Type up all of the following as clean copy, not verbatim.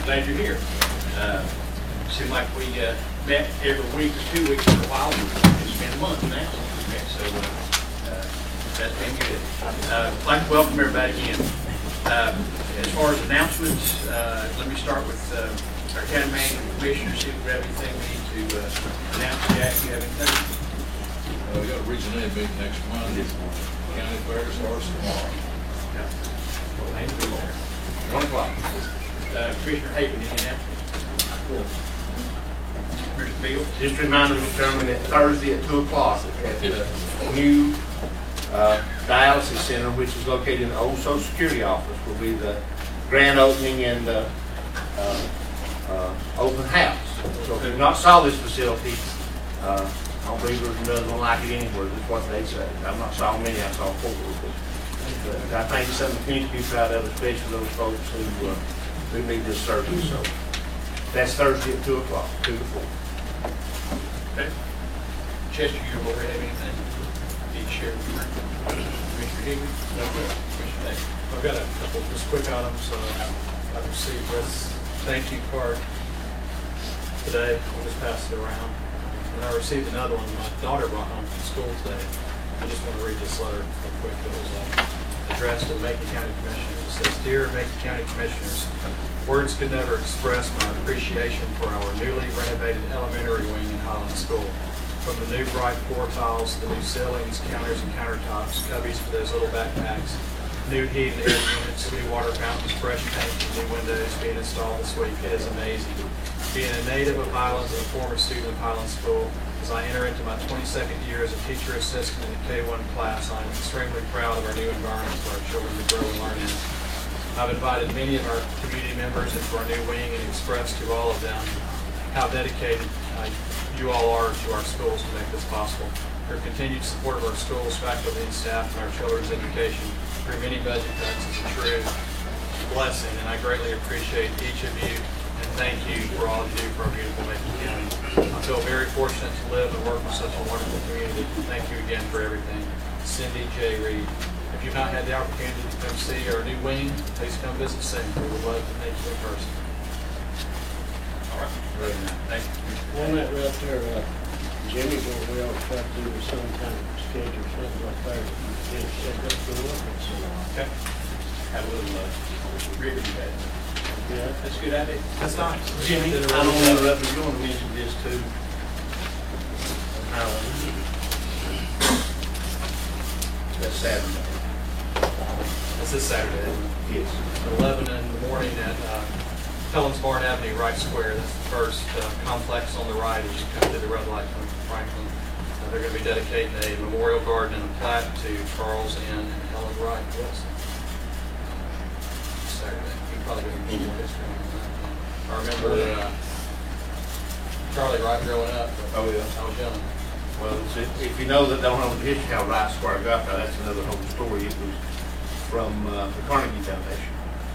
glad you're here. Seemed like we met every week or 2 weeks for a while. It's been a month now since we met, so that's been good. I'd like to welcome everybody again. As far as announcements, let me start with our county manager and commissioner, see if we have anything we need to announce. Jack, you have anything? We got a regional ed meeting next Monday. County fair starts tomorrow. Yeah. Well, thank you there. 1 o'clock. Commissioner Haven, any announcements? Commissioner Fields? Just a reminder to come in at Thursday at 2 o'clock at the new dialysis center, which is located in the old Social Security office, will be the grand opening and the open house. So if you've not saw this facility, I don't believe there's another one like it anywhere. That's what they say. I've not saw many. I saw 4. But I think it's something the community to be proud of, especially those folks who need this service. So that's Thursday at 2 o'clock, 2 to 4. Okay. Chester, you already have anything? Need to share with you? Commissioner Higley? No, Commissioner Davis? I've got a couple of just quick items. I received this thank you card today. I'll just pass it around. And I received another one my daughter brought home from school today. I just want to read this letter real quick. It was addressed to Macon County Commissioners. It says, Dear Macon County Commissioners, words could never express my appreciation for our newly renovated elementary wing in Highland School. From the new bright floor tiles, the new ceilings, counters and countertops, cubbies for those little backpacks, new heat and air units, new water fountains, fresh paint, and new windows being installed this week. It is amazing. Being a native of Highlands and a former student of Highland School, as I enter into my 22nd year as a teacher assistant in the K-1 class, I am extremely proud of our new environment for our children to grow and learn in. I've invited many of our community members into our new wing and expressed to all of them how dedicated you all are to our schools to make this possible. Your continued support of our schools, faculty, and staff, and our children's education through many budget cuts is a true blessing, and I greatly appreciate each of you, and thank you for all you do for our beautiful Macon County. I feel very fortunate to live and work with such a wonderful community. Thank you again for everything. Cindy J. Reed. If you've not had the opportunity to come see our new wing, please come visit soon. We would love to meet you in person. All right. Very nice. Thank you. On that right there, Jimmy, we always try to do some kind of schedule, something like that. You can set up for work. Okay. Have a little ribbon you had. Yeah. That's a good idea. That's nice. Jimmy, I don't want to interrupt, but you want to mention this too. That's Saturday. This is Saturday. Yes. 11 in the morning at Helens Barn Avenue, Wright Square. That's the first complex on the right as you come to the red light from Franklin. They're going to be dedicating a memorial garden and a plaque to Charles N. and Helen Wright Wilson. Saturday. You probably get a little more history on that. I remember Charlie Wright growing up. Oh, yeah. I was young. Well, if you know that don't know the history how Wright Square got there, that's another whole story. It was from the Carnegie Foundation.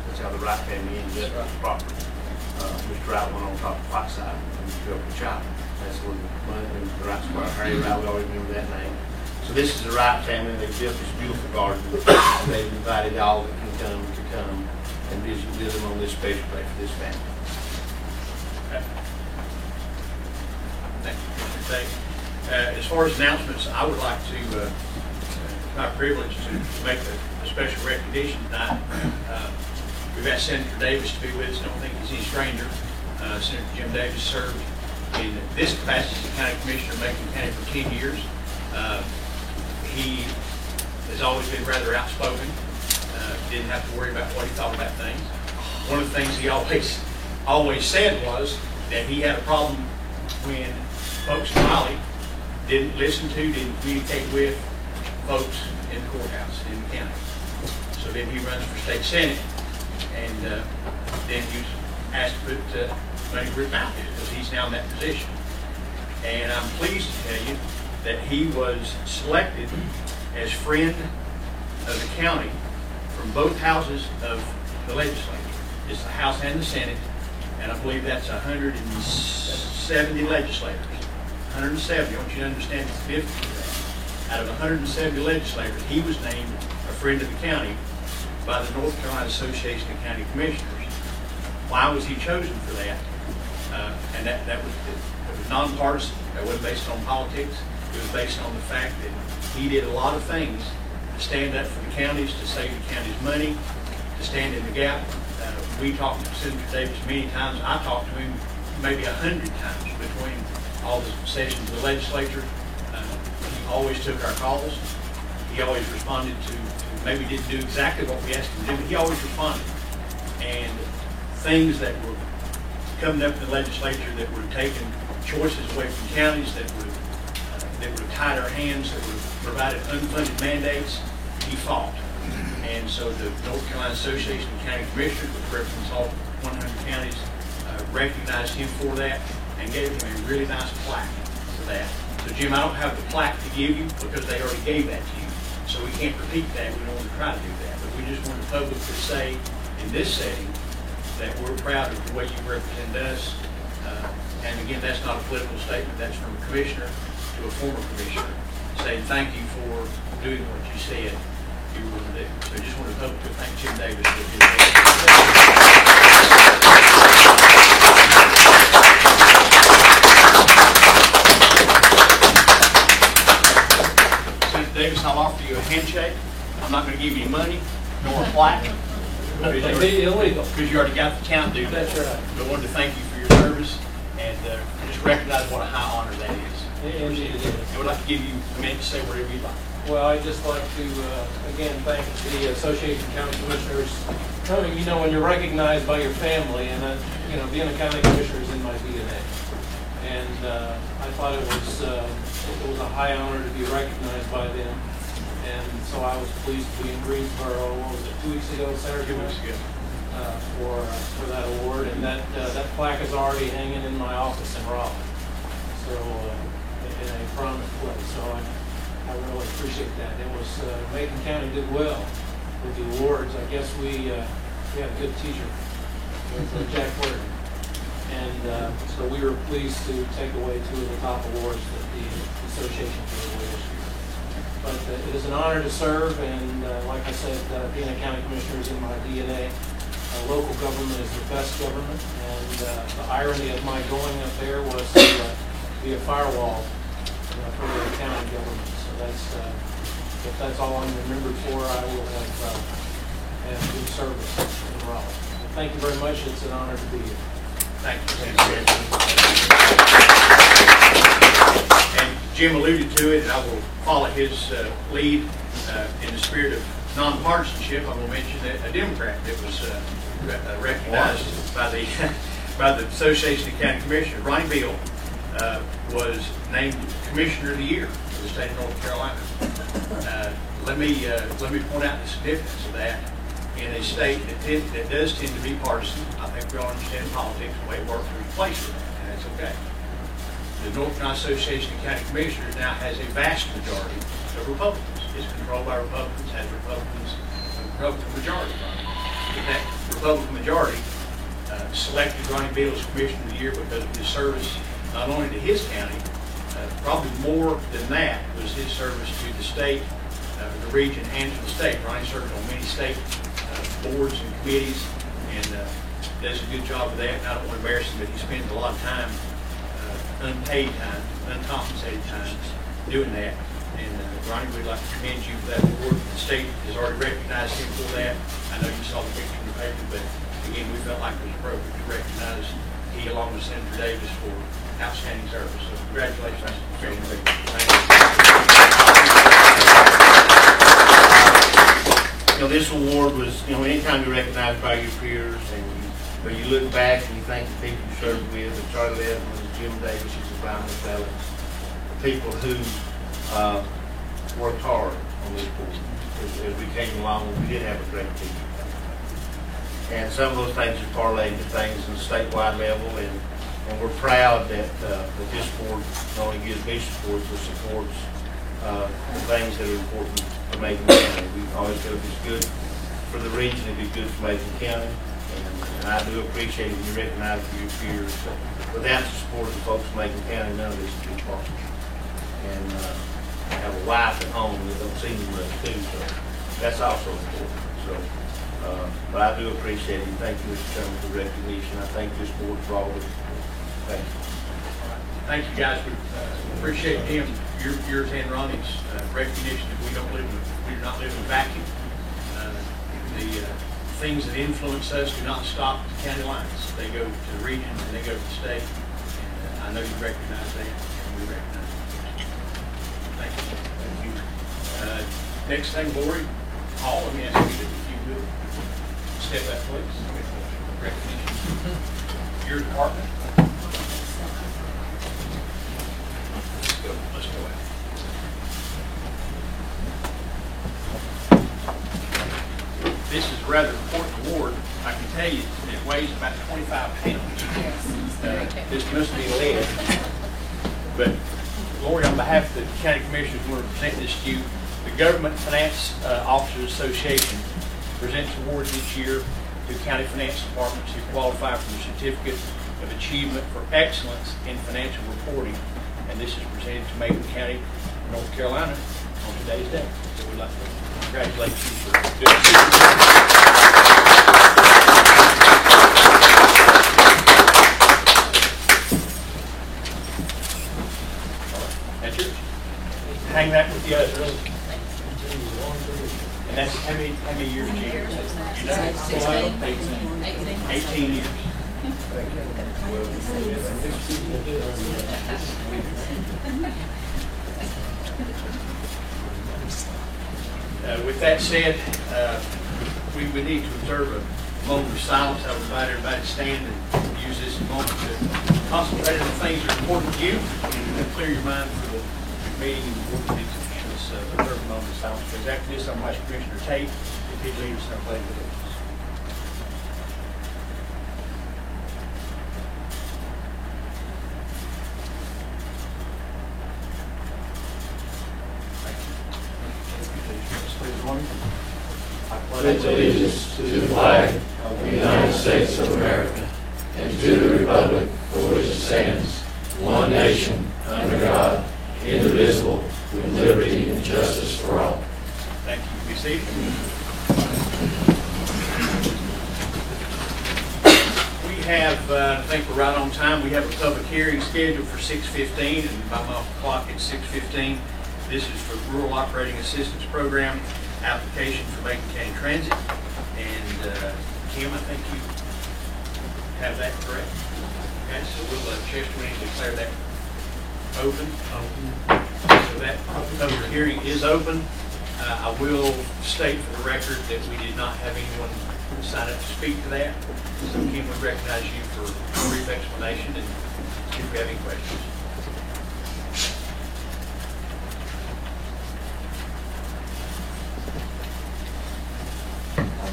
That's how the Wright family ended up with the property. Mr. Wright went on top of Whiteside and built the child. That's when the Wright Square. Harry Wright, we always remember that name. So this is the Wright family. They built this beautiful garden. They've invited all that can come to come and visit with them on this special day for this family. Okay. Thank you, Commissioner Tate. As far as announcements, I would like to, it's my privilege to make a special recognition tonight. We've asked Senator Davis to be with us. I don't think he's any stranger. Senator Jim Davis served in this capacity as County Commissioner of Macon County for 10 years. He has always been rather outspoken. Didn't have to worry about what he thought about things. One of the things he always said was that he had a problem when folks in Raleigh didn't listen to, didn't communicate with folks in the courthouse in the county. So then he runs for state senate, and then he was asked to put money where his mouth is, because he's now in that position. And I'm pleased to tell you that he was selected as friend of the county from both houses of the legislature. It's the House and the Senate, and I believe that's 170 legislators. 170, I want you to understand the significance of that. Out of 170 legislators, he was named a friend of the county by the North Carolina Association of County Commissioners. why was he chosen for that? And that was nonpartisan. That wasn't based on politics. It was based on the fact that he did a lot of things to stand up for the counties, to save the counties money, to stand in the gap. We talked to Senator Davis many times. I talked to him maybe 100 times between all the sessions of the legislature. He always took our calls. He always responded to maybe didn't do exactly what we asked him to do, but he always responded. And things that were coming up in the legislature that would have taken choices away from counties, that would have tied our hands, that would have provided unfunded mandates, he fought. And so the North Carolina Association of County Commissioners, which represents all 100 counties, recognized him for that and gave him a really nice plaque for that. So Jim, I don't have the plaque to give you because they already gave that to you. So we can't repeat that. We don't want to try to do that. But we just want to publicly say in this setting that we're proud of the way you represent us. And again, that's not a political statement. That's from a commissioner to a former commissioner saying thank you for doing what you said you were going to do. So I just want to publicly thank Jim Davis for his Senator Davis, I'll offer you a handshake. I'm not going to give you any money nor a plaque. It'd be illegal. Because you already got the count due. That's right. But I wanted to thank you for your service and just recognize what a high honor that is. Indeed it is. I would like to give you a minute to say whatever you'd like. Well, I'd just like to, again, thank the Association of County Commissioners. You know, when you're recognized by your family, and, you know, being a county commissioner is in my DNA. And I thought it was a high honor to be recognized by them. And so I was pleased to be in Greensboro, what was it, 2 weeks ago, Saturday? 2 weeks ago. For that award. And that plaque is already hanging in my office in Raleigh. So, in a prominent place. So I really appreciate that. It was Macon County did well with the awards. I guess we had a good teacher with Jack Whitton. And so we were pleased to take away 2 of the top awards that the association gave away this year. But it is an honor to serve, and like I said, being a county commissioner is in my DNA. Local government is the best government, and the irony of my going up there was to be a firewall for the county government. So that's if that's all I'm remembered for, I will have good service in Raleigh. Thank you very much. It's an honor to be here. Thank you, And Jim alluded to it, and I will follow his lead in the spirit of nonpartisanship. I'm going to mention that a Democrat that was recognized by the Association of County Commissioners, Ronnie Beal, was named Commissioner of the Year for the state of North Carolina. Let me point out the significance of that in a state that does tend to be partisan. I think we all understand politics, the way it works, we replace it, and that's okay. The North Carolina Association of County Commissioners now has a vast majority of Republicans. It's controlled by Republicans, has Republicans, a Republican majority. But that Republican majority selected Ronnie Beal as Commissioner of the Year because of his service not only to his county, probably more than that was his service to the state, the region, and to the state. Ronnie served on many state boards and committees and does a good job of that. And I don't want to embarrass him, but he spends a lot of time, unpaid time, uncompensated time, doing that. And Ronnie, we'd like to commend you for that award. The state has already recognized him for that. I know you saw the picture in the paper, but again, we felt like it was appropriate to recognize he, along with Senator Davis, for outstanding service. So congratulations, Mr. Chairman. You know, this award was, you know, anytime you're recognized by your peers and you look back and you thank the people you served with, and Charlie Edmonds, Jim Davis, and Brian McClellan, people who worked hard on this board as we came along, and we did have a great team. And some of those things have parlayed to things on the statewide level, and we're proud that this board not only gives me support, but supports the things that are important for Macon County. We always feel if it's good for the region, it'd be good for Macon County, and I do appreciate it when you recognize for your peers. Without the support of the folks in Macon County, none of this would be possible. And I have a wife at home that don't see me much too, so that's also important. So But I do appreciate it. Thank you, Mr. Chairman, for the recognition. I thank this board for all of it. Thank you. Thank you, guys. We appreciate him, yours and Ronnie's recognition that we do not live in a vacuum. The things that influence us do not stop at the county lines. They go to the region and they go to the state. And I know you recognize that, and we recognize it. Thank you. Thank you. Next thing, Lori Hall, let me ask you if you will step up, please. Recognition. Your department. Let's go ahead. This is a rather important award. I can tell you it weighs about 25 pounds. This must be lead. But Lori, on behalf of the county commissioners, we're presenting this to you. The Government Finance Officers Association presents awards each year to county finance departments who qualify for the Certificate of Achievement for Excellence in Financial Reporting. And this is presented to Macon County, North Carolina, on today's day. So we'd like to congratulate you for doing this. That's yours. Hang that with the others. And that's how many years, Jim? You know? 18 years. With that said, we would need to observe a moment of silence. I would invite everybody to stand and use this moment to concentrate on the things that are important to you and clear your mind for the meeting and the board meetings. Let's observe a moment of silence, because after this, I'm going to ask Commissioner Tate if he'd lead us in our pledge of allegiance. Pledge allegiance to the flag of the United States of America and to the republic for which it stands, one nation, under God, indivisible, with liberty and justice for all. Thank you. Be seated. We have, I think we're right on time. We have a public hearing scheduled for 6:15, and by my clock it's 6:15. This is for Rural Operating Assistance Program application for Macon County Transit. And Kim, I think you have that correct? Okay, so we'll Chester, we need to declare that open. So that public hearing is open. I will state for the record that we did not have anyone sign up to speak to that. So Kim would recognize you for a brief explanation and see if we have any questions.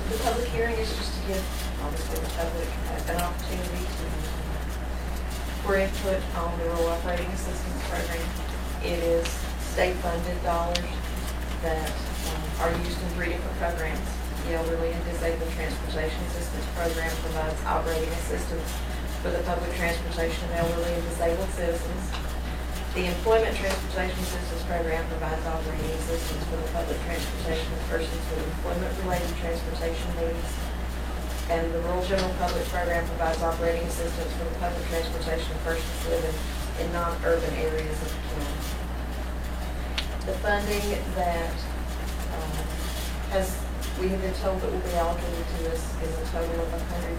The public hearing is just to give, obviously, the public an opportunity for input on the Rural Operating Assistance Program. It is state-funded dollars that are used in 3 different programs. The Elderly and Disabled Transportation Assistance Program provides operating assistance for the public transportation of elderly and disabled citizens. The Employment Transportation Assistance Program provides operating assistance for the public transportation of persons with employment-related transportation needs. And the Rural General Public Program provides operating assistance for the public transportation of persons living in non-urban areas of the county. The funding that we have been told that will be allocated to this is a total of $140,615.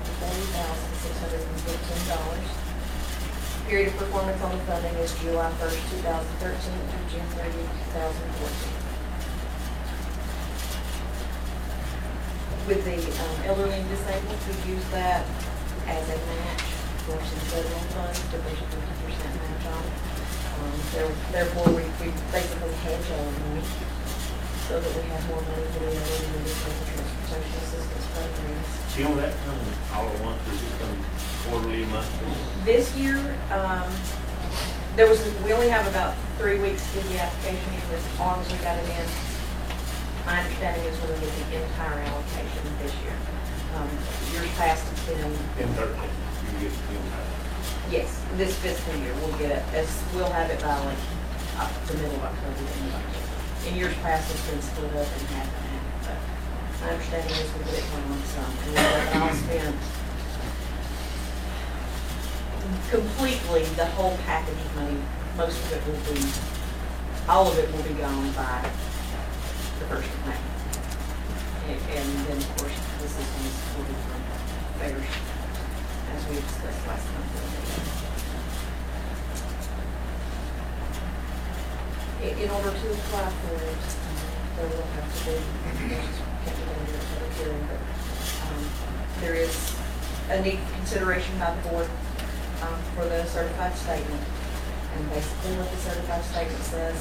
Period of performance on the funding is July 1st, 2013 through June 30th, 2014. With the elderly and disabled, we use that as a match for some federal funds, but there's a 50% match on it. Therefore, we basically hedge our money so that we have more money for the elderly and disabled transportation assistance programs. See, on that come all at once, does it come quarterly, monthly? This year, we only have about 3 weeks to get the application in. As long as we got it in, my understanding is we're going to get the entire allocation this year. Years past, it's been. In 13, you get the entire. Yes, this fiscal year, we'll get it, we'll have it by like the middle of October, end of October. In years past, it's been split up in half and half, but My understanding is we'll get it one lump sum, and we'll have it all spent completely, the whole package of money, most of it will be, all of it will be gone by the first of May. And then, of course, the systems will be from fairs, as we discussed last month. In order to apply for it, there will have to be, can't be done here at public hearing, but there is a need for consideration by the board for the certified statement. And basically what the certified statement says,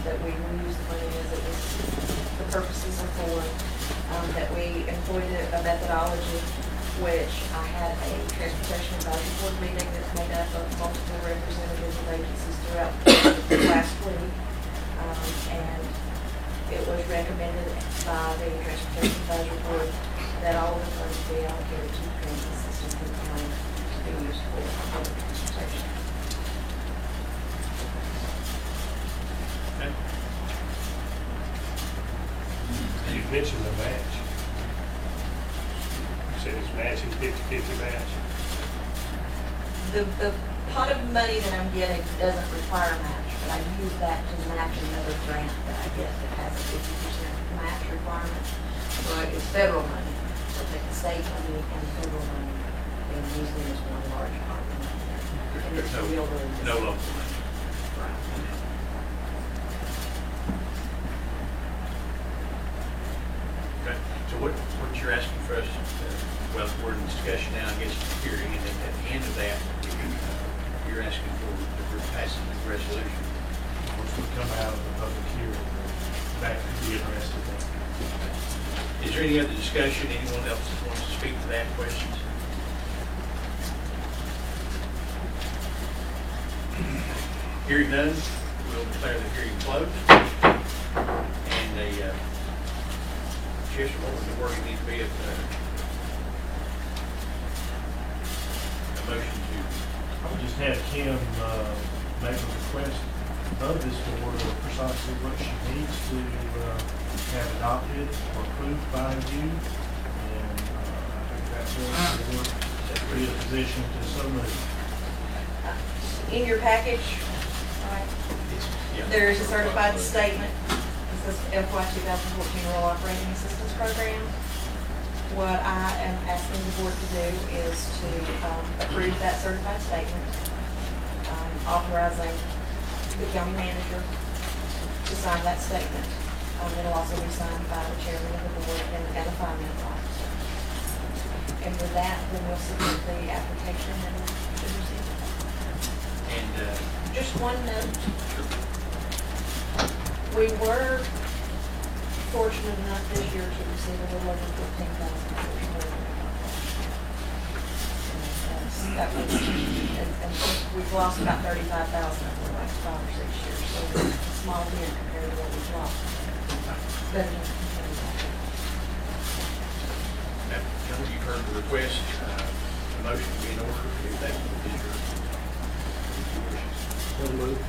that we will use the money as it was, the purposes are for, that we employed a methodology, which I had a transportation advisory board meeting that's made up of multiple representatives of agencies throughout last week. And it was recommended by the transportation advisory board that all of the funds be allocated to the transit system for the county to be used for public transportation. Okay. You mentioned the match. You said it's matching 50-50 match. The pot of money that I'm getting doesn't require a match, but I use that to match another grant that I get that has a 50% match requirement. But it's federal money, so take the state money and federal money, and use them as one large pot of money. And There's it's real, no local money. Right. Okay, so what you're asking for us, well, we're in discussion now, I guess, hearing, and then at the end of that, you're asking for the passing of the resolution. Which would come out of the public hearing, that could be interested in. Is there any other discussion, anyone else that wants to speak to that, questions? Hearing none, we'll declare the hearing closed. And the Chester, what would the wording need to be of a motion to? I would just have Kim make a request of this board of precisely what she needs to have adopted or approved by you. And I think that's what the board be in a position to so move. In your package, right, Yeah. there is a certified statement. This is FY 2014 Rural Operating Assistance Program. What I am asking the board to do is to approve that certified statement, authorizing the county manager to sign that statement. It'll also be signed by the chairman of the board and a finance officer. And with that, then we'll submit the application and we'll receive it. And, Just one note. We were fortunate enough this year to receive a little over $15,000. That was, and we've lost about $35,000 over the last 5 or 6 years, so it's a small bit compared to what we've lost. But, you've heard the request, the motion to be in order, if that is your wishes. So moved.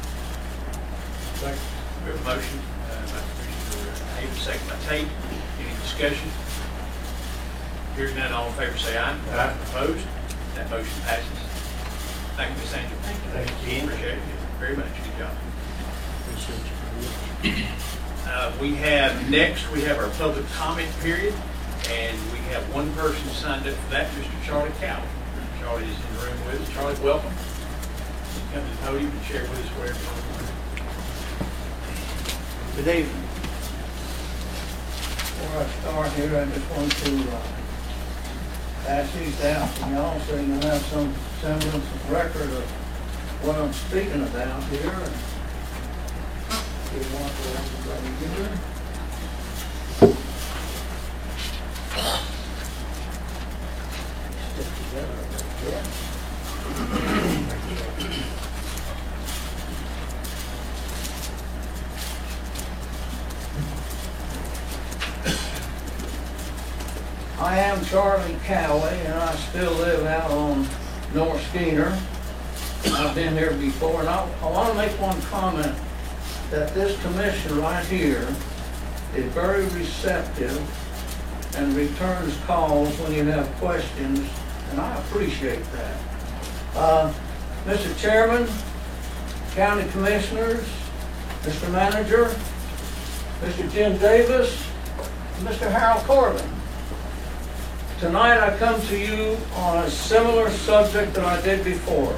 Second. We have a motion by Commissioner Davis, second by Tate. Any discussion? Hearing none, all in favor say aye. Aye. Opposed? That motion passes. Thank you, Ms. Angel. Thank you. Appreciate it very much. Good job. Appreciate you. We have our public comment period, and we have one person signed up for that, Mr. Charlie Cowley. Charlie is in the room with us. Charlie, welcome. Come to the podium and share with us wherever you want. Good evening. Before I start here, I just want to pass these down to y'all so you have some semblance of record of what I'm speaking about here. If you want for everybody here. Stick together a bit. I am Charlie Cowley, and I still live out on North Skeeter. I've been here before, and I want to make one comment that this commission right here is very receptive and returns calls when you have questions, and I appreciate that. Mr. Chairman, County Commissioners, Mr. Manager, Mr. Jim Davis, and Mr. Harold Corbin. Tonight I come to you on a similar subject that I did before.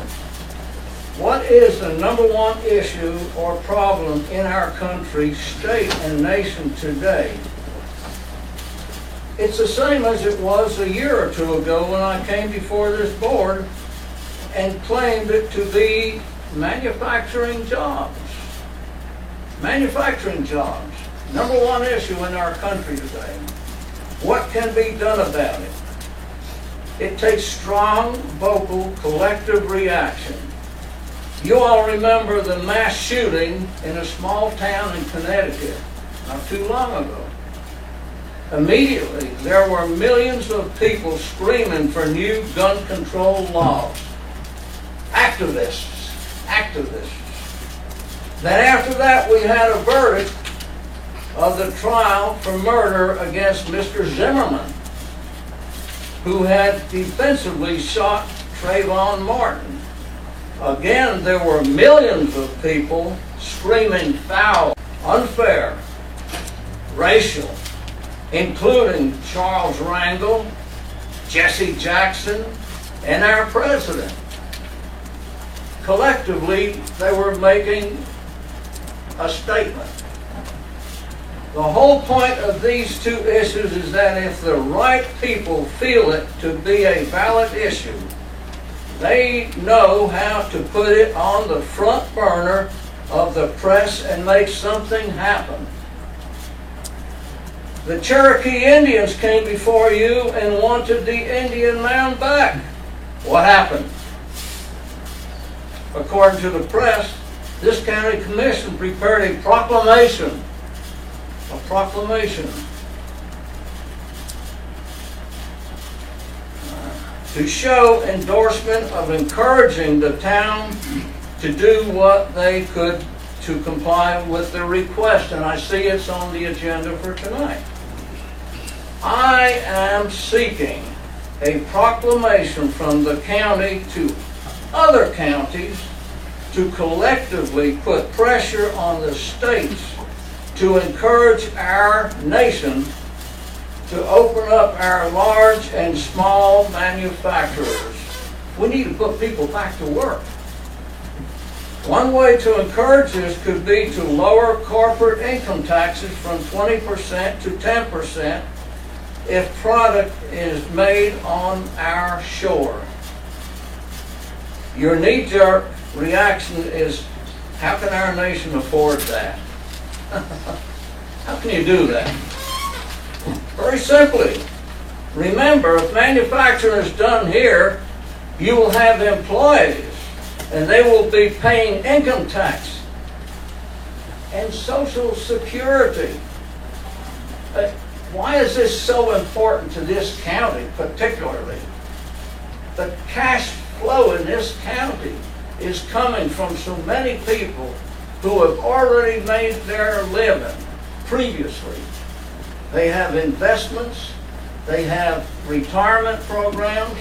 What is the #1 issue or problem in our country, state, and nation today? It's the same as it was a year or two ago when I came before this board and claimed it to be manufacturing jobs. Manufacturing jobs. #1 issue in our country today. What can be done about it? It takes strong, vocal, collective reaction. You all remember the mass shooting in a small town in Connecticut not too long ago. Immediately, there were millions of people screaming for new gun control laws. Activists. Then after that, we had a verdict of the trial for murder against Mr. Zimmerman, who had defensively shot Trayvon Martin. Again, there were millions of people screaming foul, unfair, racial, including Charles Rangel, Jesse Jackson, and our president. Collectively, they were making a statement. The whole point of these two issues is that if the right people feel it to be a valid issue, they know how to put it on the front burner of the press and make something happen. The Cherokee Indians came before you and wanted the Indian land back. What happened? According to the press, this county commission prepared a proclamation. To show endorsement of encouraging the town to do what they could to comply with the request, and I see it's on the agenda for tonight. I am seeking a proclamation from the county to other counties to collectively put pressure on the states to encourage our nation to open up our large and small manufacturers. We need to put people back to work. One way to encourage this could be to lower corporate income taxes from 20% to 10% if product is made on our shore. Your knee-jerk reaction is, how can our nation afford that? How can you do that? Very simply, remember, if manufacturing is done here, you will have employees, and they will be paying income tax and Social Security. Why is this so important to this county particularly? The cash flow in this county is coming from so many people who have already made their living previously. They have investments, they have retirement programs,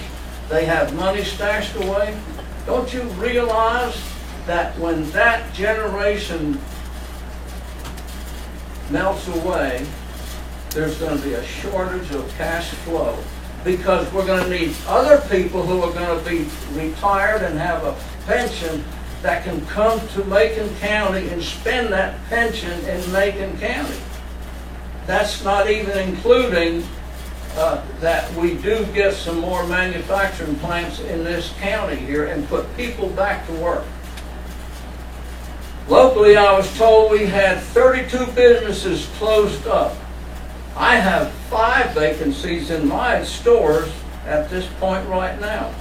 they have money stashed away. Don't you realize that when that generation melts away, there's going to be a shortage of cash flow? Because we're going to need other people who are going to be retired and have a pension that can come to Macon County and spend that pension in Macon County. That's not even including that we do get some more manufacturing plants in this county here and put people back to work. Locally, I was told we had 32 businesses closed up. I have 5 vacancies in my stores at this point right now.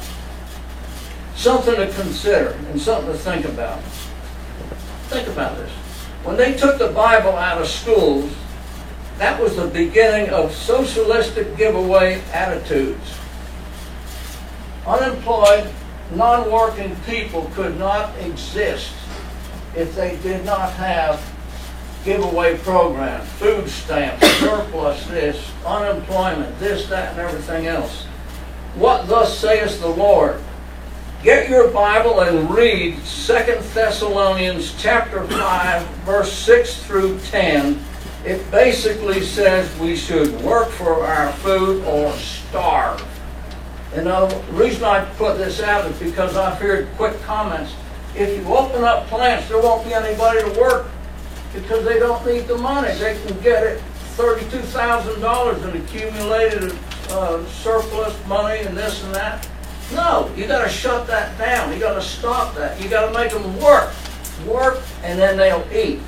Something to consider and something to think about. Think about this. When they took the Bible out of schools, that was the beginning of socialistic giveaway attitudes. Unemployed, non-working people could not exist if they did not have giveaway programs, food stamps, surplus this, unemployment, this, that, and everything else. What thus saith the Lord? Get your Bible and read 2 Thessalonians chapter 5, verse 6 through 10. It basically says we should work for our food or starve. And the reason I put this out is because I've heard quick comments. If you open up plants, there won't be anybody to work because they don't need the money. They can get it $32,000 in accumulated surplus money and this and that. No, you got to shut that down. You got to stop that. You got to make them work, and then they'll eat.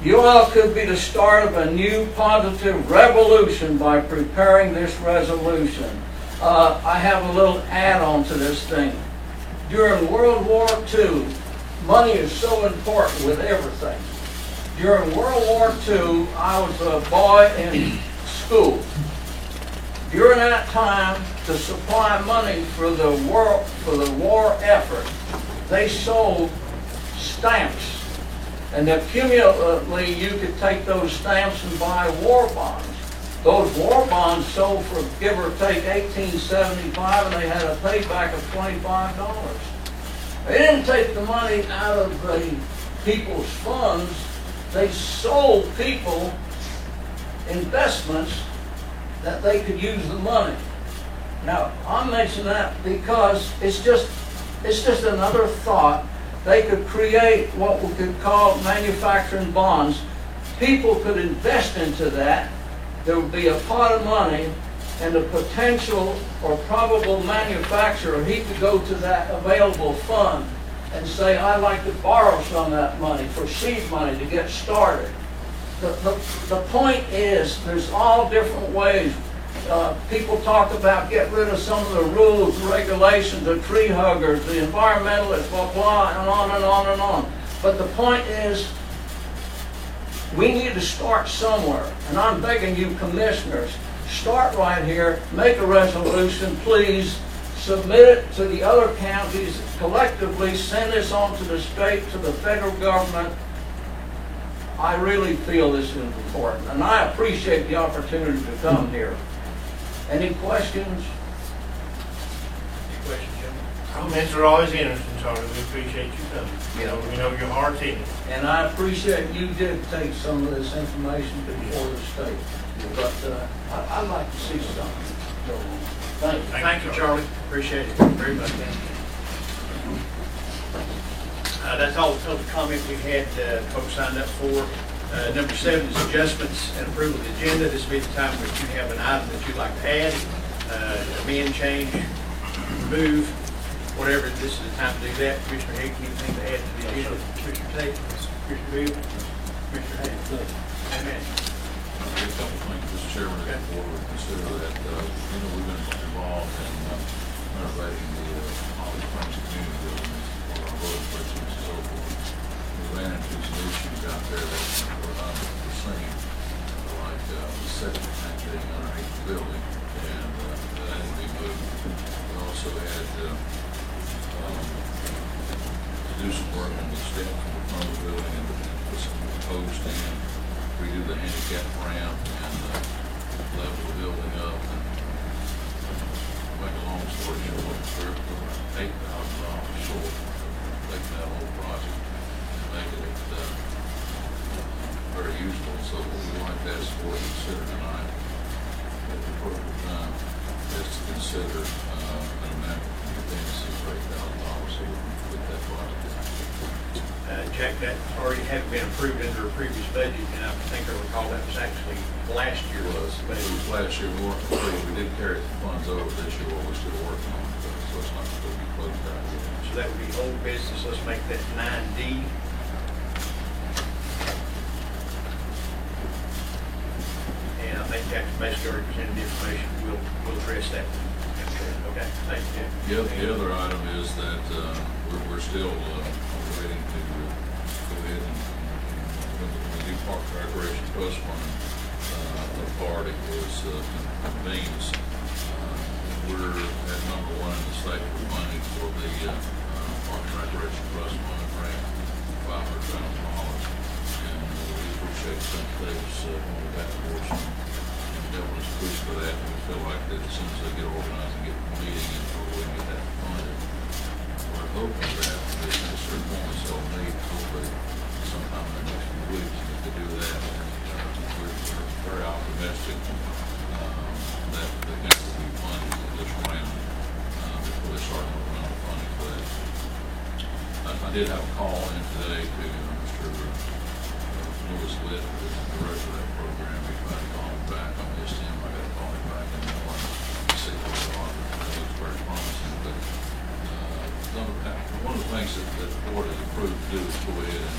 You all could be the start of a new positive revolution by preparing this resolution. I have a little add-on to this thing. During World War II, money is so important with everything. During World War II, I was a boy in school. During that time, to supply money for the war effort, they sold stamps. And cumulatively, you could take those stamps and buy war bonds. Those war bonds sold for, give or take, $18.75, and they had a payback of $25. They didn't take the money out of the people's funds. They sold people investments that they could use the money. Now, I'm mentioning that because it's just another thought. They could create what we could call manufacturing bonds. People could invest into that. There would be a pot of money, and the potential or probable manufacturer, he could go to that available fund and say, I'd like to borrow some of that money for seed money to get started. The point is, there's all different ways. People talk about get rid of some of the rules, regulations, the tree huggers, the environmentalists, blah, blah, and on and on and on. But the point is, we need to start somewhere. And I'm begging you commissioners, start right here, make a resolution, please, submit it to the other counties, collectively send this on to the state, to the federal government. I really feel this is important, and I appreciate the opportunity to come here. Any questions? Any questions, Jim? Comments are always interesting, Charlie. We appreciate you coming. You know, we know your heart's in it. And I appreciate you did take some of this information before the state. But I'd like to see something go on. Thank you. Thank you, Charlie. Appreciate it very much. That's all the comments we had folks signed up for. Number 7 is adjustments and approval of the agenda. This will be the time when you have an item that you'd like to add, amend, change, remove, whatever. This is the time to do that. Commissioner Hayes, anything to add to the agenda? Commissioner Tate, Commissioner Bill, Commissioner Hayes. Amen. A couple things, Mr. Chairman, that the board would consider that, we've been involved in renovating the Holly Springs community buildings for our road bridges and so forth. We ran into some issues out there that were unforeseen, like the septic tank getting underneath the building, and that had to be moved. We also had to do some work on the steps in the front of the building and put some posts in, redo the handicap ramp, and level the building up. And make a long story short, we're $8,000 short of taking that whole project and making it very useful. So what we like to ask for to consider tonight at the appropriate time is to consider an amendment to the contingency for $8,000 so we can put that project in. Jack, that already had been approved under a previous budget, and I think I recall that was actually last year. It was last year. We did carry the funds over this year, what we're still working on, so it's not going to be closed out yet. So that would be old business. Let's make that 9D. And I think Jack basically already presented the information. We'll address that. Okay, thank you. The other item is that we're still waiting to go ahead and when the new Park and Recreation Trust Fund authority was convenes. We're at number 1 in the state for funding for the Park and Recreation Trust Fund grant, $500,000. appreciate St. Davis going back to Washington and helping us push for that. And we feel like that as soon as they get organized and get the meeting and we can get that funded, we're hoping that this Mr. Performance will need hopefully sometime in the next few weeks to do that. And we're very optimistic that the council will be funded this round before they start on round of funding for that. I did have a call in today to Mr. Lewis Litt, who is the director of that program. He tried to call me back. I missed him. I got to call him back and I wanted to see what they are. That looks very promising. But one of the things that the board has approved to do is go ahead and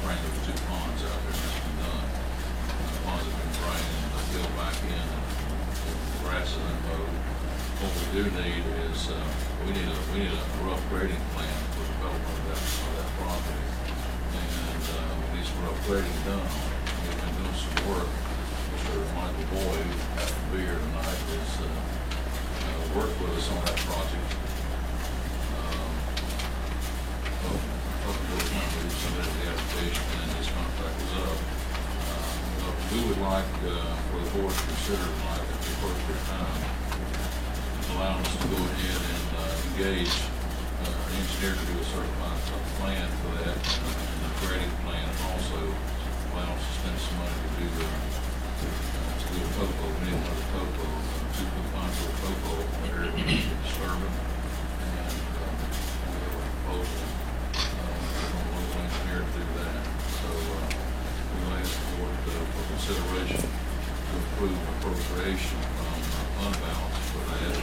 bring those two ponds out there, and that's been done. The ponds have been drained and filled back in, and the grass has been mowed. What we do need is we need a rough grading plan for development of that property, and we need some rough grading done. We've been doing some work. Mr. Michael Boyd, who happened to be here tonight, has worked with us on that project. We submitted the application and his contract was up. We would like for the board to consider tonight at the appropriate time allowing us to go ahead and engage an engineer to do a certified plan for that, and the grading plan, and also allow us to spend some money to do a topo. We need another topo, 2.5 topo area we need to disturb it, and we have a proposal from a local engineer to do that. So we will ask the board for consideration to approve appropriation from unbalanced for that.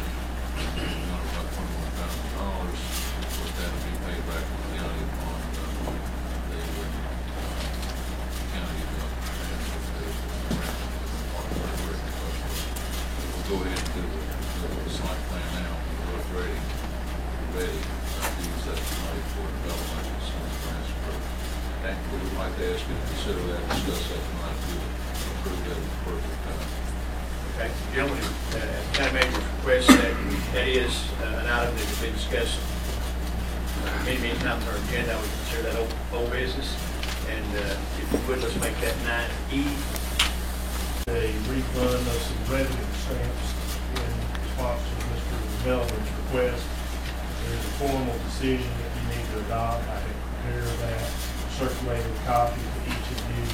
About $21,000, with that to be paid back to the county upon the county we'll go ahead and do the site plan now, the rough grading ready to use that money for development as soon as grants approved. And we would like to ask you to consider that, discuss that tonight, to approve that at the perfect time. Okay, gentlemen, county manager's request that is an item that has been discussed many times on our agenda. We consider that old business, and if you would, let's make that 9E. A refund of some revenue stamps in response to Mr. Melvin's request. There's a formal decision that you need to adopt. I can prepare that, circulate a copy to each of you.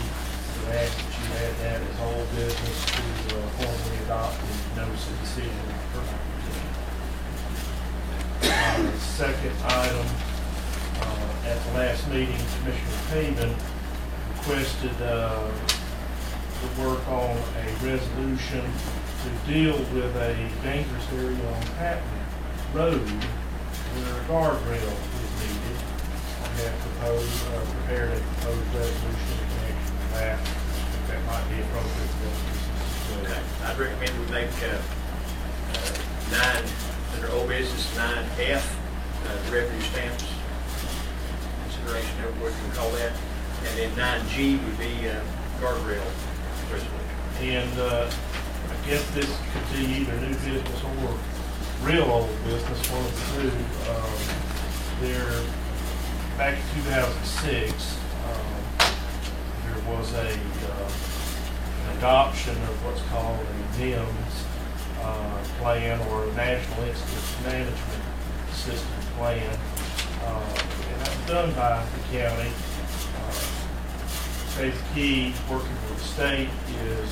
To ask that you add that as old business to formally adopt the notice of decision for the second item, at the last meeting, Commissioner Haven requested to work on a resolution to deal with a dangerous area on Patton Road where a guardrail is needed. I have prepared a proposed resolution in connection with that. That might be appropriate for this. Okay, I'd recommend we make 9, under old business, 9F, the revenue stamps, consideration of what you call that, and then 9G would be guardrail resolution. And I guess this could be either new business or real old business, one of the two. There, back in 2006, there was an adoption of what's called a NIMS plan, or a National Incident Management System plan. And that was done by the county. The key, working with the state, is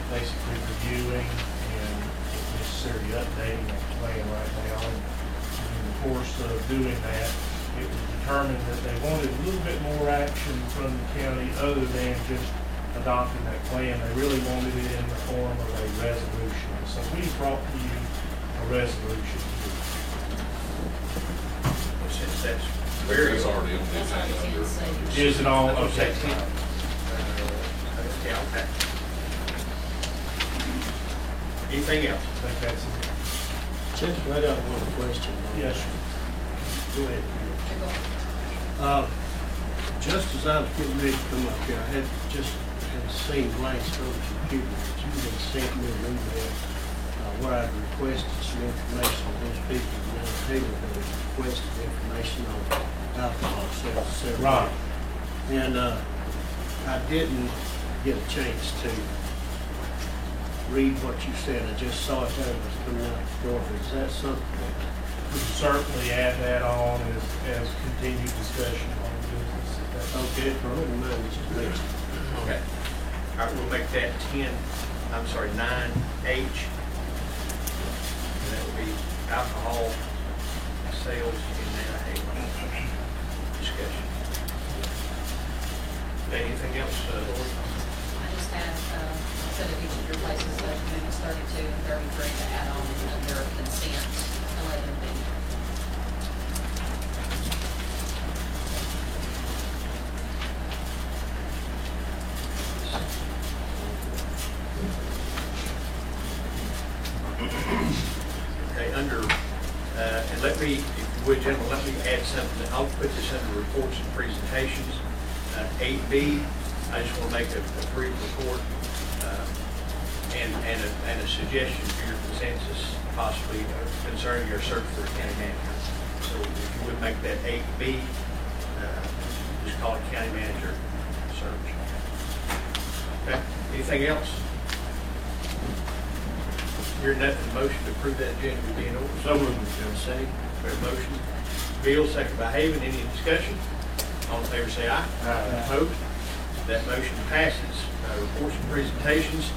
basically reviewing and, if necessary, updating that plan right now. And in the course of doing that, it was determined that they wanted a little bit more action from the county other than just adopting that plan. They really wanted it in the form of a resolution. So we brought to you a resolution. Since that's very It's already on the agenda. Is it all? Okay. Okay. Yeah, okay. Anything else? I think that's it. Just right out one question. Yes, sir. Go ahead. Just as I was getting ready to come up here, I had seen blanks on the computer that you had sent me an email where I requested some information on those people in the table that had requested information on alcohol sales. Right. And I didn't get a chance to read what you said. I just saw it there, it was coming out the door. Is that something that We can certainly add that on as continued discussion on the business. if that's okay for me? Mine was just mixed. Okay. All right, we'll make that 9H. And that will be alcohol sales in Manahawkin discussion. Anything else, Lori? I just have, set of each of your places, minutes 32 and 33 to add on under consent, 11B. Okay, under, and let me, if you would, gentlemen, let me add something. I'll put this under reports and presentations. 8B, I just want to make a brief report and a suggestion for your consensus, possibly concerning your search for a county manager. So if you would make that 8B, just call it county manager search. Okay, anything else? Hearing nothing, motion to approve that agenda will be in order. So moved, Mr. Chairman. Say, we have a motion. Bill, second by Haven. Any discussion? All in favor say aye. Aye. Opposed? That motion passes. Reports and presentations.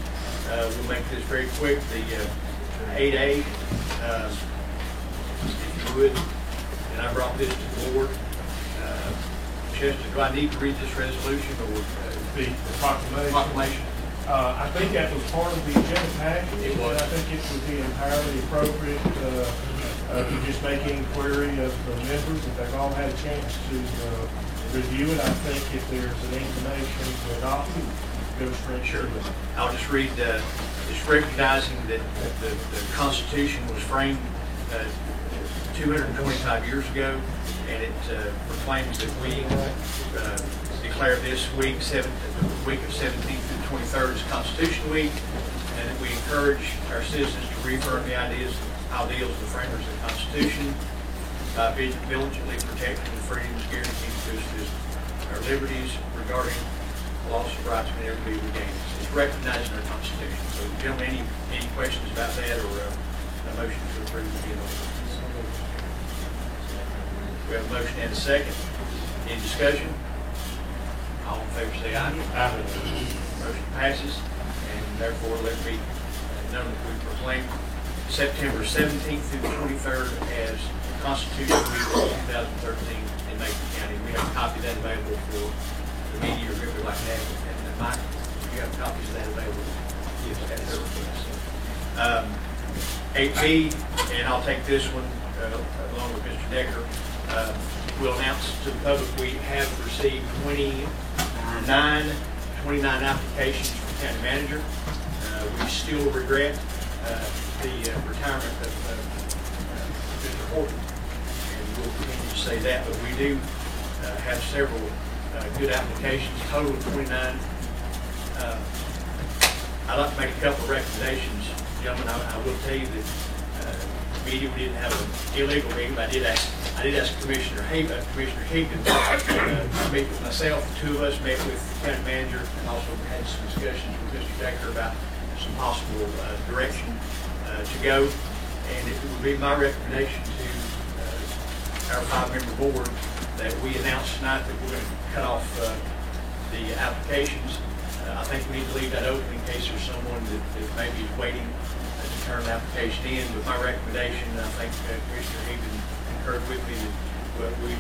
We'll make this very quick. The 8A, if you would, and I brought this to the board. Chester, do I need to read this resolution or The proclamation. proclamation? I think that was part of the agenda package. It was. And I think it would be entirely appropriate to just make any query of the members, if they've all had a chance to review it. I think if there's an inclination to adopt it, go straight Sure. to it. I'll just read, just recognizing that the Constitution was framed 225 years ago, and it proclaims that we declare this week, the week of 17th through 23rd as Constitution Week, and that we encourage our citizens to reaffirm the ideals of the framers of the Constitution by diligently protecting the freedoms guaranteed to us as our liberties regarding loss of rights can never be regained. It's recognized in our Constitution. So, gentlemen, any questions about that or a motion to approve the order? We have a motion and a second. Any discussion? All in favor say aye. Aye. Motion passes, and therefore let me know that we proclaim September 17th through 23rd as Constitution Week of 2013 in Macon County. We have a copy of that available for the media or whoever like that. And Mike, you have copies of that available? Yes. At their request. 8B, and I'll take this one along with Mr. Decker. We'll announce to the public we have received 29 applications for county manager. We still regret the retirement of Mr. Horton, and we'll continue to say that, but we do have several good applications, total of 29. I'd like to make a couple of recommendations. Gentlemen, I will tell you that media, we didn't have an illegal meeting, but I did ask Commissioner Hagan to meet with myself. The two of us met with the county manager and also had some discussions with Mr. Decker about some possible direction to go. And it would be my recommendation to our 5-member board that we announce tonight that we're going to cut off the applications. I think we need to leave that open in case there's someone that maybe is waiting to turn the application in. With my recommendation, I think Commissioner Hagan concurred with me that we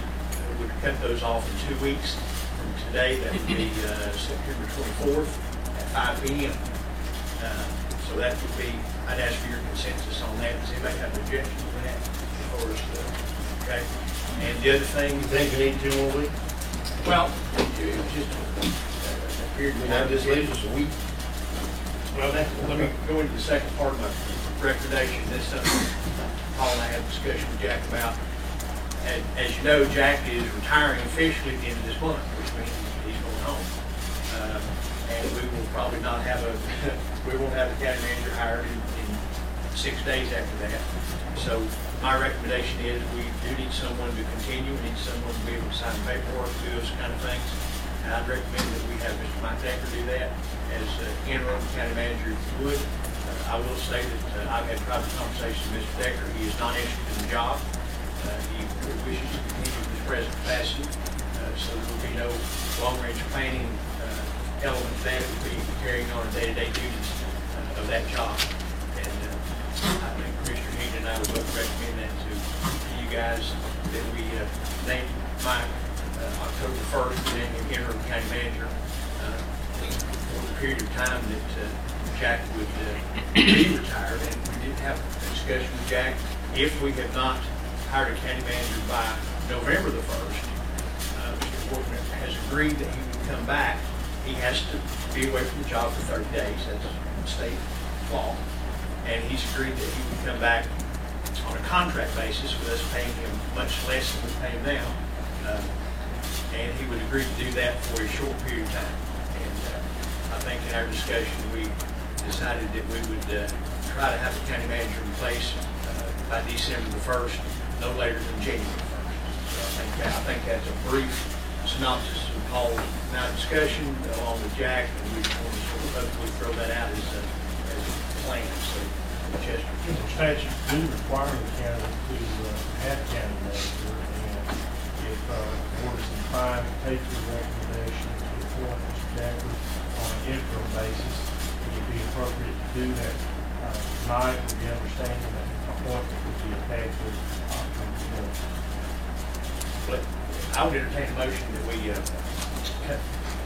would cut those off in 2 weeks from today. That would be September 24th at 5 p.m. So that would be, I'd ask for your consensus on that. Does anybody have an objection to that? Okay. And the other thing, You think you need 2 more weeks? well, it's just a period of time. This leaves us a week. Well, let me go into the second part of my recommendation. This is something Paul and I had a discussion with Jack about. And as you know, Jack is retiring officially at the end of this month, which means he's going home. And we will probably not have we won't have a county manager hired in 6 days after that. So my recommendation is we do need someone to continue. We need someone to be able to sign paperwork, do those kind of things. and I'd recommend that we have Mr. Mike Decker do that as interim county manager if you would. I will say that I've had private conversations with Mr. Decker. He is not interested in the job. He wishes to continue with his present capacity, so there will be no long-range planning element to that. It will be carrying on the day-to-day duties of that job. And I think Commissioner Heaton and I would both recommend that to you guys, that we name Mike October 1st, and then the interim county manager for the period of time that Jack would be retired. And we did have a discussion with Jack. If we have not hired a county manager by November the 1st, Mr. Portman has agreed that he would come back. He has to be away from the job for 30 days. That's state law. And he's agreed that he would come back on a contract basis with us paying him much less than we pay him now. And he would agree to do that for a short period of time. And I think in our discussion, we decided that we would try to have the county manager in place by December the 1st, no later than January 1st. So I think that's a brief synopsis of Paul's now discussion along with Jack, and we just want to sort of hopefully throw that out as a plan. So, Chester. The statutes do require the county to have a county manager, and if the board is inclined to take your recommendation to appoint Mr. Decker on an interim basis, it would be appropriate to do that tonight with the understanding that the appointment would be effective October 1st. But I would entertain a motion that we cut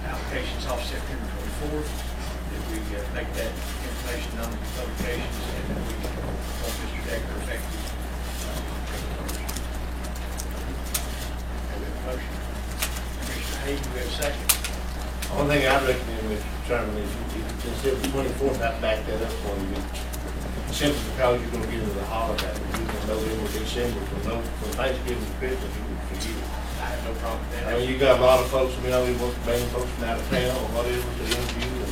applications off September 24th, that we make that information known to publications, and that we want Mr. Decker effective October 1st. Have we have a motion? Commissioner Hayden, do we have a second? One thing I'd recommend, Mr. Chairman, is you instead of the 24th, I'd back that up for you. Simply because you're gonna get into the holiday, you're gonna November, December, from Thanksgiving to Christmas, you would forget it. I have no problem with that. I mean, you got a lot of folks, you know, you want to bring folks from out of town or whatever to interview, and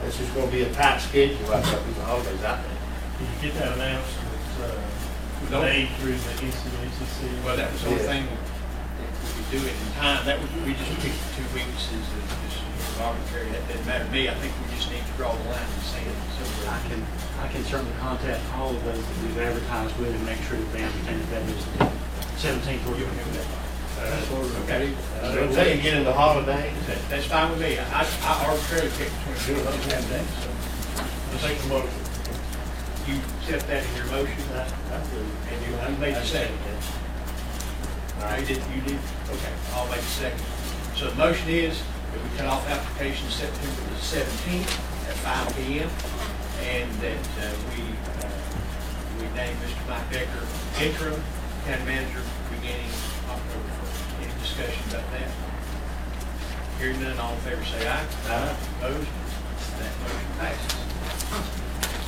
it's just gonna be a tight schedule right now through the holidays, I think. Did you get that announcement No. made through the NCACC? Well, that was the only Yeah. thing that we could do it in time. That was, we just picked 2 weeks as just arbitrary. That doesn't matter to me. I think we just need to draw the line in the sand. So I can certainly contact all of those that we've advertised with and make sure that they understand that is the 17th or okay. Until you get into holidays, That's fine with me. I arbitrarily picked between 2 of those half days. So Let's take a motion. you set that in your motion, and you made the second. No, you did. Okay, I'll make the second. So the motion is that we cut off applications September the 17th at 5 p.m. and that we name Mr. Mike Decker interim county manager beginning October 1st. Any discussion about that? Hearing none, all in favor say aye. Aye. Opposed? That motion passes.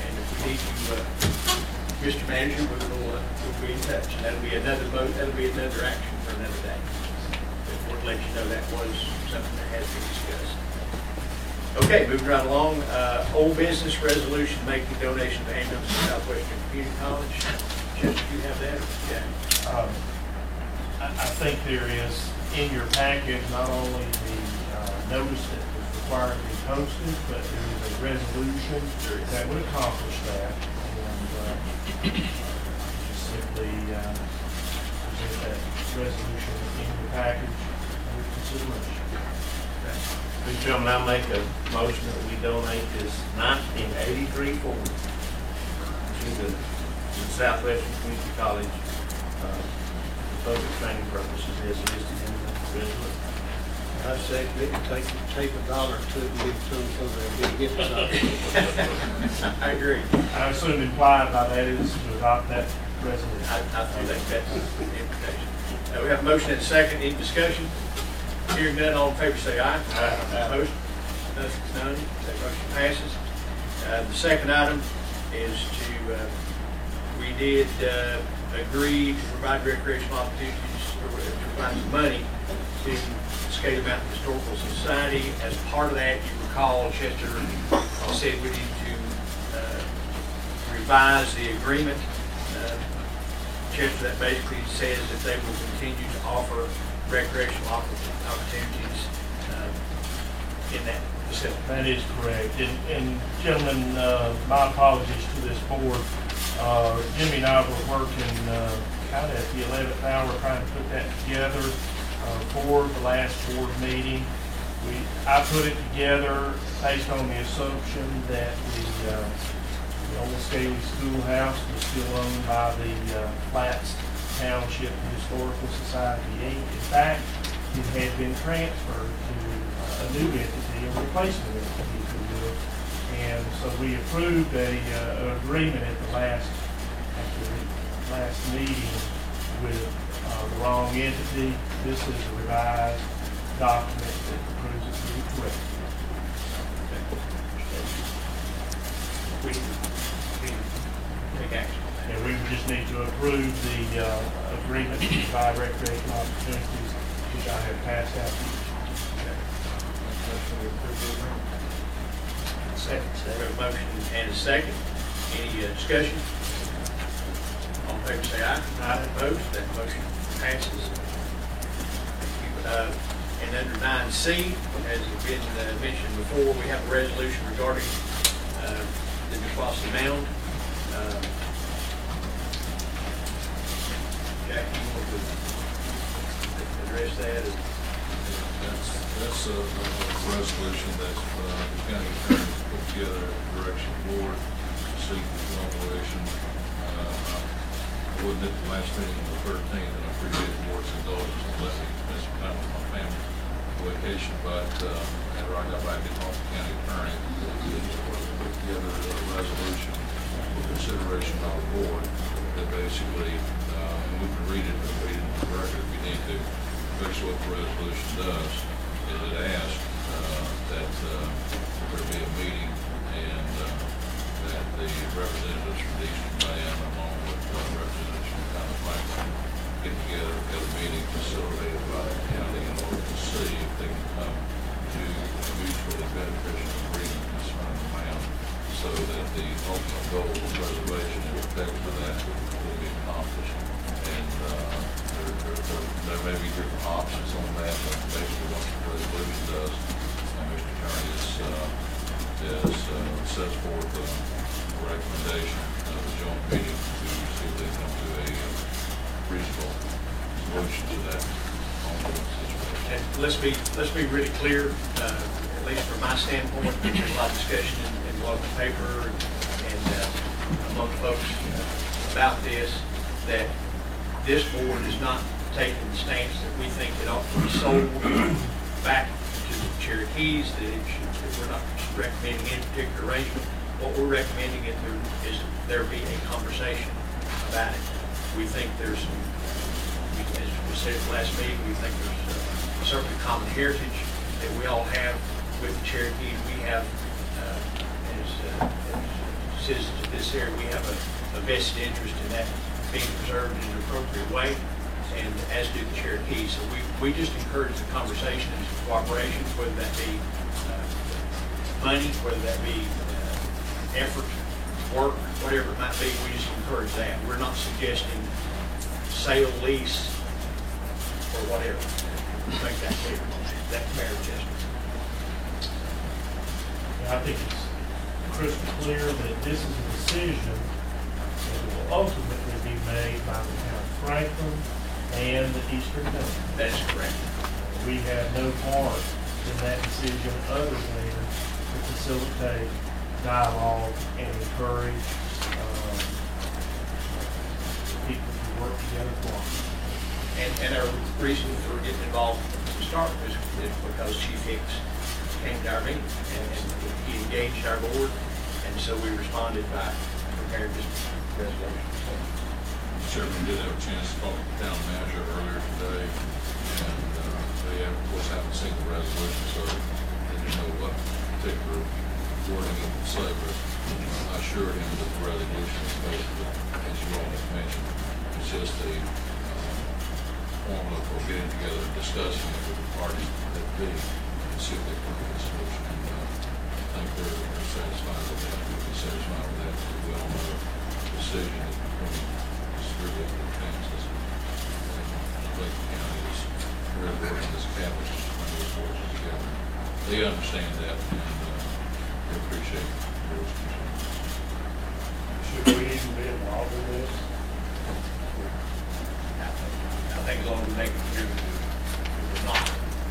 And if we need you, Mr. Manager, we'll be in touch. And that'll be another vote, that'll be another action for another day. But we'll let you know that was something that has been discussed. Okay, moving right along, old business resolution making donation of ambulance to Southwestern Community College. Chester, do you have that? Yeah. I think there is in your package not only the notice that was required to be posted, but there is a resolution that would accomplish that. And just simply present that resolution in your package for consideration. Mr. Chairman, I make a motion that we donate this 1983 Ford to the Southwestern Community College for public training purposes as listed in the resolution. I say, take $1 or $2 and give it to them so they'll get it. I agree. I assume implied by that is to adopt that resolution. I think that's the implication. We have a motion and a second. Any discussion? Hearing none, all in favor say aye. Aye. Opposed? None. That motion passes. The second item is we did agree to provide recreational opportunities, or to provide some money to Scaly Mountain Historical Society. As part of that, you recall, Chester said we need to revise the agreement. Chester, that basically says that they will continue to offer recreational opportunities in that facility. That is correct. And gentlemen, my apologies to this board. Jimmy and I were working kind of at the 11th hour trying to put that together for the last board meeting. I put it together based on the assumption that the old Scaly Schoolhouse was still owned by the Flats Township Historical Society, Inc. In fact, it had been transferred to a new entity, a replacement entity, if you will. And so we approved an agreement at the last meeting with the wrong entity. This is a revised document that proves it to be correct. We take action. And we just need to approve the agreement to provide recreational opportunities, which I have passed out to you. Second. We have a motion and a second. Any discussion? All in favor say aye. Aye. Opposed? That motion passes. And under 9C, as has been mentioned before, we have a resolution regarding the DeFosse Mound. Jack, you want to address that? That's a resolution that the county attorney put together at the direction of the board to seek evaluation. I wasn't at the last meeting on the 13th, and I appreciate the board's indulgence and let me spend some time with my family vacation, but after I got back in off the county attorney, we put together a resolution for consideration by the board that basically, and we can read it in the record if we need to. Basically what the resolution does is it asks that there be a meeting and that the representatives from the Eastern Band along with representatives from the town of Franklin get together at a meeting facilitated by the county in order to see if they can come to a mutually beneficial agreement concerning the mound so that the ultimate goal of preservation and protection of that will be accomplished. And there may be different options on that, but basically what the resolution does, Mr. Attorney, sets forth a recommendation of the joint meeting to see if they come to a reasonable solution to that ongoing situation. And let's be really clear, at least from my standpoint, there's a lot of discussion in the local paper and among folks about this, that this board is not taking the stance that we think it ought to be sold back to the Cherokees, that we're not recommending any particular arrangement. What we're recommending is there be a conversation about it. We think there's some, as we said at the last meeting, we think there's certainly common heritage that we all have with the Cherokees. We have, as citizens of this area, we have a vested interest in that being preserved in an appropriate way, and as do the Cherokees. So we just encourage the conversation and cooperation, whether that be money, whether that be effort, work, whatever it might be. We just encourage that. We're not suggesting sale, lease, or whatever. Make that clear. That's fair, Chester. I think it's crystal clear that this is a decision that will ultimately be made by the town of Franklin and the Eastern Band. That is correct. We have no part in that decision other than to facilitate dialogue and encourage people to work together for us. And our reason for getting involved to start is because Chief Hicks came to our meeting and he engaged our board, and so we responded by preparing this resolution. Chairman did have a chance to talk to the town manager earlier today, and they of course haven't seen the resolution, so they didn't know what particular wording it would say, but I assured him that the resolution is basically, as you all have mentioned, it's just a formula for getting together and discussing it with the parties that be and see if they come to a solution. And I think they're satisfied with that. We'll be satisfied with that. We all know the decision is between the three of the Kansas and Lake County is really working this cabinet to bring those forces together. they understand that, and they appreciate the board's concern. Should we even be involved in this? I think as long as we make it clear that we're not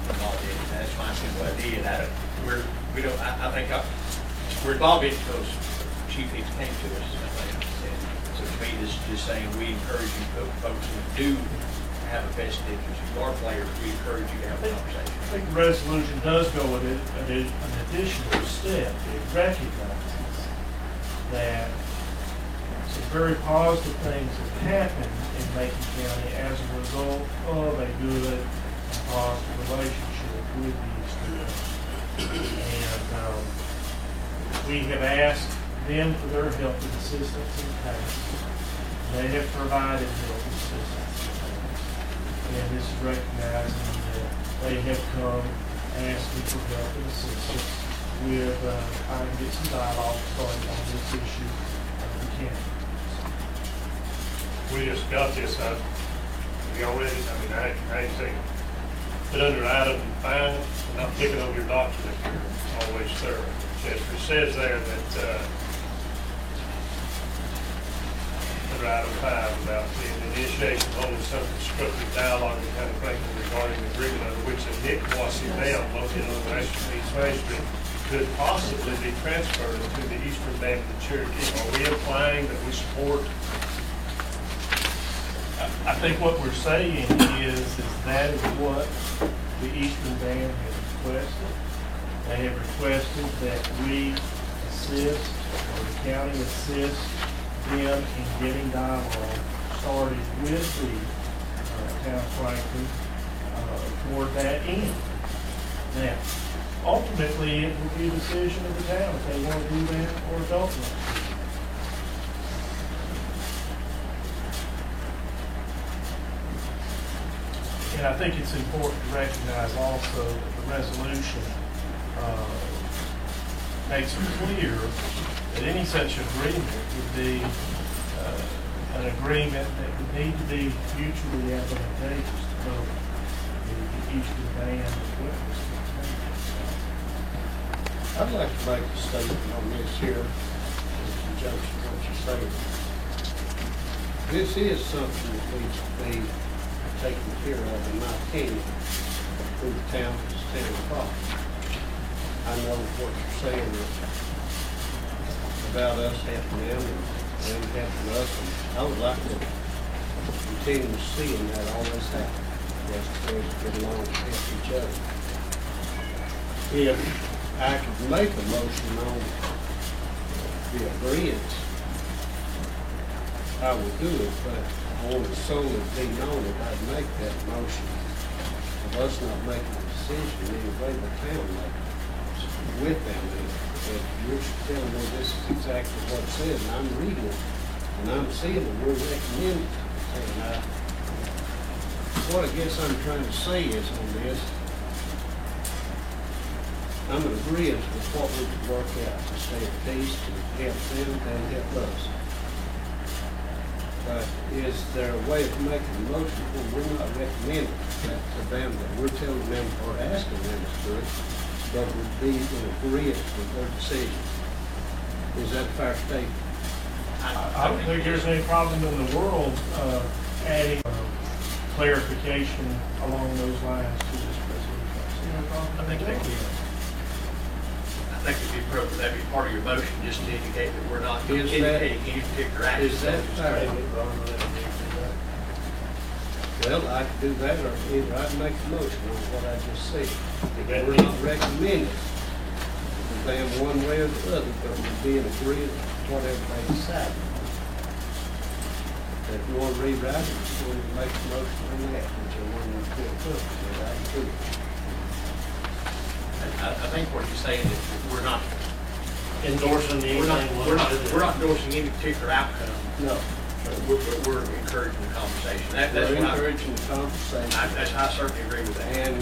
involved in it, that's my simple idea. That we don't, I think we're involved in it because Chief Hicks came to us. And so to me, this is just saying we encourage you folks who do have a vested interest. If you are players, we encourage you to have a conversation. I think the resolution does go with it, an additional step. It recognizes that some very positive things have happened in Macon County as a result of a good and positive relationship with the Eastern Band. And we have asked them for their help and assistance in the past. They have provided help and assistance in the past. And this is recognizing that they have come asking for help and assistance with trying to get some dialogue started on this issue of the county. We just got this, we already, I mean, I ain't saying, but under item 5, and I'm picking over your document, you're always thorough. Chester, it says there that, under item 5, about the initiation of holding some constructive dialogue with County Franklin regarding the agreement under which the Nick Quasi Dam located on East Main Street could possibly be transferred to the Eastern Band of the Cherokee. Are we implying that we support? I think what we're saying is that is what the Eastern Band has requested. They have requested that we assist, or the county assist them in getting dialogue started with the town of Franklin toward that end. Now, ultimately, it will be a decision of the town if they want to do that or don't want to do that. And I think it's important to recognize also that the resolution makes it clear that any such agreement would be an agreement that would need to be mutually advantageous to both the Eastern Band as well as the I'd like to make a statement on this here, in conjunction with what you're saying. This is something that needs to be taken care of, in my opinion, through the town property. I know what you're saying about us helping them and them helping us, and I would like to continue seeing that always happen, just to get along and help each other. If I could make a motion on the agreement, I would do it, but I want it solely to be known that I'd make that motion of us not making a decision anyway, the town making with them. If you're telling me this is exactly what it says, and I'm reading it, and I'm seeing that we're recommending, and what I guess I'm trying to say is on this, I'm in agreement with what we could work out to stay at peace, to help them and help us. But is there a way of making a motion where we're not recommending that to them, that we're telling them or asking them to do it, but would be in agreement with their decision? Is that a fair statement? I don't think there's any problem in the world adding clarification along those lines to this resolution. I think that'd be appropriate. That'd be part of your motion, just to indicate that we're not indicating any particular action. Is that fair? Well, I could do that, or either I'd make a motion on what I just said. We're not recommending them one way or the other, but we'd be in agreement with whatever they decide. If you want to rewrite it, you want to make a motion on that, which I want to put up, but I can do it. I think what you're saying is that we're not Endorsing we're not endorsing any particular outcome. No. We're encouraging the conversation. That's We're what encouraging the conversation. I certainly agree with that. And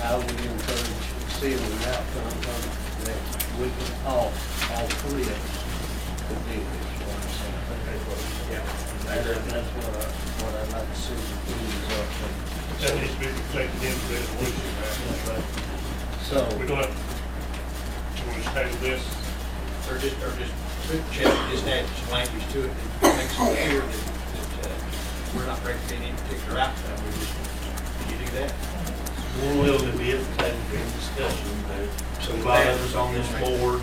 I would encourage seeing an outcome from it that we can all three of us could do this, what I'm saying. Yeah. That's what I'd like to see the meetings up. That needs to be reflected in the resolution, right? So, We're gonna, we'll just table this. Or just just add some language to it that makes it clear that we're not recommending any particular outcome. We just, you do that. One will to be at the table during discussion. So a lot of us on this board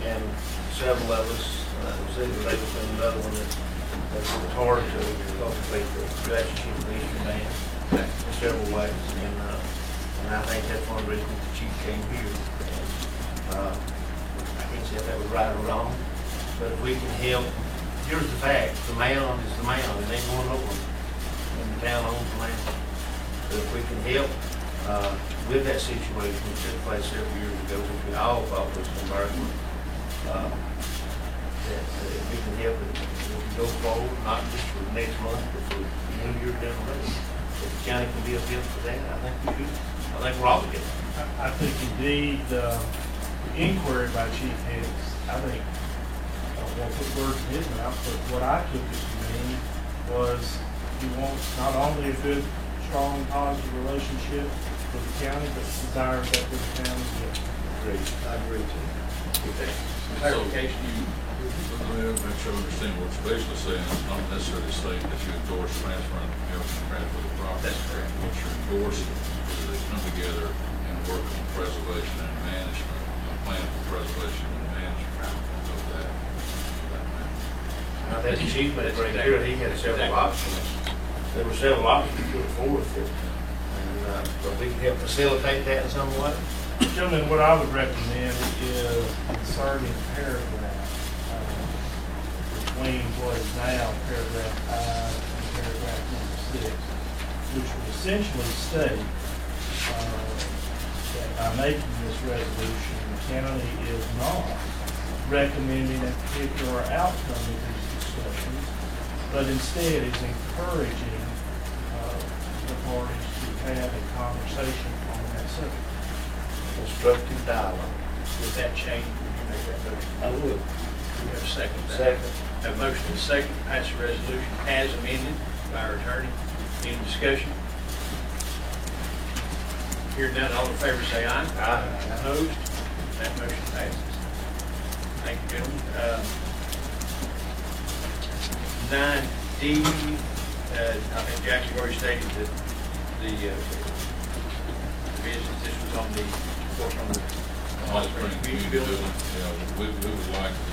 and several of us, City of Davis and another one that's worked hard to cultivate the strategy of the Eastern Band in several ways. And I think that's one reason the chief came here. I can't say if that was right or wrong, but if we can help, here's the fact, the mound is the mound, it ain't going over. And the town owns the mound. But if we can help with that situation that took place several years ago, which we all thought was an embarrassment, that if we can help it, we can go forward, not just for next month, but for New Year down the road. If the county can be a help for that, I think we should. I think we're all together. I think indeed, the inquiry by Chief Hicks, I think, I don't want to put words in his mouth, but what I took it to mean was he wants not only a good, strong, positive relationship with the county, but desires that with the town as well. Agreed. I agree too. Clarification, Well, make sure I understand what you're basically saying, it's not necessarily saying that you endorse transferring, transfer the property. That's correct. What you're endorsing is that they come together and work on preservation and management, a plan for preservation and management of that matter. I think the chief made it very clear, he had several options. There were several options to put forward with it. And, but we can help facilitate that in some way. Gentlemen, what I would recommend is inserting paragraph between what is now paragraph 5 and paragraph number 6, which would essentially state that by making this resolution, the county is not recommending a particular outcome of these discussions, but instead is encouraging the parties to have a conversation on that subject. Constructive dialogue. with that change, would you make that motion? I would. We have a second. to that. Second. Have a motion and a second, to pass the resolution as amended by our attorney. Any discussion? Hearing none, all in favor say aye. Aye. Opposed? That motion passes. Thank you, gentlemen. 9D, I think Jack's already stated that the business, this was on the, of course, on the Holly Springs Community Building, yeah, we would like to,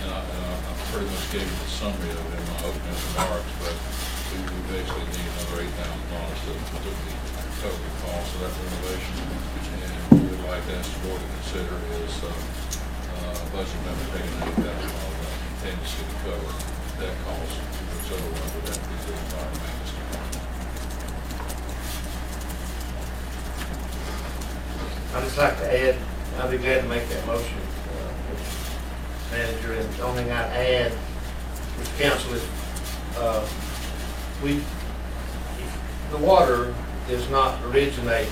and I pretty much gave you the summary of it in my opening remarks, but we basically need another $8,000 to cover the cost of that renovation. And we would like to ask the board to consider is budget member taking $8,000 contingency to cover that cost, which otherwise would have to be the environmental department. I'd just like to add, I'd be glad to make that motion, Manager, and the only thing I'd add, Mr. Council, is, the water does not originate,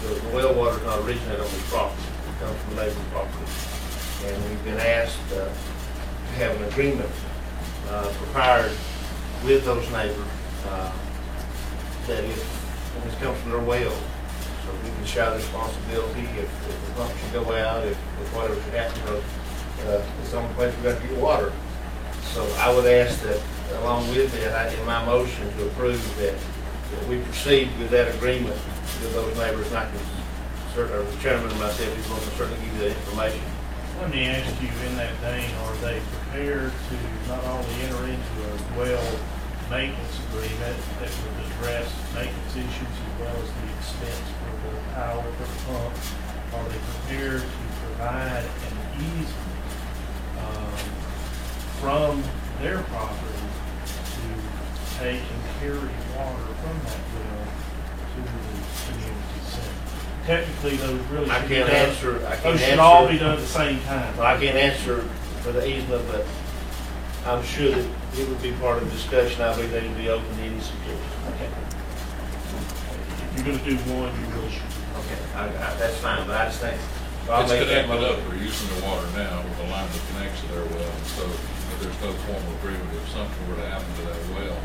the well water does not originate on this property, it comes from neighboring property. And we've been asked to have an agreement prepared with those neighbors, that when this comes from their well, so we can show the responsibility if the pump should go out, if whatever should happen, it's the only place we've got to get water. So I would ask that, along with that, in my motion to approve that we proceed with that agreement with those neighbors, and I can certainly, the chairman and myself, is going to certainly give you that information. Let me ask you, in that vein, are they prepared to not only enter into a well maintenance agreement that would address maintenance issues as well as the expense for the power for the pump? Are they prepared to provide an easement from their property to take and carry water from that well to the community center? Technically, those really I should be can't done. answer. Those should all be done at the same time. I can't answer for the easement, but I'm sure that it would be part of the discussion. I believe they would be open to any suggestions. Okay. If you're gonna do one, you really should. Okay, that's fine, but I just think, I'll It's make that connected up, motion. we're using the water now with a line that connects to their well, and so if there's no formal agreement, if something were to happen to that well,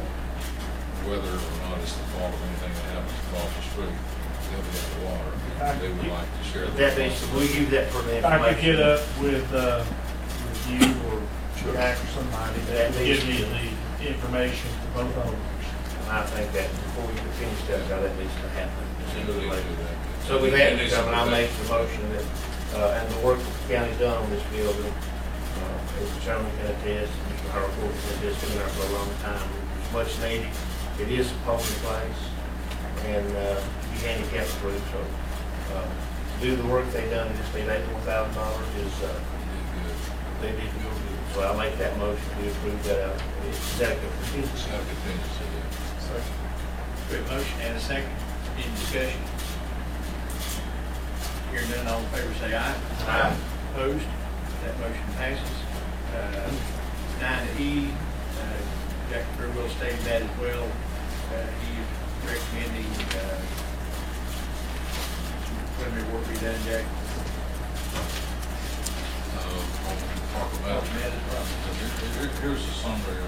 whether or not it's the fault of anything that happens across the street, they'll get the water. They would like to share That the needs, we use that for the If I could get information. up with you or Jack or somebody that would give me the information for both owners. And I think that before we can finish that, that needs to happen. They would do that. So with that, Chairman, I make the motion that, and the work that the county's done on this building, as the chairman can attest, Mr. Harcourt can attest, been there for a long time. It's much needed. It is a polling place and, be handicap approved, so, to do the work they done, just need $81,000 is, they did real good. So I make that motion, we approve that, is that a contingency? It's not a contingency, yeah. Quick motion and a second. Any discussion? Hearing none, all in favor say aye. Aye. Opposed? That motion passes. 9E, Jack Burwell stated that as well. He is recommending preliminary work be done, Jack. Talk about, here's a summary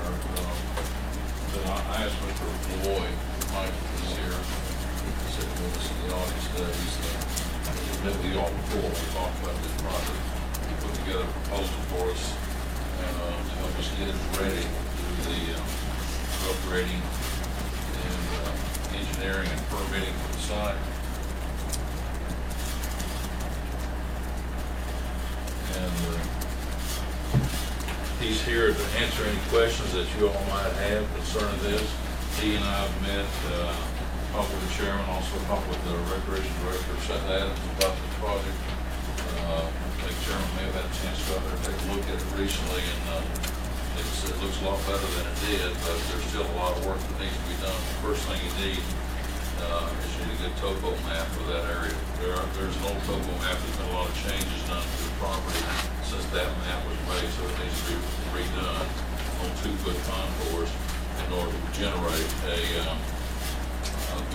that I asked Mr. Lloyd, Mike was here, sitting with us in the audience today. He's met with you all before, we talked about this project. He put together a proposal for us to help us get it ready to do the upgrading and engineering and permitting for the site. And he's here to answer any questions that you all might have concerning this. He and I have met, talked with the chairman, also talked with the recreation director, Seth Adams, about this project. I think the chairman may have had a chance to go out there and take a look at it recently, and it looks a lot better than it did, but there's still a lot of work that needs to be done. The first thing you need is you need a good topo map for that area. There's an old topo map, there's been a lot of changes done to the property since that map was made, so it needs to be redone on 2-foot contours in order to generate a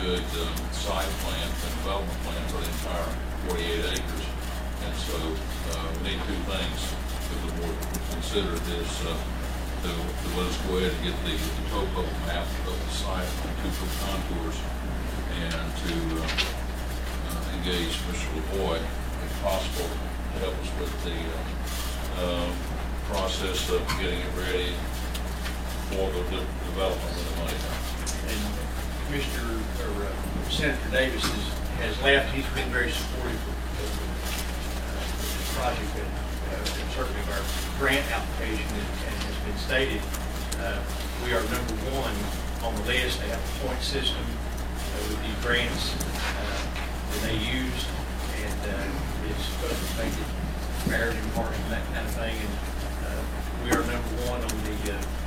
good site plan and development plan for the entire 48 acres. And so we need two things that the board consider is to let us go ahead and get the topo map of the site on 2-foot contours, and to engage Mr. LaVoy, if possible, to help us with the process of getting it ready for the development of the money. And Commissioner, or Senator Davis has left. He's been very supportive of this project, and certainly of our grant application, and has been stated, we are number one on the list. They have a point system with the grants that they use, and it's supposed to make it fair and impartial and that kind of thing. And we are number one on the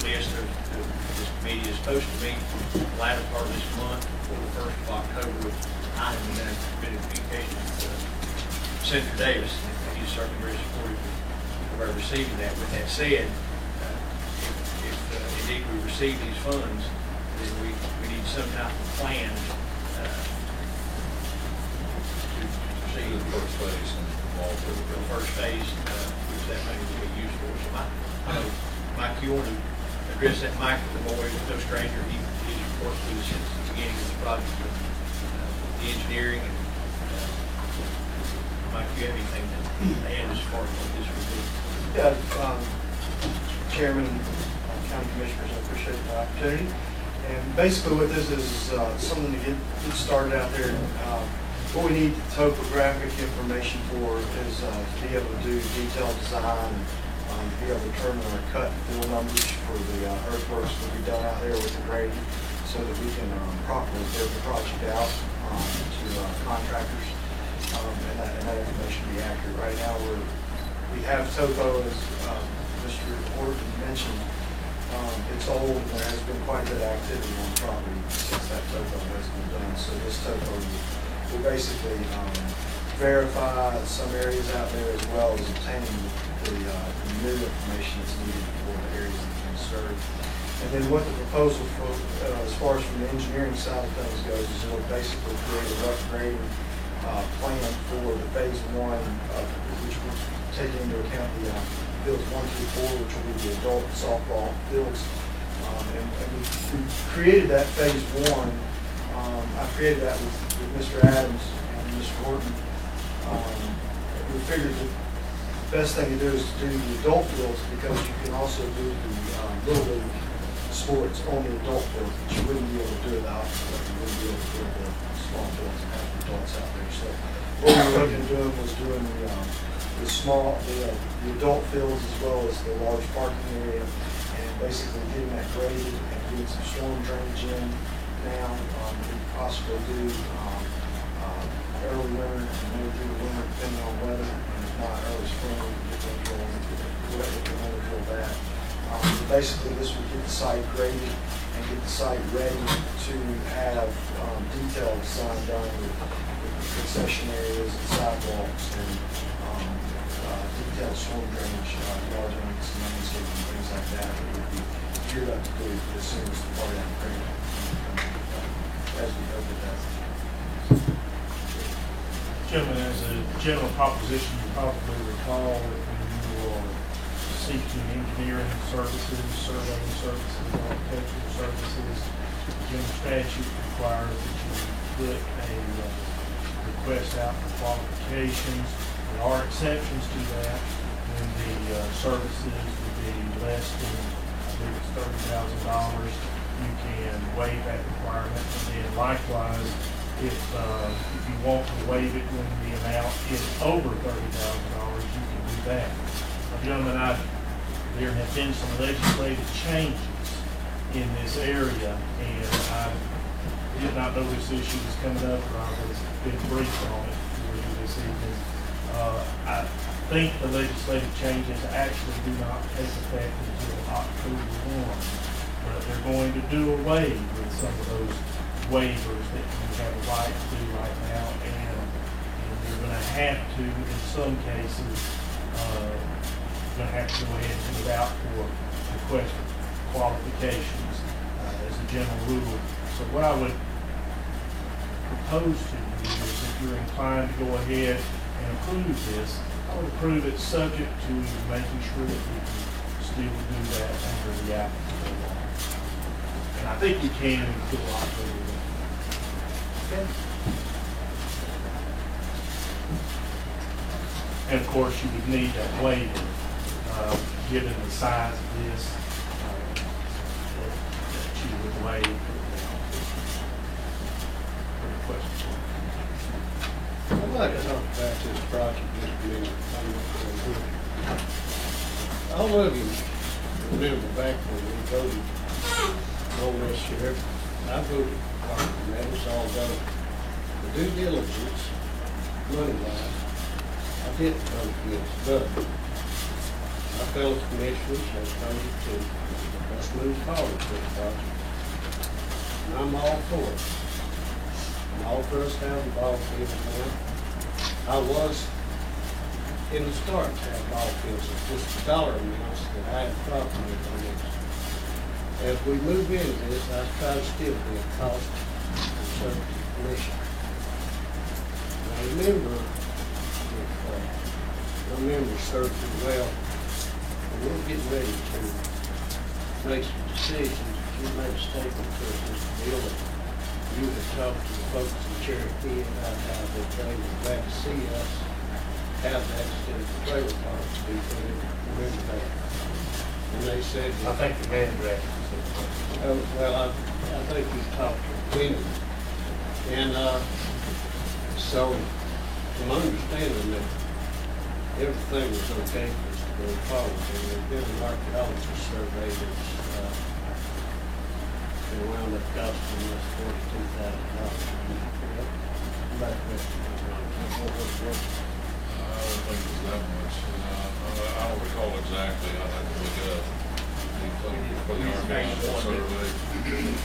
list. This committee is supposed to meet the latter part of this month or the 1st of October. I have been in communication with Senator Davis, and he's certainly very supportive of our receiving that. With that said, if indeed we receive these funds, then we need some type of plan to proceed. The first phase and all For the first phase, which that money will be used for. So Mike Yorn, who addressed that Mike with the boys, no stranger, he's worked with us since the beginning of the project with the engineering. And Mike, do you have anything to add as far as what this would do? Yeah, Chairman, County Commissioners, I appreciate the opportunity. And basically what this is something to get started out there. What we need topographic information for is to be able to do detailed design, be able to determine our cut and fill numbers for the earthworks that we done out there with the grading, so that we can properly bid the project out to contractors, and that information be accurate. Right now we have topo, as Mr. Horton mentioned. It's old, and there has been quite a bit of activity on the property since that topo has been done. So this topo will basically verify some areas out there, as well as obtaining the new information that's needed for the areas that can serve. And then what the proposal for, as far as from the engineering side of things goes, is it'll basically create a rough grading plan for the phase 1, which will take into account the fields 1 through 4, which will be the adult softball fields. And we created that phase 1. I created that with Mr. Adams and Mr. Horton, we figured that the best thing to do is to do the adult fields, because you can also do the Little League sports on the adult fields, but you wouldn't be able to do it out, you wouldn't be able to do the small fields and have the adults out there. So what we were looking at doing was doing the adult fields as well as the large parking area, and basically getting that graded and getting some storm drainage in now. We could possibly do early winter and maybe through the winter depending on weather, and if not early spring, we can get those rolling, whatever we want to do that. Basically, this would get the site graded and get the site ready to have detailed design done with concession areas and sidewalks and detailed storm drainage, yard lengths, and landscaping, things like that that would be geared up to do as soon as the part of that grant as we hope it does. Gentlemen, as a general proposition, you probably recall that when you are seeking engineering services, surveying services, architectural services, the general statute requires that you put a request out for qualifications. There are exceptions to that when the services would be less than, I believe it's $30,000. You can waive that requirement, and then likewise, if you want to waive it when the amount is over $30,000, you can do that. Now, gentlemen, there have been some legislative changes in this area, and I did not know this issue was coming up, or I would have been briefed on it for you this evening. I think the legislative changes actually do not take effect until October 1, but they're going to do away with some of those waivers that you have a right to do right now, and you're going to have to, in some cases, going to have to go ahead and put it out for request for qualifications as a general rule. So what I would propose to you is, if you're inclined to go ahead and approve this, I would approve it subject to making sure that we can still do that under the applicable law. And I think you can until October. Okay. And of course, you would need that waiver, given the size of this, that you would waive for the question. I'd like to talk about this project just a minute. All of you remember back when we voted on this year, I voted for it, and that was all done. The due diligence, money-wise, I didn't vote against, but my fellow commissioners have voted to let's move forward with the project. And I'm all for it. I'm all for us having ball fields now. I was in the start to have ball fields, it's just the dollar amounts that I had problem with on this. As we move into this, I try to still be a cost-conservative commission. Now remember, if your members serve you well, and we're getting ready to make some decisions, you made a statement to us, Mr. Bill, that you had talked to the folks in Cherokee about how that they were glad to see us have that instead of the trailer park to be put in. Remember that? And they said, I think the man directed. oh, well, I think you talked to him. And so I'm understanding that everything was okay for us to go forward. And there's been an archaeologist survey that's been wound up costing us $42,000. Back with I don't think it's that much. I don't recall exactly. I'd have to look it up. For the archaeological survey.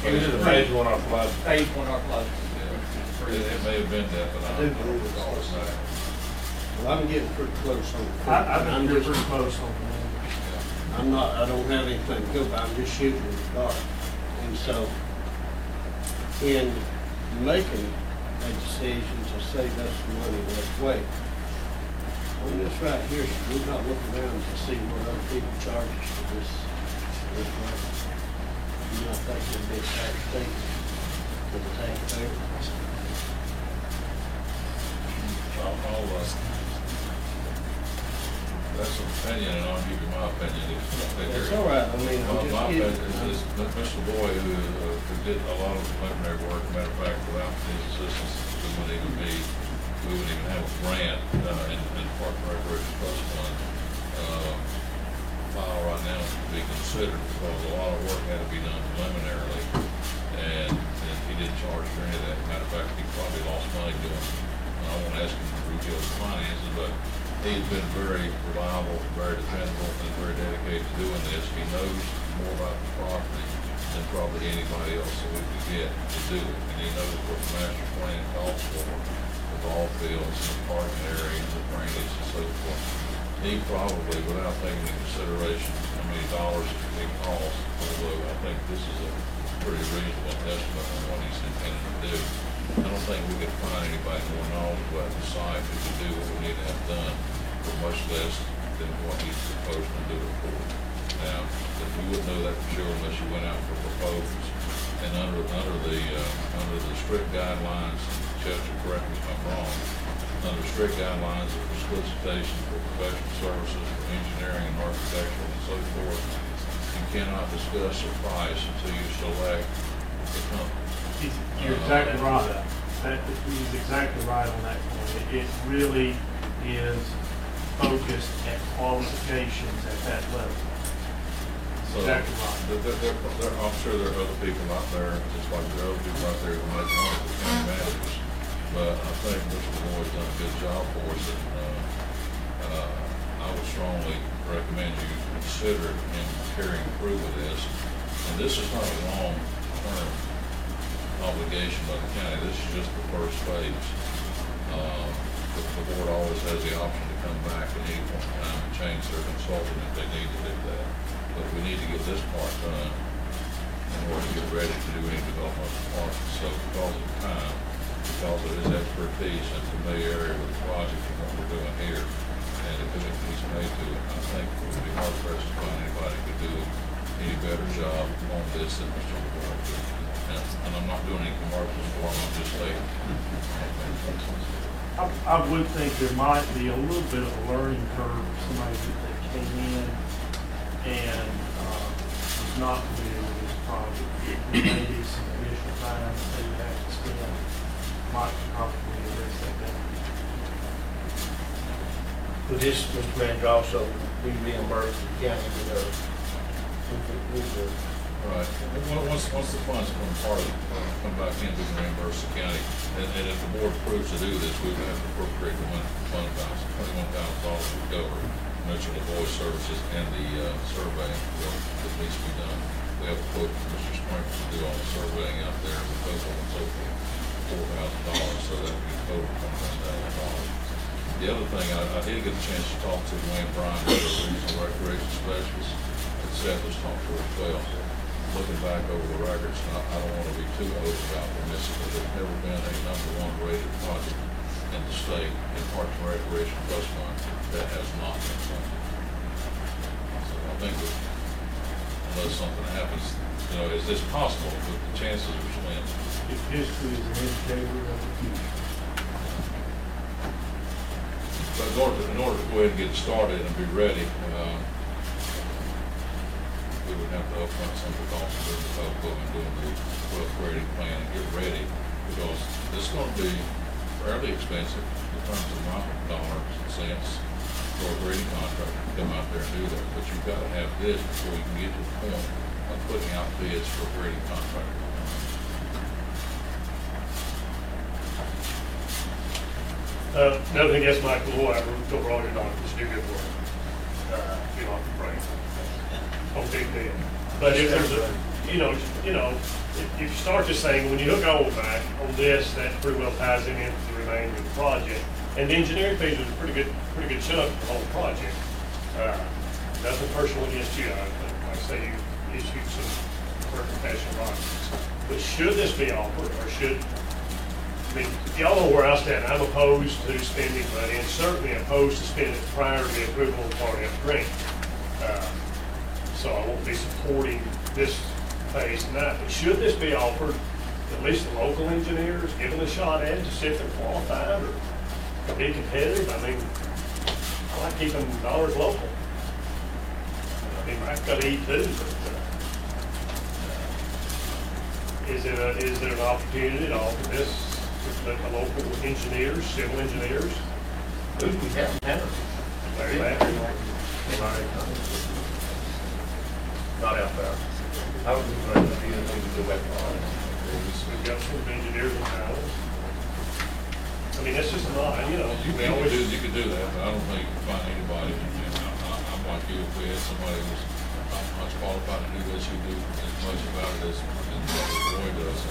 It was a phase one archaeological. Phase one archaeological. Yeah. It may have been that, but I don't recall exactly. Well, I'm getting pretty close on the. I think you're pretty close on the numbers. I don't have anything to go by, I'm just shooting in the dark. And so, in making a decision to save us some money that way, on this right here, we're not looking around to see what other people charge us for this work. You not think it'd be a fair statement to the taxpayer? that's an opinion, and I'll give you my opinion. That's all right, I mean, I'm My just opinion is Mr. Boyd, who did a lot of preliminary work, matter of fact, without his assistance, we wouldn't even have a grant in Park and Recreation Trust Fund file right now to be considered, because a lot of work had to be done preliminarily, and he didn't charge for any of that. Matter of fact, he probably lost money doing it. I won't ask him to reveal his finances, but he's been very reliable, very dependable, and very dedicated to doing this. He knows more about the property than probably anybody else that we could get to do it. And he knows what the master plan calls for, the ball fields, the parking areas, the drainage, and so forth. He probably, without taking into consideration how many dollars it costs, although I think this is a pretty reasonable estimate on what he's intending to do, I don't think we could find anybody more knowledgeable at the site who could do what we need to have done for much less than what he's proposing to do it for. Now, you wouldn't know that for sure unless you went out for proposals. And under the strict guidelines, Judge, correct me if I'm wrong, under strict guidelines of solicitation for professional services, for engineering and architectural and so forth, you cannot discuss a price until you select the company. You're exactly right. He's exactly right on that point. It really is focused at qualifications at that level. So, Exactly right. I'm sure there are other people out there, just like there are other people out there who make wonderful county managers, but I think Mr. Boyd's done a good job for us, and I would strongly recommend you consider him carrying through with this. And this is not a long-term obligation by the county. This is just the first phase. The board always has the option to come back at any point in time and change their consultant if they need to do that. But we need to get this part done in order to get ready to do any development of the park. So because of time, because of his expertise and familiarity with the project and what we're doing here, and the commitment he's made to it, I think it would be hard pressed to find anybody who could do any better job on this than Mr. Boyd did. And I'm not doing any commercials for him, I'm just saying. I would think there might be a little bit of a learning curve for somebody that came in and was not familiar with this project. There may be some additional time that they would have to spend, might probably address that better. Would this, Mr. Manager, also be reimbursed to the county with the Right. Once the funds come back in, we can reimburse the county. And if the board approves to do this, we would have to appropriate the $21,000 to cover Mitchell LaVoy services and the surveying work that needs to be done. We have to quote Mr. Sprinkles to do all the surveying out there, the total and so forth, $4,000, so that would be a total $21,000. The other thing, I did get a chance to talk to Wayne Bryan, the regional recreation specialist, and Seth was talking to as well. Looking back over the records, I don't want to be too optimistic, but there's never been a #1 rated project in the state in Parks and Recreation Trust Fund that has not been funded. So I think that unless something happens, is this possible? But the chances are slim. If history is an indicator of the future. But in order to go ahead and get started and be ready, we would have to upfront some of the costs of the telco and doing the upgrading plan and get ready, because this is going to be fairly expensive in terms of amount of dollars and cents for a grading contractor to come out there and do that. But you've got to have this before you can get to the point of putting out bids for a grading contractor. Nothing against Michael Lloyd, we're all your doctors do good work. Get off the brain. Oh, big deal. But if there's a, if you start just saying, when you hook all back on this, that pretty well ties into the remainder of the project. And the engineering phase was a pretty good chunk of the whole project. Nothing personal against you. Like I say, you issued some clarification documents. But should this be offered, or y'all know where I stand. I'm opposed to spending money, and certainly opposed to spending it prior to the approval of Part F grant. So I won't be supporting this phase tonight. But should this be offered, at least the local engineers given a shot at it to see if they're qualified, or be competitive. I mean, I like keeping dollars local. I mean, I've got to eat too, but is it an opportunity at all for this, the local engineers, civil engineers? Who do we have in town? Larry Landry? Not out there. I would be glad to see anything to go back on. We've got some engineers in town. I mean, it's just not, You we always. you could do that, but I don't think you can find anybody, and I'm like you, if we had somebody who's not much qualified to do this, who do as much about it as Roy does,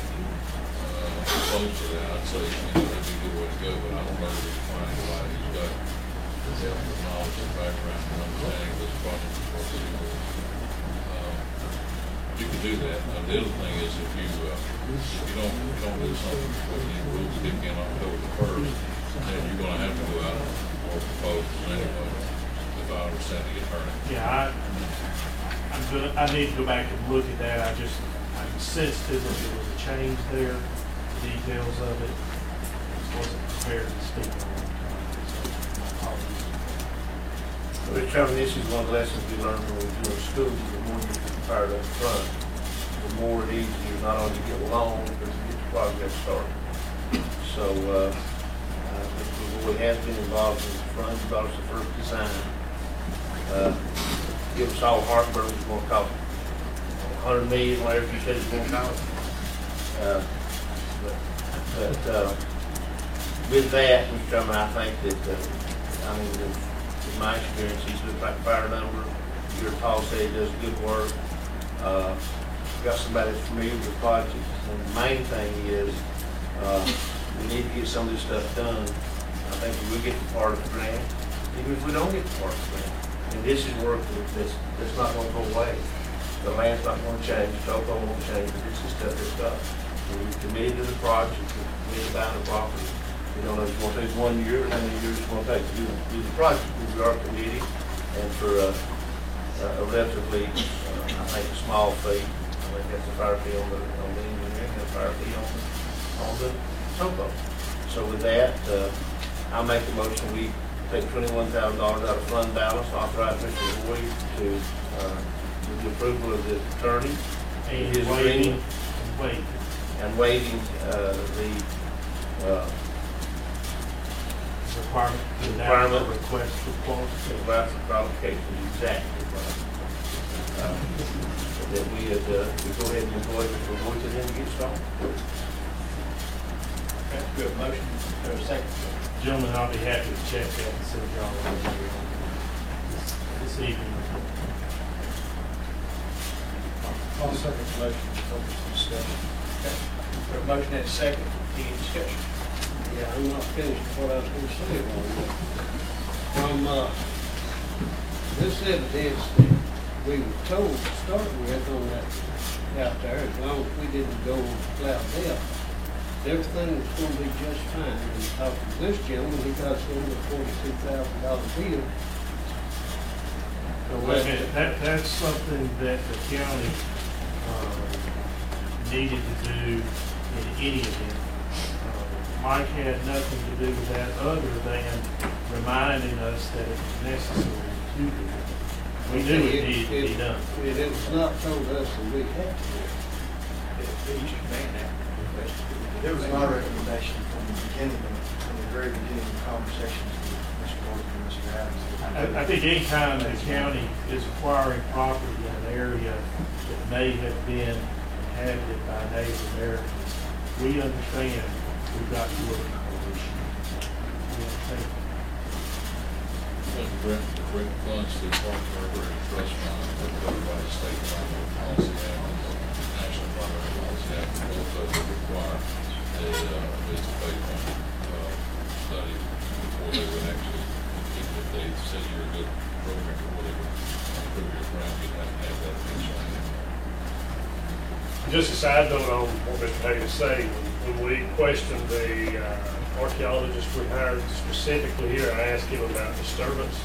close to that, I'd say, that'd be a good way to go, but I don't know if we can find anybody who's got the knowledge and background and understanding of this project before we do it. You can do that. Now, the other thing is if you don't do something before the rules kick in October the 1st, then you're gonna have to go out or propose anyway, if I understand the attorney. Yeah, I need to go back and look at that. I'm sensitive that there was a change there, the details of it. Wasn't prepared to speak on it. So, my apologies. Mr. Chairman, this is one of the lessons we learned when we were doing school. The more you get prepared up front, the more it easier not only to get along, but to get the project started. So, Mr. Boyd has been involved in the front, he brought us the first design. Give us all heartburn, it's going to cost $100 million, whatever you said it's going to cost. But with that, Mr. Chairman, I think that, in my experience, he's looked like a fire number. Your Paul said he does good work. Got somebody that's familiar with the project. And the main thing is, we need to get some of this stuff done. I think if we get the part of the grant, even if we don't get the part of the grant, and this is work that's not going to go away. The land's not going to change, the topo won't change, but this is stuff that's done. We're committed to the project, we're committed to buying the property. We don't know if it's going to take 1 year, or how many years it's going to take to do the project. We are committed, and for a relatively, I think, a small fee. I think that's a fair fee on the engineering, and a fair fee on the topo. So with that, I'll make the motion, we take $21,000 out of fund balance, authorize Mr. Boyd to, with the approval of the attorney, And his waiving, agreement, and waiving the requirement. Requirement. Request for qualification. About the qualifications, exactly. That we had, we go ahead and employ Mr. Boyd to then get started. Okay, good, motion, do a second. Gentlemen, I'll be happy to check that and send y'all over this evening. I'll second the motion, open some discussion. Okay, we have a motion and a second, any discussion? Yeah, I'm not finished with what I was going to say about it. This evidence that we were told to start with on that out there, as long as we didn't go flat depth, everything was going to be just fine. And talking to this gentleman, he got us over a $42,000 bill. So Wait a minute, that's something that the county needed to do in any event. Mike had nothing to do with that other than reminding us that it was necessary to do it. We knew it needed to be done. It was not told us that we had to do it. It was my recommendation from the beginning, from the very beginning of conversations with Mr. Morgan and Mr. Adams. I think anytime the county is acquiring property in an area that may have been inhabited by Native Americans, we understand we've got to work in coalition. We understand. The grant funds to the Park River and Trust Fund, covered by the State Environmental Policy Act and the National Environmental Policy Act, both of them require a face-to-face study before they would actually, if they said you're a good program, before they would approve your grant, you'd have to have that eventually. Just a side note on what Mr. Hayes is saying, when we questioned the archaeologist we hired specifically here, I asked him about disturbance.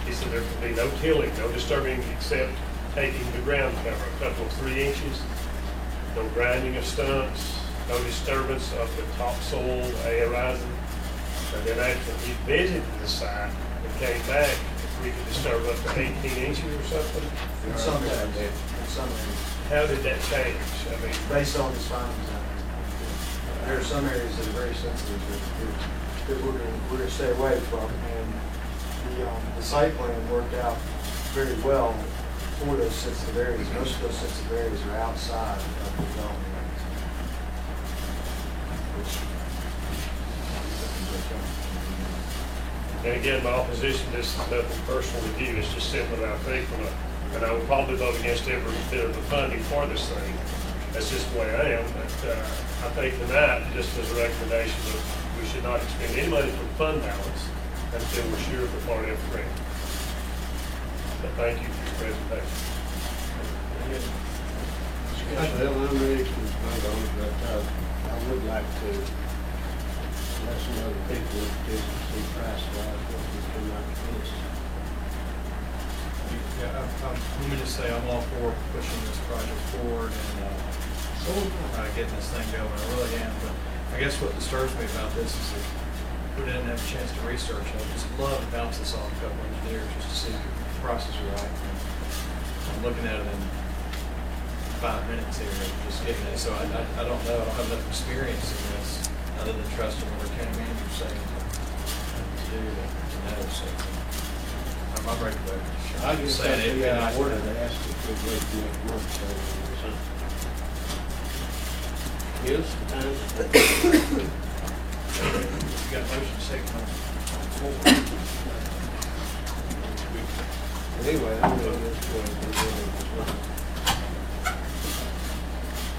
He said there could be no tilling, no disturbing except taking the ground cover, a couple of 3 inches, no grinding of stumps, no disturbance of the topsoil, aerizing. And then after he visited the site and came back, we could disturb up to 18 inches or something. In some areas, in some areas, How did that change? I mean, based on his findings out there. There are some areas that are very sensitive that we're gonna stay away from, and the site plan worked out very well for those sensitive areas. Most of those sensitive areas are outside of the development areas. and again, my opposition, this is nothing personal with you, it's just simply that I think, and I would probably vote against every bit of the funding for this thing. That's just the way I am, but I think tonight, just as a recommendation, that we should not expend any money from fund balance until we're sure of the Part F grant. But thank you for your presentation. Well, I'm ready to vote on it, but I would like to let some other people get to see price-wise what we come out of this. Yeah, let me just say, I'm all for pushing this project forward and getting this thing going. I really am. But I guess what disturbs me about this is that we didn't have a chance to research it. I just love to bounce this off a couple engineers just to see if the process is right. And I'm looking at it in 5 minutes here, just getting it. So I don't know. I don't have enough experience in this other than trusting what our county manager's saying to do to know. So I'm ready to vote. I just Saying think it'd we be got nice to to order have to ask if we'd wait till next month or something. Yes, You got a motion second on the floor. anyway, I'm going this way.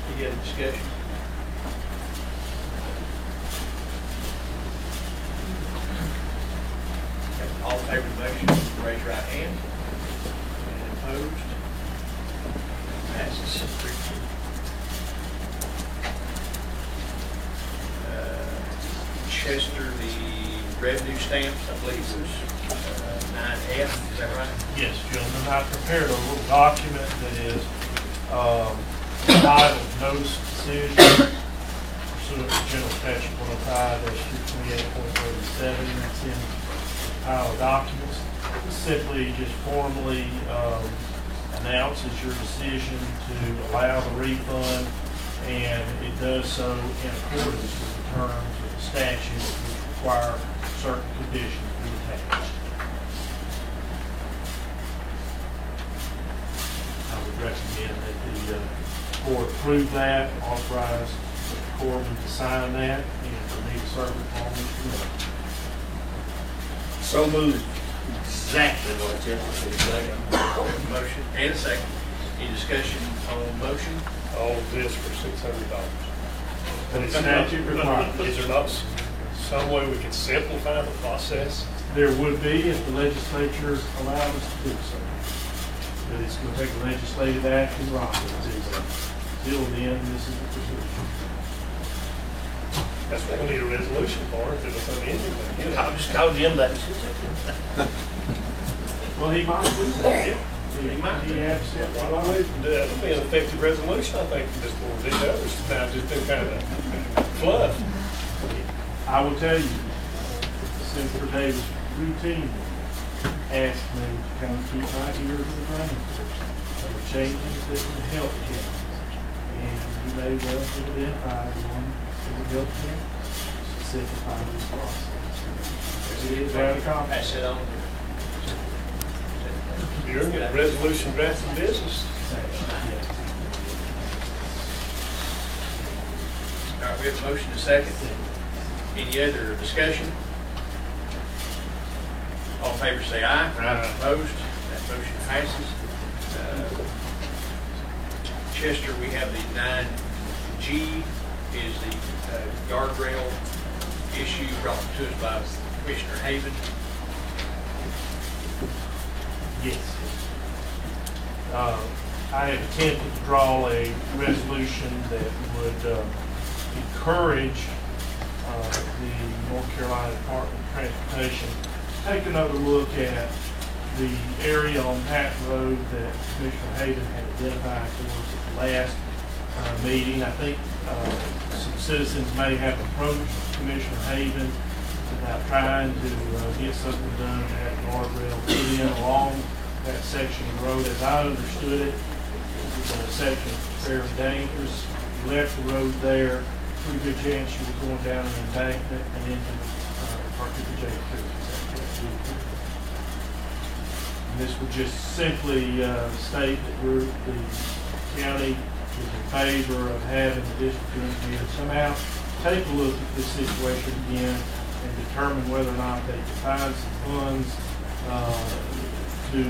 You get a discussion? Okay, all in favor of the motion, raise your right hand. And opposed? Passes 3-2. Chester, the revenue stamps, I believe was 9F, is that right? Yes, gentlemen, I prepared a little document that is titled Notice of Decision pursuant to General Statute 105-228.37. That's in the pile of documents. It simply just formally announces your decision to allow the refund, and it does so in accordance with the terms of the statute, which require certain conditions to be attached. I would recommend that the board approve that, authorize Mr. Corbin to sign that, and for me to serve it on Mr. Miller. So moved. Exactly what it's in. Motion and a second. Any discussion on the motion? All of this for $600. But it's statute required. Is there not some way we can simplify the process? There would be if the legislature allowed us to do so. But it's going to take legislative action, right, to do so. Till then, this is the procedure. That's what we need a resolution for, if it's on anything. I just told him that. Well, he might do that. He might. He absolutely. Why don't we do that? It'll be an effective resolution, I think, for this board. These others now just been kind of fluff. I will tell you, Senator Davis routinely asked me to come keep my ear to the ground. There were changes that would help him. And he may well identify one that would help him to simplify this process. It is very complex. Pass it on. You're in a resolution drafting business. All right, we have a motion and a second. Any other discussion? All in favor say aye. Aye. Opposed? That motion passes. Chester, we have the 9G is the guardrail issue brought to us by Commissioner Haven. Yes. I have attempted to draw a resolution that would encourage the North Carolina Department of Transportation to take another look at the area on Patton Road that Commissioner Haven had identified for us at the last meeting. I think some citizens may have approached Commissioner Haven to about trying to get something done and have guardrail put in along that section of the road. As I understood it, it was a section fairly dangerous. You left the road there, pretty good chance you were going down an embankment and into Parker Creek. And this would just simply state that the county is in favor of having the district engineer somehow take a look at this situation again and determine whether or not they can find some funds to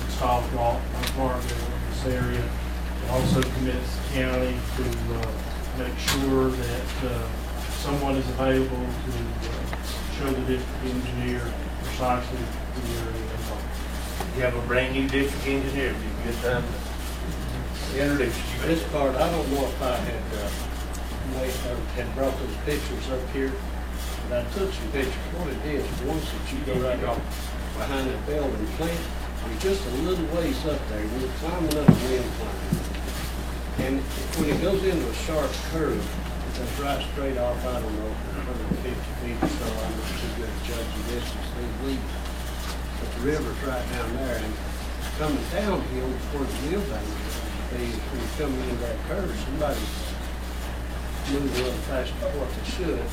install a guardrail in this area. It also commits the county to make sure that someone is available to show the district engineer precisely the area involved. You have a brand new district engineer, it'd be a good time to introduce you. This part, I don't know if I had brought those pictures up here, but I took some pictures. What it is, once that you go right off behind that building plant, there's just a little ways up there. We're climbing up the incline. And when it goes into a sharp curve, it goes right straight off, I don't know, 150 feet or so. I'm not too good at judging distance these weeks. But the river's right down there, and coming downhill towards the mill bank, when you're coming into that curve, somebody's moving a little faster than what they should.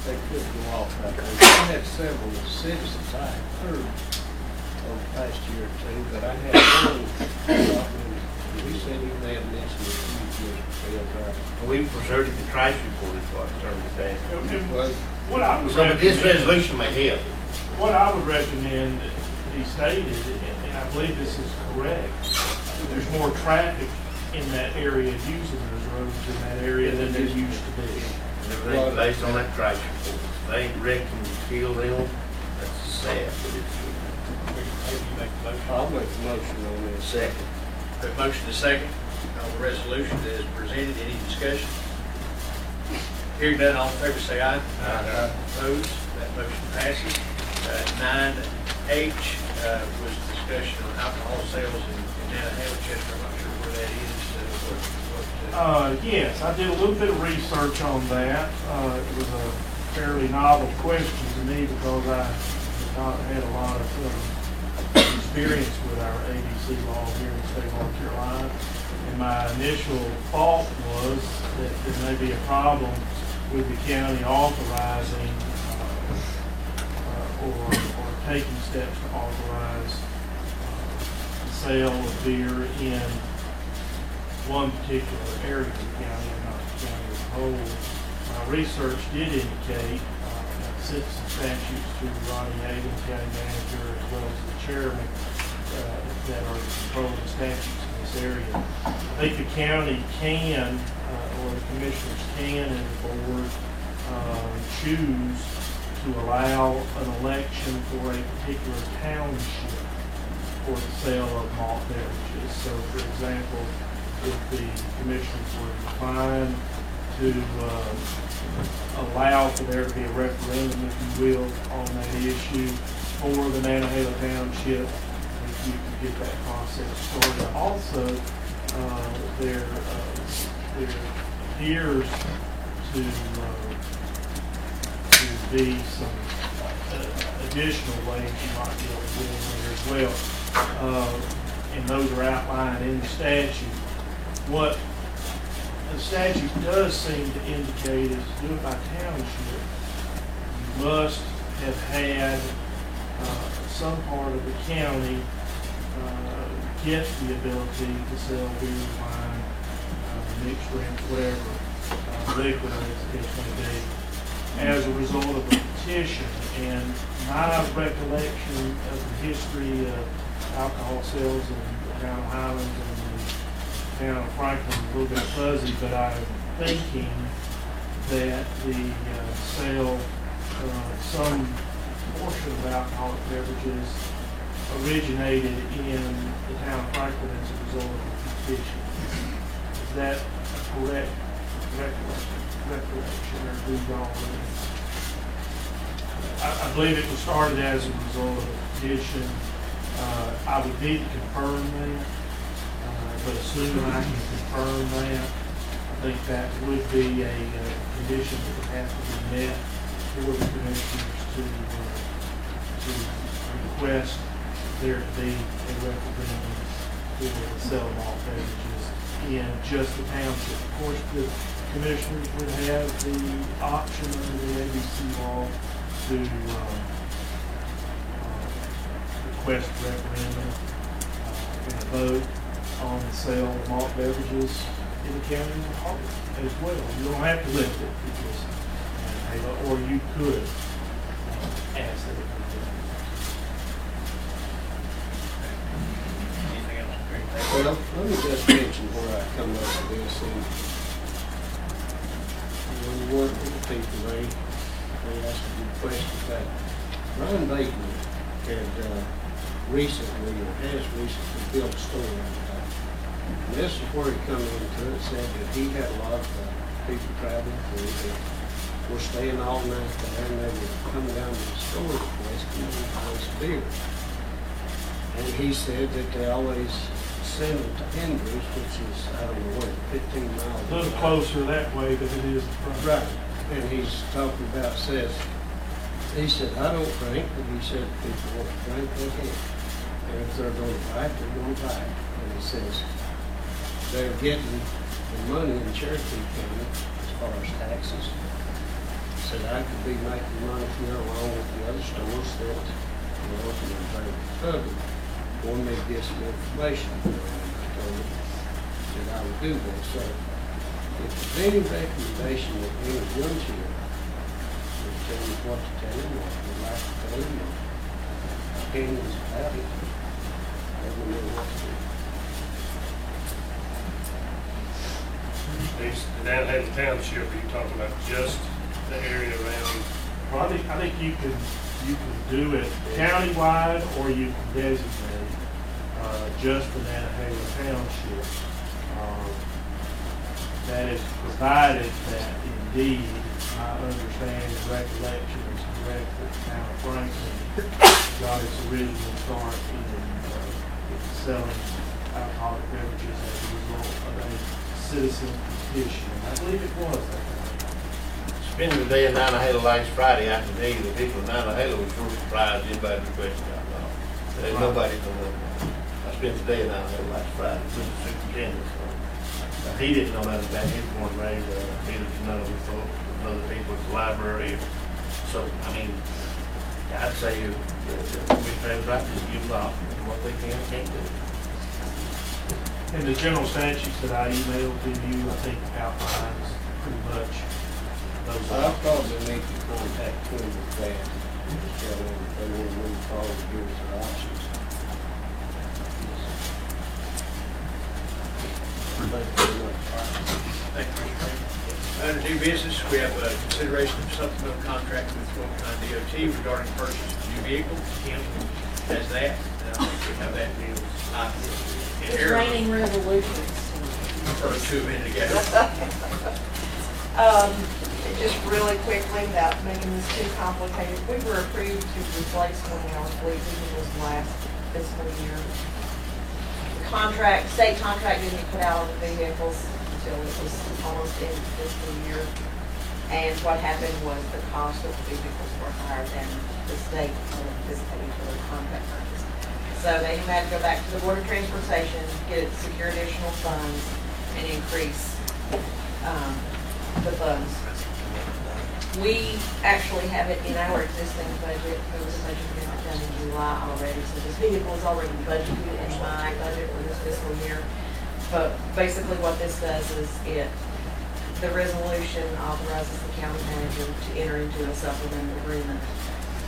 They could go off right there. I had several citizens I had heard over the past year or two, but I had one and he said he may have mentioned a few years ago. We preserved the trash report is what determined that. What I would So, but this recommend- resolution may help. What I would recommend he stated, and I believe this is correct, there's more traffic in that area using those roads in that area than there used to be. And everything's based on that trash report. They ain't wrecking and kill them, that's sad, but it's true. I'll make a motion on this. Second. Have a motion to second on the resolution as presented. Any discussion? Hearing none, all in favor say aye. Aye. Opposed? That motion passes. 9H was discussion on alcohol sales in Nantahala, Chester. I'm not sure where that is. Yes, I did a little bit of research on that. It was a fairly novel question to me because I had a lot of experience with our ABC law here in the state of North Carolina. And my initial thought was that there may be a problem with the county authorizing or taking steps to authorize the sale of beer in one particular area of the county and not the county as a whole. My research did indicate citizen statutes through Ronnie Yaden, county manager, as well as the chairman, that are controlling the statutes in this area. I think the county can, or the commissioners can, and the board choose to allow an election for a particular township for the sale of malt beverages. So, for example, if the commissioners were inclined to allow for there to be a referendum, if you will, on that issue for the Nantahala Township, if you could get that process started. Also, there appears to be some additional ways you might be able to do it there as well. And those are outlined in the statute. What the statute does seem to indicate is to do it by township, you must have had some part of the county get the ability to sell beer, wine, mixed drinks, whatever, liquid as the case may be, as a result of a petition. And my recollection of the history of alcohol sales in the town of Highlands and the town of Franklin is a little bit fuzzy, but I'm thinking that the sale, some portion of alcoholic beverages originated in the town of Franklin as a result of a petition. Is that a correct recollection, or do you all? I believe it was started as a result of a petition. I would need to confirm that, but assuming I can confirm that, I think that would be a condition that would have to be met for the commissioners to request there to be a referendum for the sale of malt beverages in just the township. Of course, the commissioners would have the option under the ABC law to request a referendum and a vote on the sale of malt beverages in the county as a whole as well. You don't have to lift it, or you could ask that it be done. Anything else? Well, let me just mention where I come up with this. And when you work with the people, they ask a good question. But Ron Bateman had recently, or has recently, built a store on that. And this is where he come into it, said that he had a lot of people traveling through that were staying all night there, and they would come down to the storage place, come in and buy some beer. And he said that they always send them to Andrews, which is, I don't know what, 15 miles. A little closer that way than it is in front. Right. And he's talking about, he said, I don't drink, but he said, people want to drink, they can. And if they're going to buy it, they're going to buy it. And he says, they're getting the money in Cherokee County as far as taxes. He said, I could be making money here along with the other stores that, you know, and they're struggling. One may get some information. And I told him that I would do that. So if there's any recommendation that anyone's here, would tell you what to tell him, what you'd like to tell him, or opinions about it, let me know what to do. The Downhaven Township, are you talking about just the area around? Well, I think you can do it countywide, or you can designate just the Nanahaven Township. That is provided that indeed, my understanding and recollection is correct, that the town of Franklin got its original start in selling alcoholic beverages as a result of a citizen petition. I believe it was that. Spending the day in Nantahala last Friday, I can tell you the people in Nantahala were sure surprised anybody requested alcohol. There's nobody from the, I spent the day in Nantahala last Friday with the superintendent. So he didn't know nothing about it. He was born and raised, neither did none of us, other people at the library. So, I mean, I'd say if Commissioner right, just give them off what they can't do. And the general statutes that I emailed to you, I think outlines pretty much those. I probably need to contact them with that, tell them if they want to move forward, give us their options. Thank you very much. Thank you, Mr. Mayor. Under new business, we have a consideration of supplemental contract with Fulton County DOT regarding purchase of new vehicles. Kim has that. We have that deal. It's raining revolutions. First two in together. Just really quickly, without making this too complicated, we were approved to replace one of our fleet vehicles last fiscal year. The state contract didn't get put out on the vehicles until it was almost in the fiscal year. And what happened was the cost of the vehicles were higher than the state anticipated for the contract purchase. So they had to go back to the Board of Transportation, secure additional funds, and increase the funds. We actually have it in our existing budget. It was a budget done in July already, so this vehicle is already budgeted in my budget for this fiscal year. But basically what this does is the resolution authorizes the county manager to enter into a supplemental agreement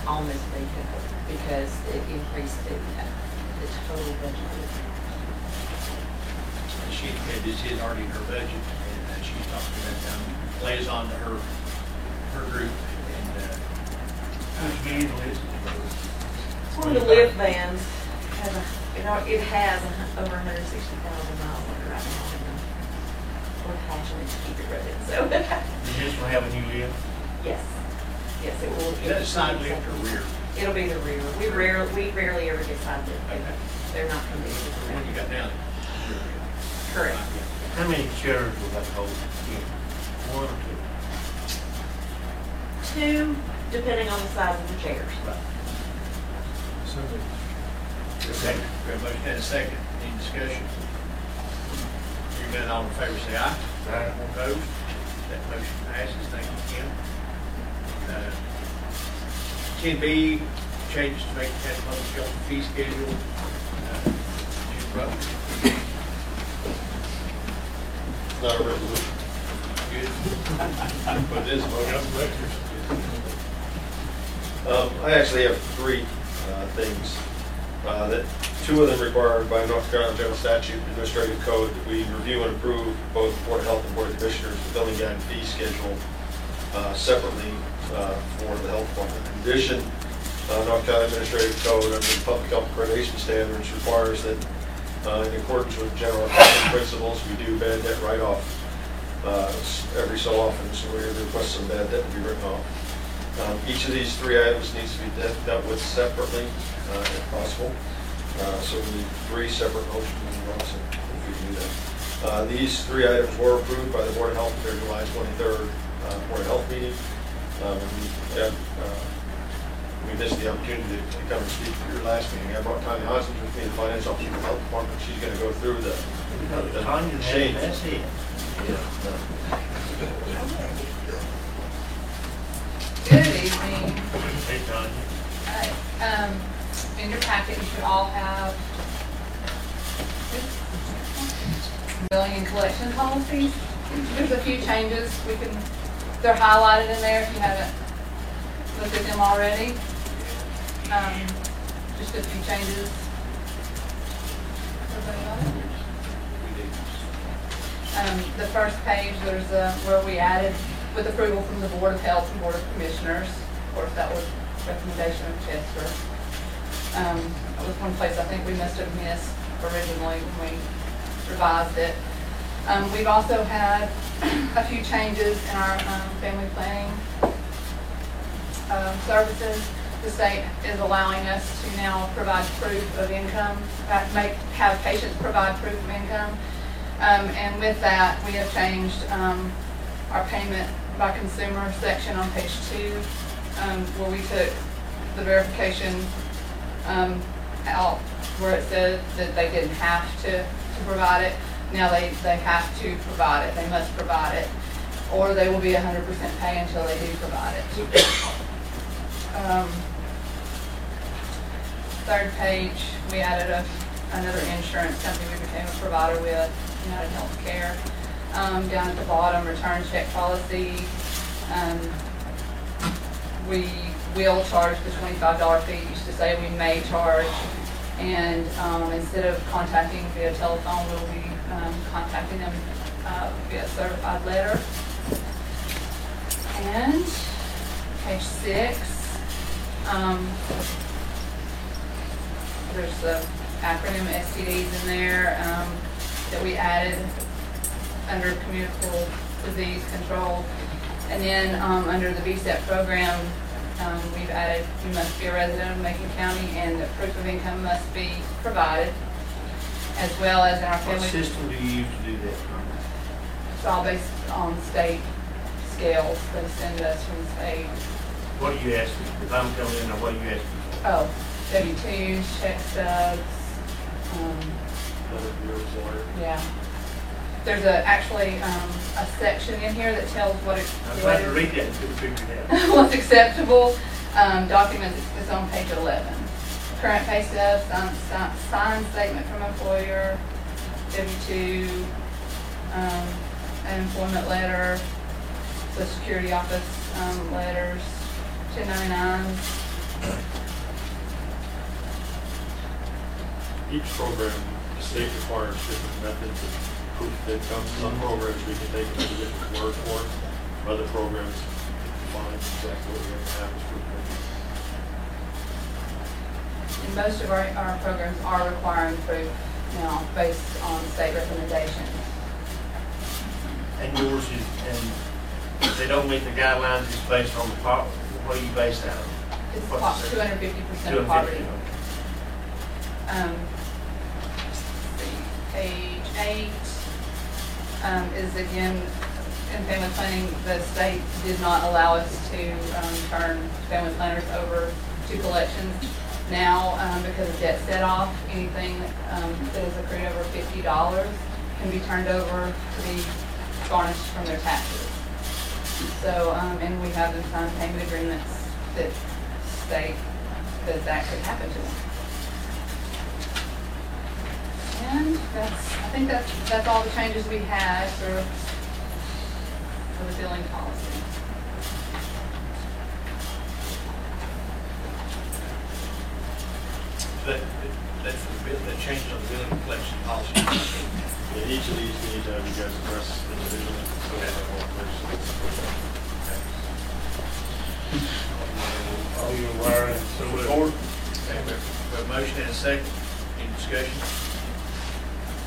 on this vehicle because it increased the total budget. This is already in her budget, and she's talking about lays on to her group. And Which vehicle is it? It's one of the lift vans. It has over 160,000 miles on it right now. We're passionate to keep it running, so. You just will have a new vehicle? Yes. Yes, it will. is that a side lift or rear? It'll be the rear. We rarely ever get side lift. Okay. They're not going to be. The one you got down? Correct. How many chairs will that hold? One or two? Two, depending on the size of the chairs. So moved. Second. We have a motion and a second. Any discussion? Hearing none, all in favor say aye. Aye. Opposed? That motion passes. Thank you, Kim. 10B, changes to make the county public health fee schedule. Jim Butler. Not a resolution. Good. But it is I actually have three things that two of them required by North Carolina General Statute Administrative Code that we review and approve both Board of Health and Board of Commissioners, the billing guide and fee schedule separately for the health department. In addition, North Carolina Administrative Code under the Public Health Accreditation Standards requires that in accordance with general accounting principles, we do bad debt write-off every so often, so we request some bad debt to be written off. Each of these three items needs to be dealt with separately, if possible. So we need three separate motions also, if we can do that. These three items were approved by the Board of Health at their July 23rd Board of Health meeting. We missed the opportunity to come and speak to your last meeting. I brought Tanya Hosins with me, the finance officer of the health department. She's going to go through the change. Good evening. Hey, Tanya. Hi. In your packet, you should all have billing collection policies. There's a few changes. They're highlighted in there if you haven't looked at them already. Just a few changes. Everybody got it? The first page, there's where we added with approval from the Board of Health and Board of Commissioners. Of course, that was recommendation of Chester. That was one place I think we must have missed originally when we revised it. We've also had a few changes in our family planning services. The state is allowing us to now provide proof of income, have patients provide proof of income. And with that, we have changed our payment by consumer section on page 2, where we took the verification out where it said that they didn't have to provide it. Now they have to provide it. They must provide it, or they will be 100% pay until they do provide it. Third page, we added another insurance company we became a provider with, United Healthcare. Down at the bottom, return check policy. We will charge the $25 fee. It used to say we may charge, and instead of contacting via telephone, we'll be contacting them via certified letter. And page 6, there's the acronym STDs in there that we added under communicable disease control. And then under the VSTEP program, we've added you must be a resident of Macon County and the proof of income must be provided, as well as in our family. What system do you use to do that? It's all based on state scales they send us from the state. What are you asking? If I'm coming in, what are you asking for? Oh, W-2s, check stubs. Yeah. There's actually a section in here that tells what it I'm trying to read that and couldn't figure it out. what's acceptable. Documents, it's on page 11. Current pay stub, signed statement from employer, W-2, unemployment letter, Social Security office letters, 1099s. Each program, the state requires different methods of proof of income. Some programs we can take another different word for it. Other programs define exactly what we have to have as proof of income. And most of our programs are requiring proof now based on state recommendations. And yours is, and if they don't meet the guidelines, it's based on the what are you based out of? It's What's the 250% of poverty. 250, Page 8 is again in family planning, the state did not allow us to turn family planners over to collections. Now, because of debt set off, anything that is accrued over $50 can be turned over to be garnished from their taxes. So, and we have them sign payment agreements that state that could happen to them. And I think that's all the changes we had for the billing policy. That's the bill, that changes on the billing and collection policy. Yeah, each of these we need to have you guys address individually. So we have all information. All you aware, and so Move forward. Okay, we have a motion and a second. Any discussion?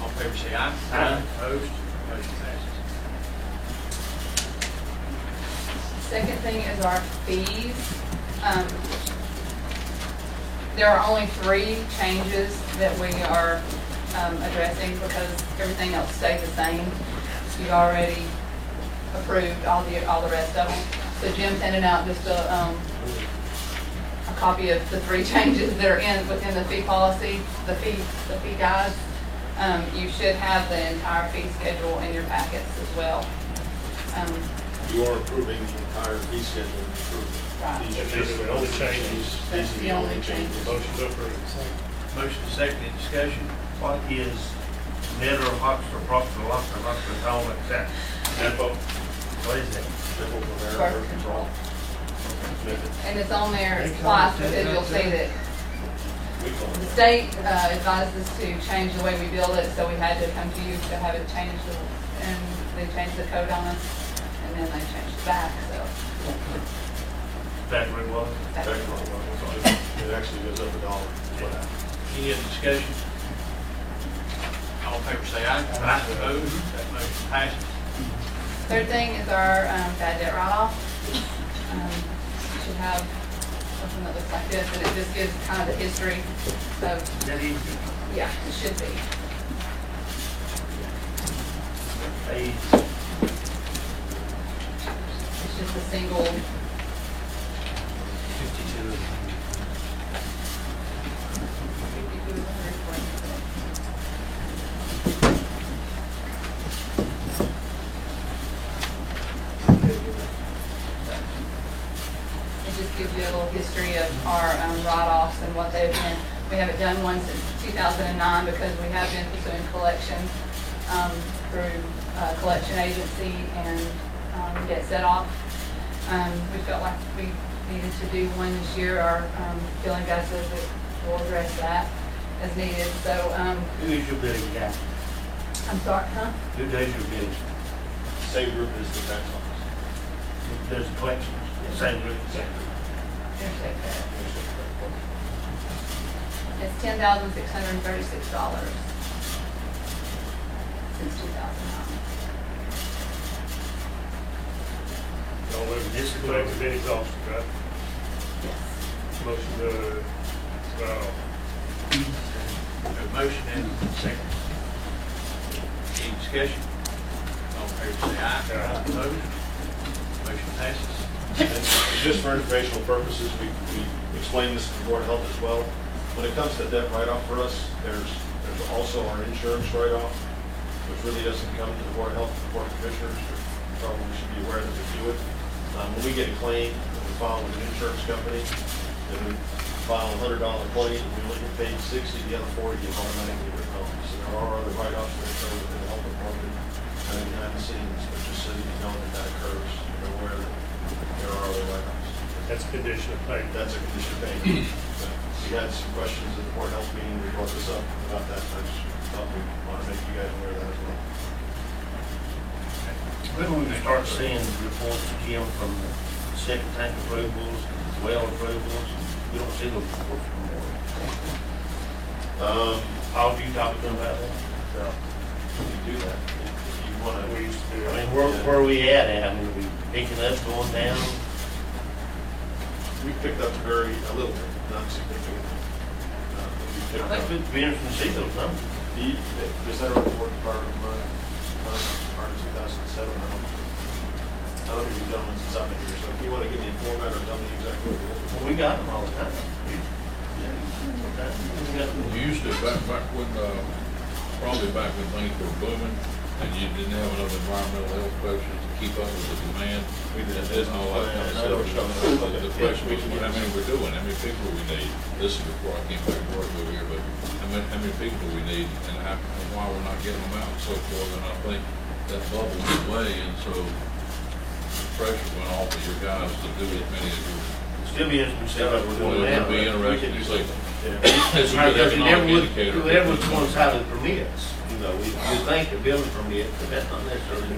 All in favor say aye. Aye. Opposed? Motion passes. Second thing is our fees. There are only 3 changes that we are addressing because everything else stayed the same. You've already approved all the rest of them. So Jim sent out just a copy of the 3 changes that are within the fee policy, the fee guides. You should have the entire fee schedule in your packets as well. You are approving the entire fee schedule. Right. These These are the only changes. That's the only change. Motion to approve. Motion and second. Any discussion? What is Metro Oxford, Proctor, Oxford, Oxford, Home, etc.? What is that? Birth control. And it's on there twice because you'll see that the state advised us to change the way we bill it, so we had to come to you to have it changed, and they changed the code on us, and then they changed it back, so. Back where it was? It actually goes up $1. Any other discussion? All in favor say aye. Aye. Opposed? That motion passes. Third thing is our bad debt write-off. You should have something that looks like this, and it just gives kind of the history of, That easy. yeah, it should be. It's just a single, 52. it just gives you a little history of our write-offs and what they've been. We haven't done one since 2009 because we have been pursuing collection through collection agency and debt set off. We felt like we needed to do one this year. Our billing guy says that we'll address that as needed. So, Who is your billing guy? I'm sorry, huh? Who does your billing? Same group as the tax office. Who does the collections? Same group? Interstate Credit. It's $10,636 since 2009. All over this collective been exhausted, right? Yes. Motion to, well, We have a motion and a second. Any discussion? All in favor say aye. Aye. Opposed? Motion passes. And just for informational purposes, we explained this to the Board of Health as well. When it comes to debt write-off for us, there's also our insurance write-off, which really doesn't come to the Board of Health, the Board of Commissioners. You probably should be aware that we do it. When we get a claim, we file with an insurance company, then we file a $100 claim, and we only get paid $60, the other $40 get automatically written off. So there are other write-offs that occur within the health department, behind the scenes, but just so you know that occurs, you're aware that there are other write-offs. that's a condition of payment. That's a condition of payment. We had some questions at the Board of Health meeting, we brought this up about that, I just thought we want to make you guys aware of that as well. When will we start seeing reports, Jim, from the second tank approvals, well approvals? We don't see those reports anymore. How do you talk to them about that? You do that, if you want to. We used to do I it. mean, where are we at? I mean, are we picking up, going down? We picked up a little bit, not significantly. We I picked think up. it'd be interesting to see those numbers. Is that a report part of 2007? I don't I don't think you've done one since I've been here, so if you want to give me a format or tell me exactly what it is. We got them all the time. Used to, back when, probably back when things were booming, and you didn't have enough environmental health specialists to keep up with the demand. We did And all that kind of stuff. The question was, how many we're doing, how many people we need. This is before I came back to work over here, but how many people we need and why we're not getting them out and so forth. And I think that bubble went away, and so the pressure went off of your guys to do as many as you. Still be interesting to see what we're Well, doing now. it'd be interesting to see. It's a hard, good because you economic never would, indicator. you never would want to have the permits, you know, we think a building permit, but that's not necessarily.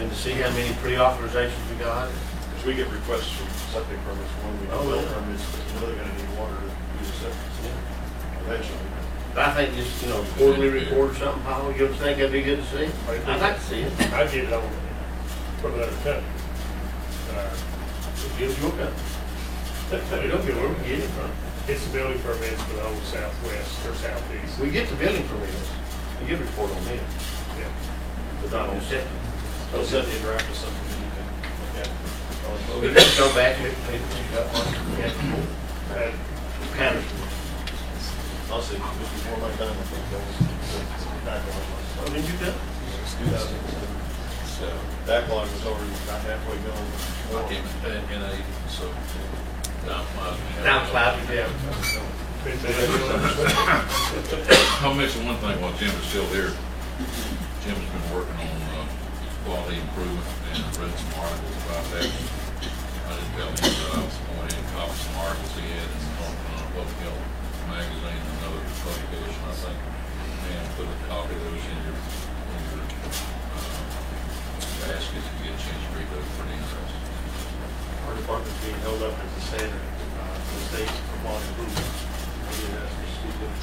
And to see how many pre-authorizations we got. Because we get requests from septic permits when we Oh, do well yeah. permits, that you know they're gonna need water to use a septic system eventually. But I think just, you know, quarterly report or something, Paul, you think that'd be good to see? I'd like to see it. I get it on from another company. It gives you a cut. We don't get where we get it from. It's the building permits for the whole southwest or southeast. We get the building permits, we get a report on them, Yeah. but not on septic. They'll send you a draft of something that you can look at. We just go back and got one, we had four. And Kind of. I'll see, just before my time, I think that was backlog. What did you do? It's 2007. So backlog was already about halfway gone. I came in a, so, downsizing. Downsizing, yeah. I'll mention one thing while Jim is still here. Jim's been working on quality improvement and read some articles about that. I didn't tell him that I was going ahead and copy some articles he had in Public Health Magazine and another publication. I think, man, put a copy of those in your basket if you get a chance to read those. Pretty interesting. Our department's being held up as the standard for the state for quality improvement. We did ask for speak at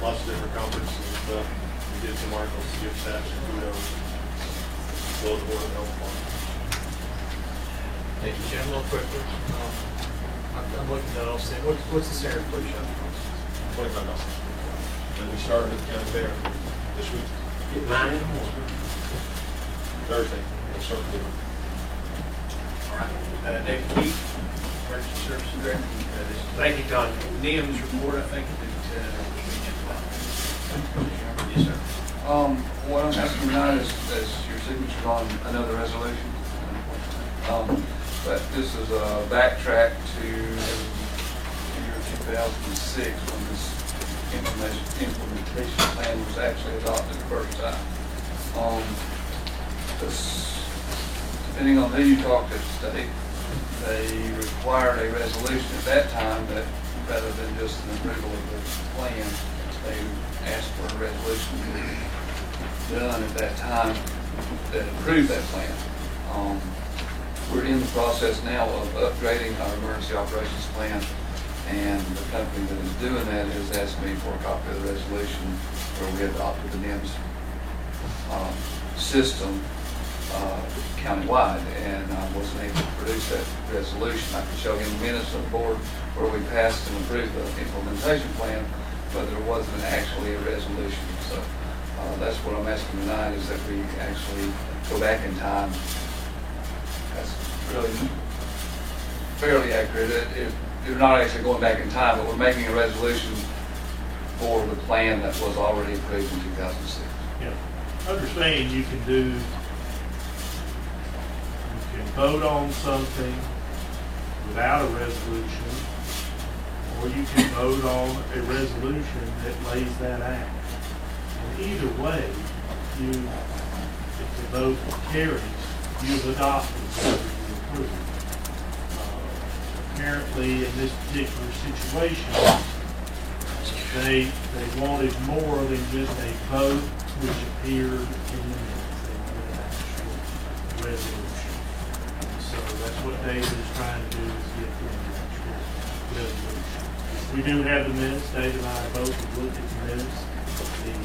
lots of different conferences and stuff. We did some articles to give staff some kudos. Well, the board of health department. Thank you, Jim. Real quickly, I'm looking at all, saying, what's the standard for each other? $25. And we started at the county fair this week, Get mine in the morning. Thursday. We'll start with it. David Keith, Emergency Services Director. Thank you, Tony. NIM's report, I think, that, yes, sir. What I'm asking tonight is your signature on another resolution. But this is a backtrack to year 2006 when this implementation plan was actually adopted the first time. Depending on who you talk to today, they required a resolution at that time that rather than just an approval of the plan, they asked for a resolution to be done at that time that approved that plan. We're in the process now of upgrading our emergency operations plan, and the company that is doing that has asked me for a copy of the resolution where we adopted the NIMS system countywide, and I wasn't able to produce that resolution. I could show him minutes of the board where we passed and approved the implementation plan, but there wasn't actually a resolution. So that's what I'm asking tonight, is that we actually go back in time. That's really fairly accurate. You're not actually going back in time, but we're making a resolution for the plan that was already approved in 2006. Yeah. Understand you can vote on something without a resolution, or you can vote on a resolution that lays that out. And either way, if the vote carries, you've adopted whatever you approve. Apparently, in this particular situation, they wanted more than just a vote which appeared in the minutes. They wanted an actual resolution. And so that's what David is trying to do, is get them an actual resolution. We do have the minutes. David and I both have looked at the minutes. The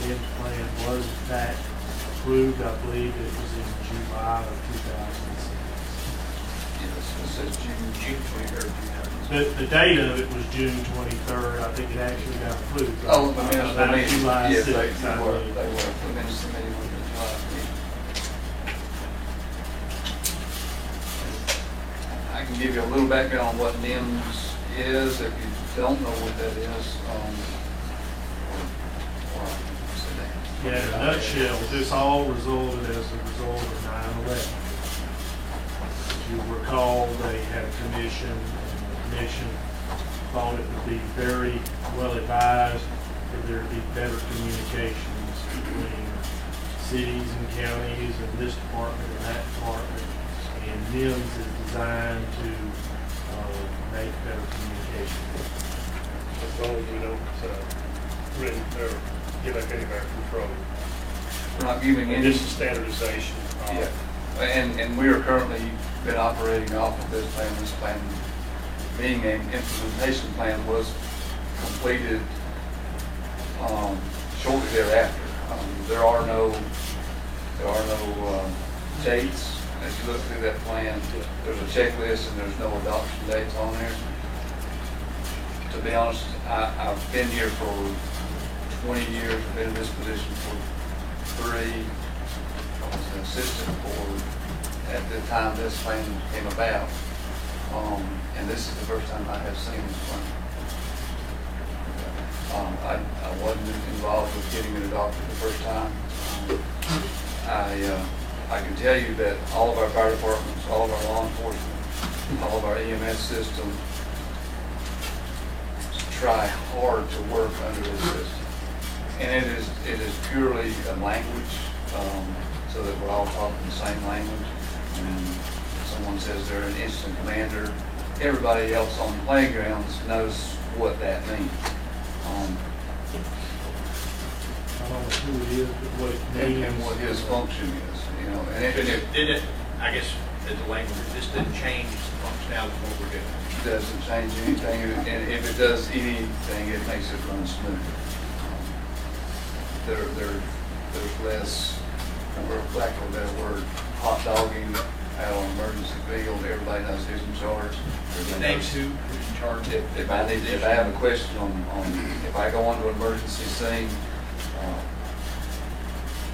NIMS plan was in fact approved. I believe it was in July of 2006. Yes, it says June 23rd. The date of it was June 23rd. I think it actually got approved. Oh, the minutes, About July yes, 6th, I they were, believe. the minutes, the meeting was in July. can give you a little background on what NIMS is, if you don't know what that is. Yeah, in a nutshell, this all resulted as a result of 9/11. As you recall, they had a commission, and the commission thought it would be very well advised for there to be better communications between cities and counties and this department and that department. And NIMS is designed to make better communication. As long as we don't really, or give up any of our control. We're not giving any. Just standardization. Yeah, and we are currently been operating off of this plan. This plan, being an implementation plan, was completed shortly thereafter. There are no dates as you look through that plan. There's a checklist and there's no adoption dates on there. To be honest, I've been here for 20 years. I've been in this position for 3. I was an assistant board at the time this plan came about. And this is the first time I have seen this plan. I wasn't involved with getting it adopted the first time. I can tell you that all of our fire departments, all of our law enforcement, all of our EMS system try hard to work under this system. And it is purely a language, so that we're all talking the same language. And if someone says they're an incident commander, everybody else on the playgrounds knows what that means. I don't know who it is, but what it means. And what his function is, you know. And Did it, I guess, the language, this didn't change the functionality of what we're doing. doesn't change anything, and if it does anything, it makes it run smooth. There's less, for lack of a better word, hot dogging out on emergency field. Everybody knows who's in charge. Names who's in charge. If I have a question on if I go onto an emergency scene,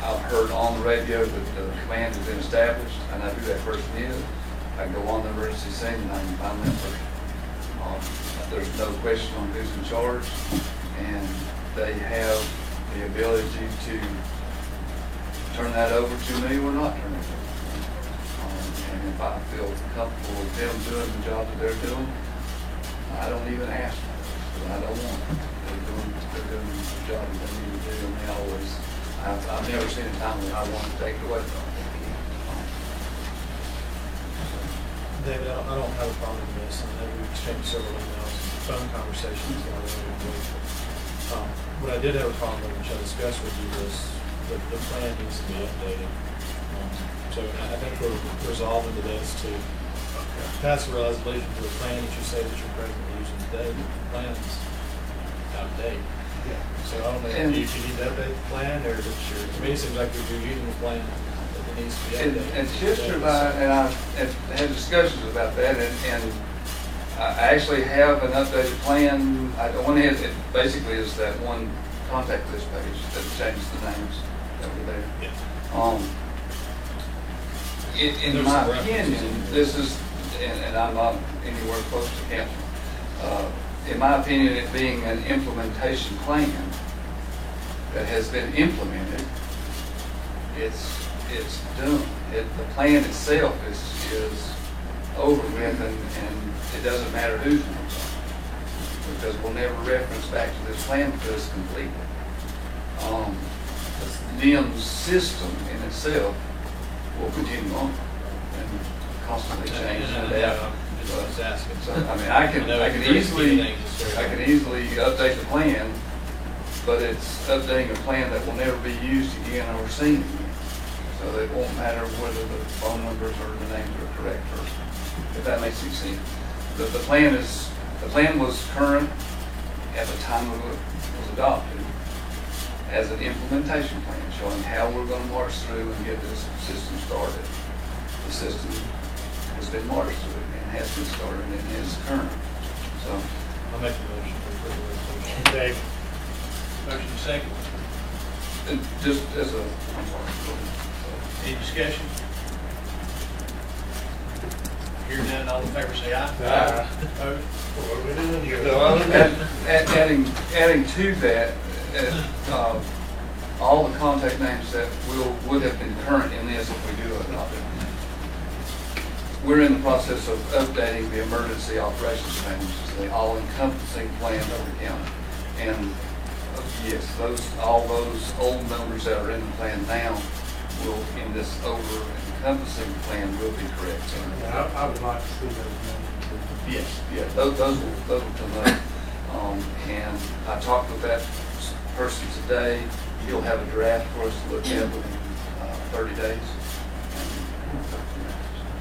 I've heard on the radio that the command has been established. I know who that person is. I can go on the emergency scene and I can find that person. There's no question on who's in charge, and they have the ability to turn that over to me or not turn it over. And if I feel comfortable with them doing the job that they're doing, I don't even ask them, because I don't want them. They're doing the job that they need to do, and they always, I've never seen a time when I want to take it away from them. David, I don't have a problem with this. I know we've exchanged several emails, phone conversations earlier in the week. What I did have a problem with, which I discussed with you, was the plan needs to be updated. So I think we're resolving to this to pass a resolution to the plan that you say that you're presently using today. The plan is out of date. So I don't know if you need to update the plan, or that you're, to me, it seems like you're using the plan that needs to be updated. And Chester and I have had discussions about that, and I actually have an updated plan. The one it basically is that one contact list page that changed the names that were there. In my opinion, this is, and I'm not anywhere close to council. In my opinion, it being an implementation plan that has been implemented, it's done. The plan itself is over with, and it doesn't matter whose names on it, because we'll never reference back to this plan because it's completed. NIM's system in itself will continue on and constantly change and adapt. So, I mean, I can easily update the plan, but it's updating a plan that will never be used again or seen again. So it won't matter whether the phone numbers or the names are correct, or if that makes any sense. The plan was current at the time it was adopted as an implementation plan, showing how we're going to march through and get this system started. The system has been marched through and has been started and is current. So I'll make a motion for approval. Dave, motion second. Just as a, I'm sorry. Any discussion? Hearing none, all in favor say aye. What are we doing here? Adding to that, all the contact names that would have been current in this if we do adopt it. We're in the process of updating the emergency operations plan, which is the all-encompassing plan of the county. And yes, all those old numbers that are in the plan now will, in this over-encompassing plan, will be correct. I would like to see those numbers. Yes, yeah, those will come up. And I talked with that person today. He'll have a draft for us to look at within 30 days.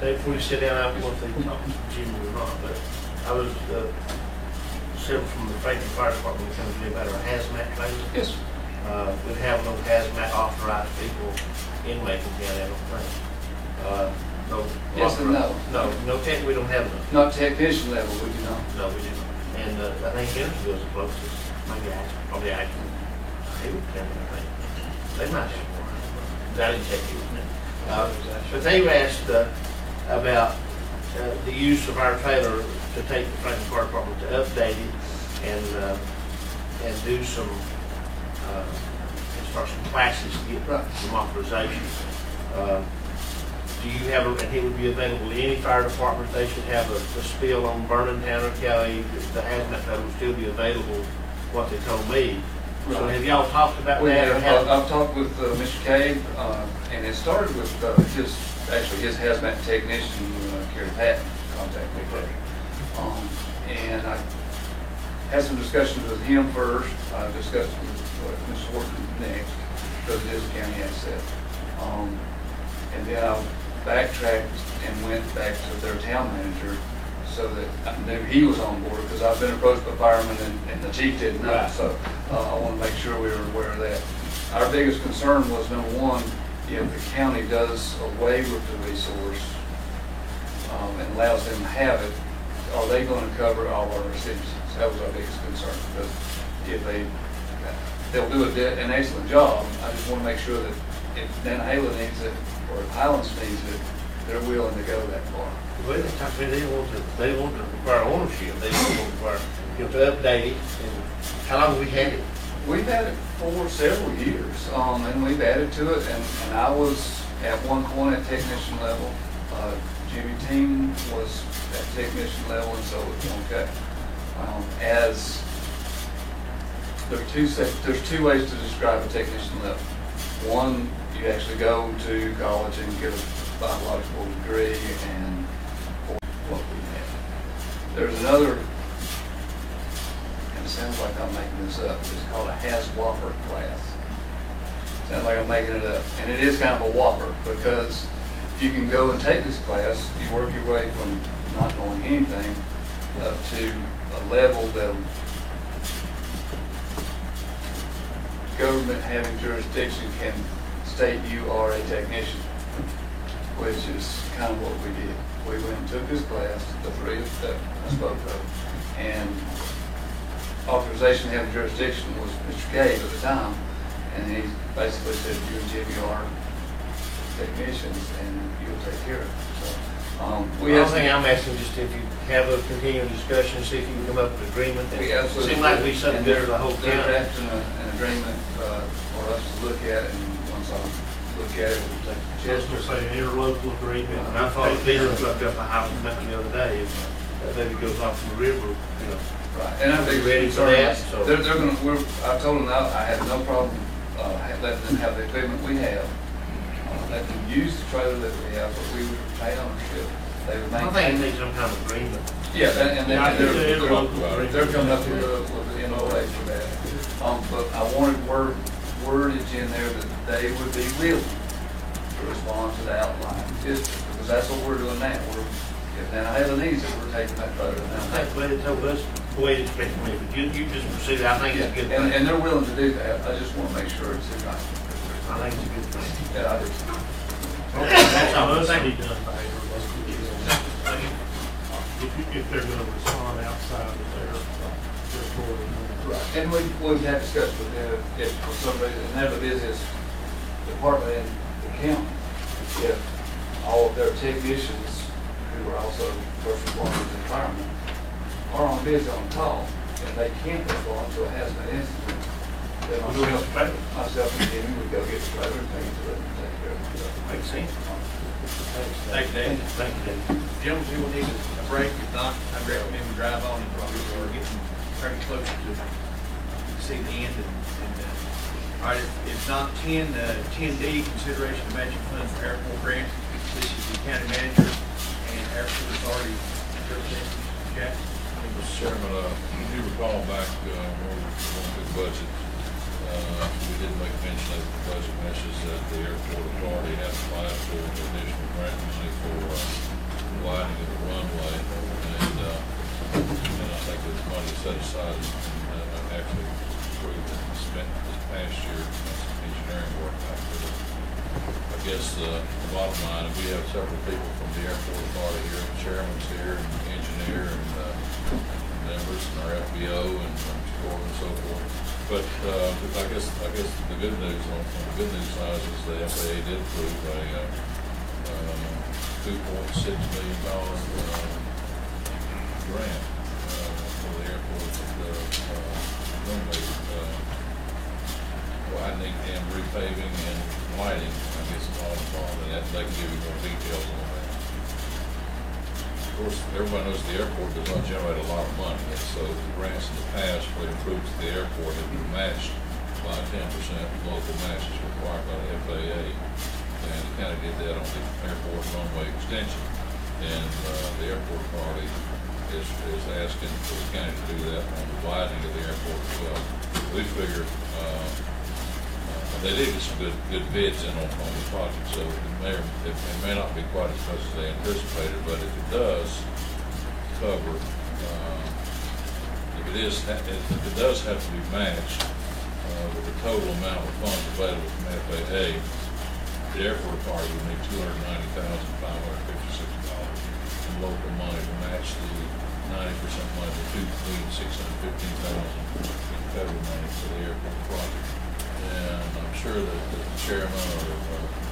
Before we sit down, I want to talk to Jimmy or not, but I was, several from the Franklin Fire Department was going to be about our hazmat training. Yes. We have no hazmat authorized people in Macon County, I don't think. No. Yes and no. No tech, we don't have none. Not technician level, we do not. No, we didn't. And I think Hendersonville's the closest, maybe Ashland, probably Ashland. They would tell me, I think. They might have more. I didn't check it. But they asked about the use of our trailer to take the Franklin Fire Department to update it and do some, as far as some classes to get some authorization. Do you have, and it would be available to any fire department, they should have a spill on Vernon, Tanner County, the hazmat trailer would still be available, what they told me. So have y'all talked about that? I've talked with Mr. Cave, and it started with his hazmat technician, Kerry Patton, contacted me first. And I had some discussions with him first. I discussed with Mr. Horton next, because it is a county asset. And then I backtracked and went back to their town manager so that I knew he was on board, because I've been approached by firemen and the chief didn't know. Right. So I want to make sure we were aware of that. Our biggest concern was, number one, if the county does away with the resource and allows them to have it, are they going to cover all our recipients? That was our biggest concern, because if they'll do an excellent job. I just want to make sure that if Nantahala needs it or if Highlands needs it, they're willing to go that far. Well, they want to require ownership. They don't want to require, to update it. And how long have we had it? We've had it for several years, and we've added to it, and I was at one point at technician level. Jimmy Team was at technician level, and so was okay. As there's two ways to describe a technician level. One, you actually go to college and get a biological degree and what we have. There's another, and it sounds like I'm making this up, it's called a HAZWOPER class. Sounds like I'm making it up. And it is kind of a whopper, because you can go and take this class, you work your way from not knowing anything up to a level that government having jurisdiction can state you are a technician, which is kind of what we did. We went and took this class, the three that I spoke of, and authorization having jurisdiction was Mr. Cave at the time, and he basically said, you and Jimmy are technicians, and you'll take care of it. So, The only thing I'm asking just if you have a continuing discussion, see if you can come up with an agreement. It seems like it'd be something good for the whole They're county. drafting an agreement for us to look at, and once I look at it, we'll take the chest. Just say interlocal agreement. And I thought the bill dropped up a house mountain the other day, if that baby goes off from the river, Right, and I'm Are you ready for that? So- They're gonna, I told them I have no problem, letting them have the equipment we have. Let them use the trailer that we have, but we would retain ownership. They would I think maintain. it needs some kind of agreement. Yeah, and Yeah, I think the interlocal they're agreement. coming up with the NOA for that. But I wanted wordage in there that they would be willing to respond to the outline district, because that's what we're doing now. If Nantahala needs it, we're taking that trailer I now. think the way they told us, the way it's been, but you just proceed, I think it's a good thing. And they're willing to do that. I just want to make sure it's in writing. I think it's a good thing. Yeah, I do. That's all. Must Thank be you. done by if they're gonna respond outside of their authority. Right, and we've had discussions with them, if for some reason, and they're the busiest department in the county, if all of their technicians who are also first responders and firemen, are on bids on call, and they can't respond to a hazmat incident. Then myself and Jimmy would go get the trailer and take it to it and take care of it. Makes sense. Thank you, Dave. Thank you, David. Gentlemen, we will need a break. If not, I recommend we drive on and probably we're getting very close to see the end. All right, if not 10D, consideration of matching funds for airport grant. This is the county manager and airport authority representative, Jack. Mr. Chairman, if you recall back when we were going through the budget, we did make mention of the budget message that the airport authority had applied for additional grant money for widening of the runway. And I think there's money set aside and actually approved and spent this past year on some engineering work after it. I guess the bottom line, we have several people from the airport authority here, the chairman's here, and the engineer, and members, and our FBO, and support and so forth. But I guess the good news on the good news side is the FAA did approve a $2.6 million grant for the airport runway widening and repaving and lighting. I guess it's all involved, and that they can give you more details on that. Of course, everybody knows the airport does not generate a lot of money, and so the grants in the past for improvements to the airport have been matched by 10% local matches required by the FAA. And the county did that on the airport runway extension. And the airport authority is asking for the county to do that on the widening of the airport as well. We figured they did get some good bids in on the project, so it may not be quite as much as they anticipated, but if it does cover, if it does have to be matched with the total amount of funds available from FAA, the airport authority would need $290,556 in local money to match the 90% money, the $2,615,000 in federal money for the airport project. And I'm sure that the chairman or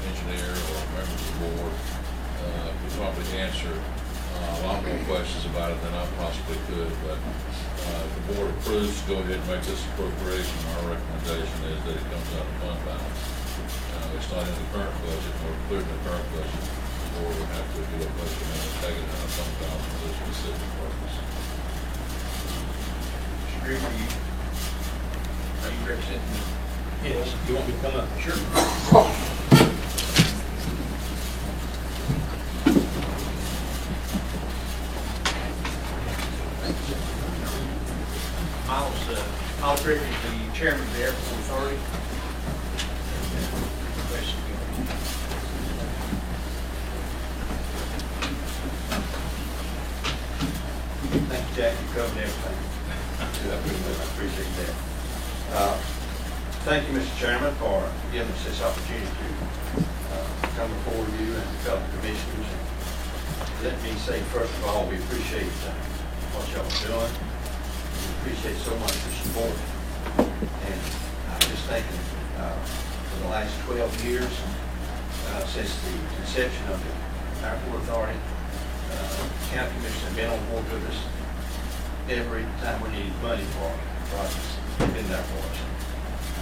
engineer or members of the board could probably answer a lot more questions about it than I possibly could. But if the board approves to go ahead and make this appropriation, our recommendation is that it comes out of fund balance. It's not in the current budget, or included in the current budget. The board would have to do a budget and take it out of fund balance for this specific purpose. Mr. Green, are you representing? Yes. You want me to come up? Sure. Miles Gregory is the chairman of the airport authority. Thank you, Jack. You covered everything. I appreciate that. Thank you, Mr. Chairman, for giving us this opportunity to come before you and the fellow commissioners. Let me say, first of all, we appreciate what y'all are doing. We appreciate so much your support. And I'm just thinking, for the last 12 years, since the inception of the airport authority, county commission have been on board with us every time we needed money for projects. They've been there for us.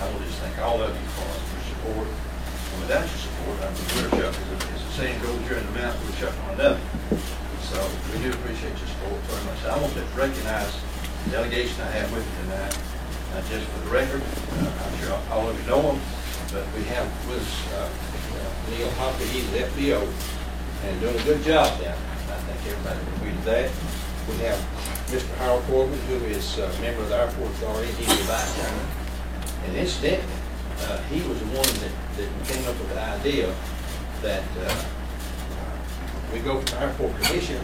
I will just thank all of you for your support. And without your support, I mean, we're chucking, as the saying goes, you're in the mountain, we're chucking on nothing. So we do appreciate your support very much. I want to recognize the delegation I have with me tonight, just for the record. I'm sure all of you know him, but we have with us Neil Hoppy, he's the FBO, and doing a good job down there. I think everybody would agree to that. We have Mr. Howard Corbin, who is a member of the airport authority. He's the vice chairman. And incidentally, he was the one that came up with the idea that we go from the airport commission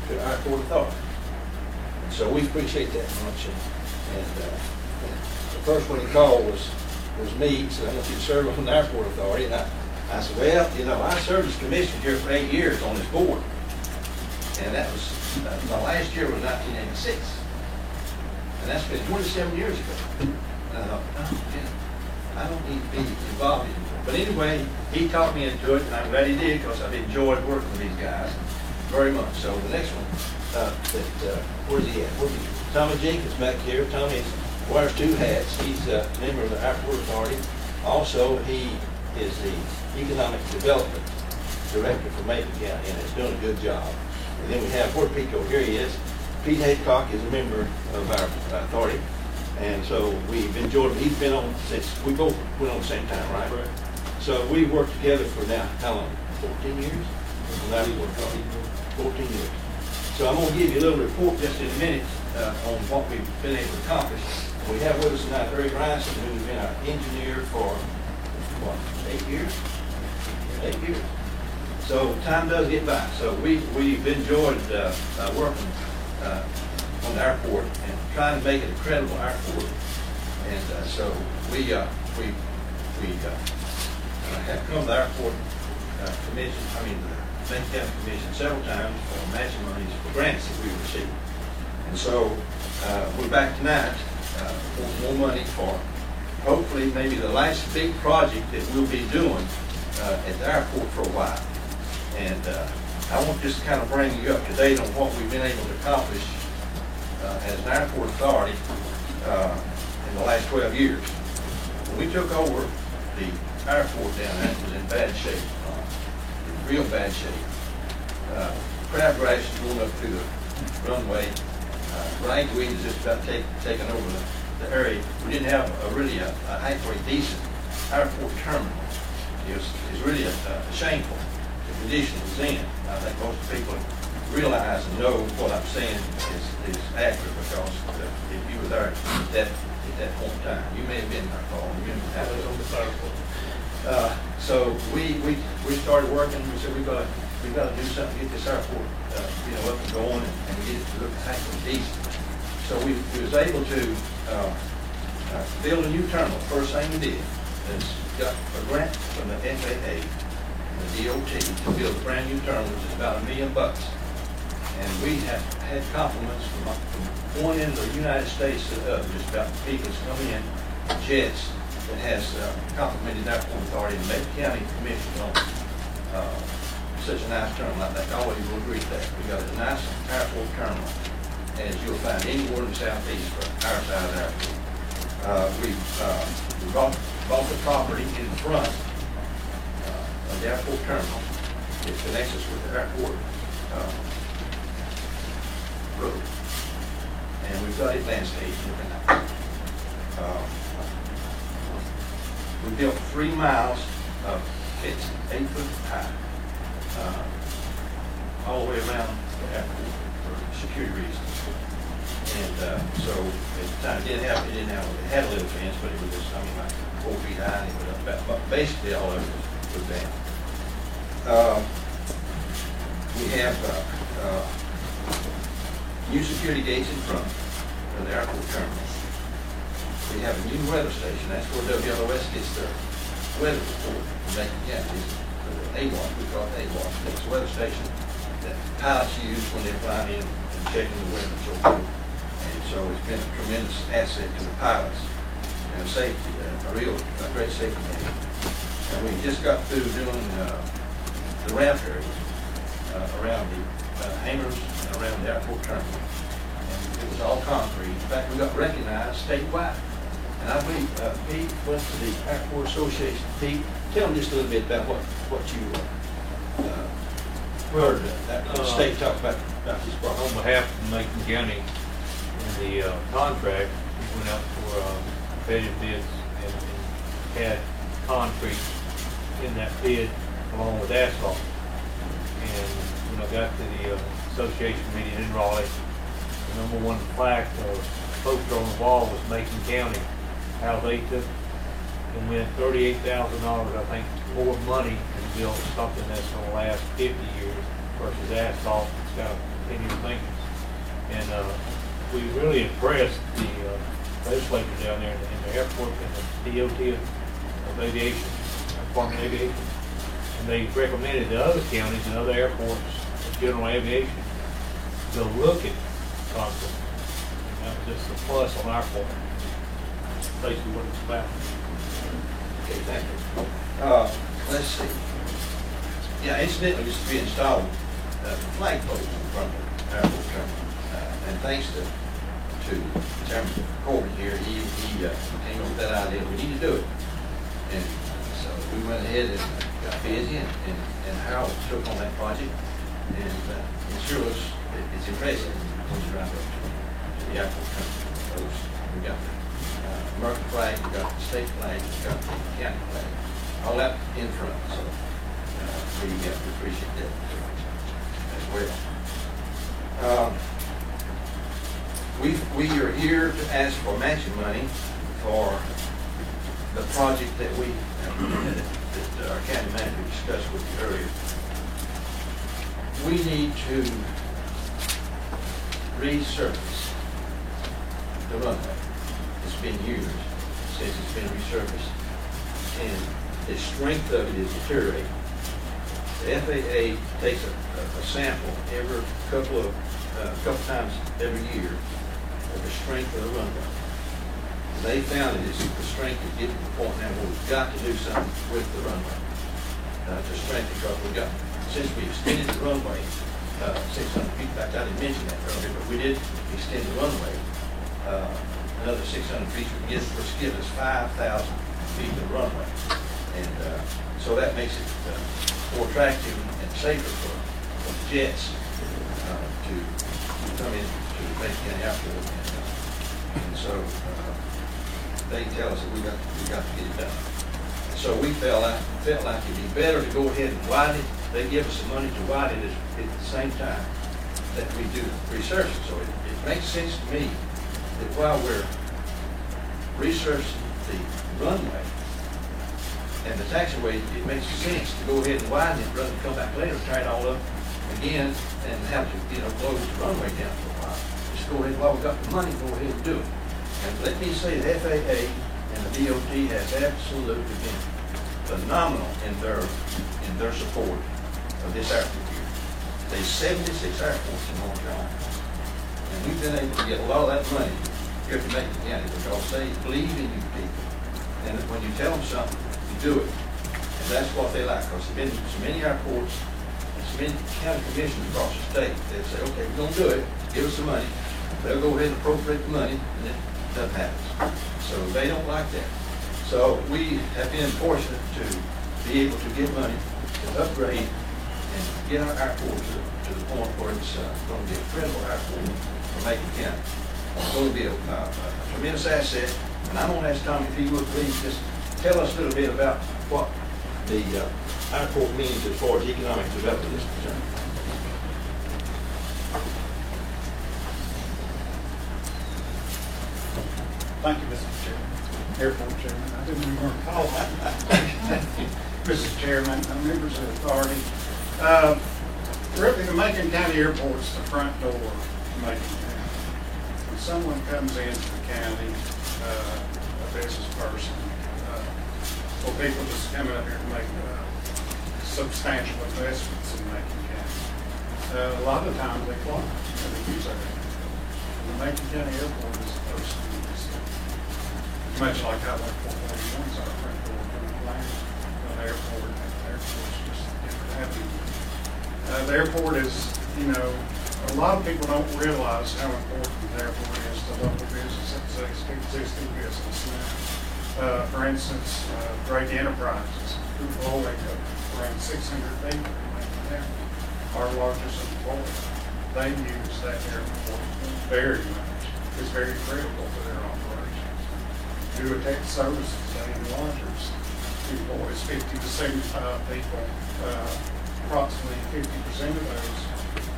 to the airport authority. And so we appreciate that much. And the first one he called was me. He said, I want you to serve on the airport authority. And I said, well, you know, I served as commissioner here for 8 years on this board. And that was, my last year was 1986. And that's been 27 years ago. And I thought, oh, man, I don't need to be involved in it. But anyway, he talked me into it, and I'm glad he did, because I've enjoyed working with these guys. very much. So the next one, where's he at? Tommy Jenkins back here. Tommy wears two hats. He's a member of the Airport Authority. Also, he is the Economic Development Director for Macon County, and is doing a good job. And then we have Puerto Pico. Here he is. Pete Haycock is a member of our authority, and so we've enjoyed. He's been on since we both went on the same time, right? Right. So we worked together for now how long? 14 years. Now we worked on 14 years. So I'm going to give you a little report just in a minute on what we've been able to accomplish. We have with us tonight Eric Ryson, who's been our engineer for, what, 8 years? 8 years. So time does get by. So we've enjoyed working on the airport and trying to make it a credible airport. And so we have come to the airport commission, the Macon County Commission several times for matching monies for grants that we received. And so we're back tonight for more money for hopefully maybe the last big project that we'll be doing at the airport for a while. And I want just to kind of bring you up to date on what we've been able to accomplish as an airport authority in the last 12 years. When we took over the airport down there, it was in bad shape, real bad shape. Crabgrass is going up through the runway. Ragweed is just about taking over the area. We didn't have really a halfway decent airport terminal. It's really shameful the condition it was in. I think most people realize and know what I'm saying is accurate, because if you were there at that point in time, you may have been there, Paul. So we started working. We said we got to do something to get this airport up and going and get it to look halfway decent. So we was able to build a new terminal. First thing we did is got a grant from the FAA and the DOT to build a brand new terminal, which is about $1 million. And we have had compliments from one end of the United States to the other, just about people that's come in, jets, that has complimented the Airport Authority and Macon County Commission on such a nice terminal. I think all of you will agree with that. We got a nice airport terminal, as you'll find anywhere in the southeast for our side of the airport. We bought the property in front of the airport terminal. It connects us with the airport road, and we've got it landscaped looking nice. We built 3 miles of fencing, 8 foot high, all the way around the airport for security reasons. And so at the time it had a little fence, but it was just, like 4 feet high, and it was about basically all of it was down. We have new security gates in front of the airport terminal. We have a new weather station. That's where WLOS gets their weather report from Macon County. AWAS, we call it AWAS. It's a weather station that pilots use when they're flying in and checking the weather and so forth. And so it's been a tremendous asset to the pilots and safety, a great safety net. And we just got through doing the ramp area around the hangars and around the airport terminal. And it was all concrete. In fact, we got recognized statewide. And I believe Pete went to the Airport Association. Pete, tell them just a little bit about what you heard that the state talk about this problem. On behalf of Macon County, in the contract, we went out for competitive bids and had concrete in that bid along with asphalt. And when I got to the association meeting in Raleigh, the #1 plaque or poster on the wall was Macon County, how they took and went $38,000, I think, more money to build something that's going to last 50 years versus asphalt that's got continuous maintenance. And we really impressed the legislators down there in the airport and the DOT of aviation, Department of Aviation. And they recommended to other counties and other airports of general aviation to look at concrete. And that was just a plus on our part. Basically what it's about. Okay, thank you. Let's see. Yeah, incidentally, just to be installed flagpoles in front of the airport terminal. And thanks to Chairman Corbin here, he came up with that idea, we need to do it. And so we went ahead and got busy, and Harold took on that project, and it sure looks, it's impressive when you drive up to the airport terminal. We got the American flag, we got the state flag, we got the county flag, all that in front, so we appreciate that as well. We are here to ask for matching money for the project that that our county manager discussed with you earlier. We need to resurface the runway. It's been years since it's been resurfaced, and the strength of it is deteriorating. The FAA takes a sample every couple times every year of the strength of the runway. They found it is the strength is getting to the point now where we've got to do something with the runway to strengthen, because we got, since we extended the runway 600 feet. In fact, I didn't mention that earlier, but we did extend the runway another 600 feet, which gives us 5,000 feet of runway, and so that makes it more attractive and safer for jets to come in to the Macon County Airport, and so they tell us that we got to get it done. And so we felt like it'd be better to go ahead and widen it. They give us the money to widen it at the same time that we do research. So it makes sense to me that while we're researching the runway and the taxiway, it makes sense to go ahead and widen it rather than come back later and tie it all up again and have to, close the runway down for a while. Just go ahead, while we got the money, go ahead and do it. And let me say the FAA and the DOT has absolutely been phenomenal in their support of this airport here. There's 76 airports in North Carolina, and we've been able to get a lot of that money here to Macon County because they believe in you people. And when you tell them something, you do it. And that's what they like, because there have been so many airports and so many county commissions across the state. They'll say, okay, we're going to do it, give us the money. They'll go ahead and appropriate the money, and then nothing happens. So they don't like that. So we have been fortunate to be able to get money to upgrade and get our airport to the point where it's going to be a credible airport for Macon County. It's going to be a tremendous asset. And I'm going to ask Tommy if he would please just tell us a little bit about what the airport means as far as economic development is concerned. Thank you, Mr. Chairman. Airport Chairman. I didn't even want to call that. Mr. Chairman, members of the authority. Really, the Macon County Airport is the front door to Macon County. When someone comes into the county, a business person, or people just coming up here to make substantial investments in Macon County, a lot of times they fly and they use our airport. The Macon County Airport is supposed to be much like how that 441's our front door to the land, an airport, and the airport's just different avenue. The airport is, a lot of people don't realize how important the airport is to local business, existing business now. For instance, Drake Enterprises, who only around 600 people in Macon County, our largest employer. They use that airport very much. It's very critical to their operation. Duotech Services, Dave Rogers, employs 50 to 75 people. Approximately 50% of those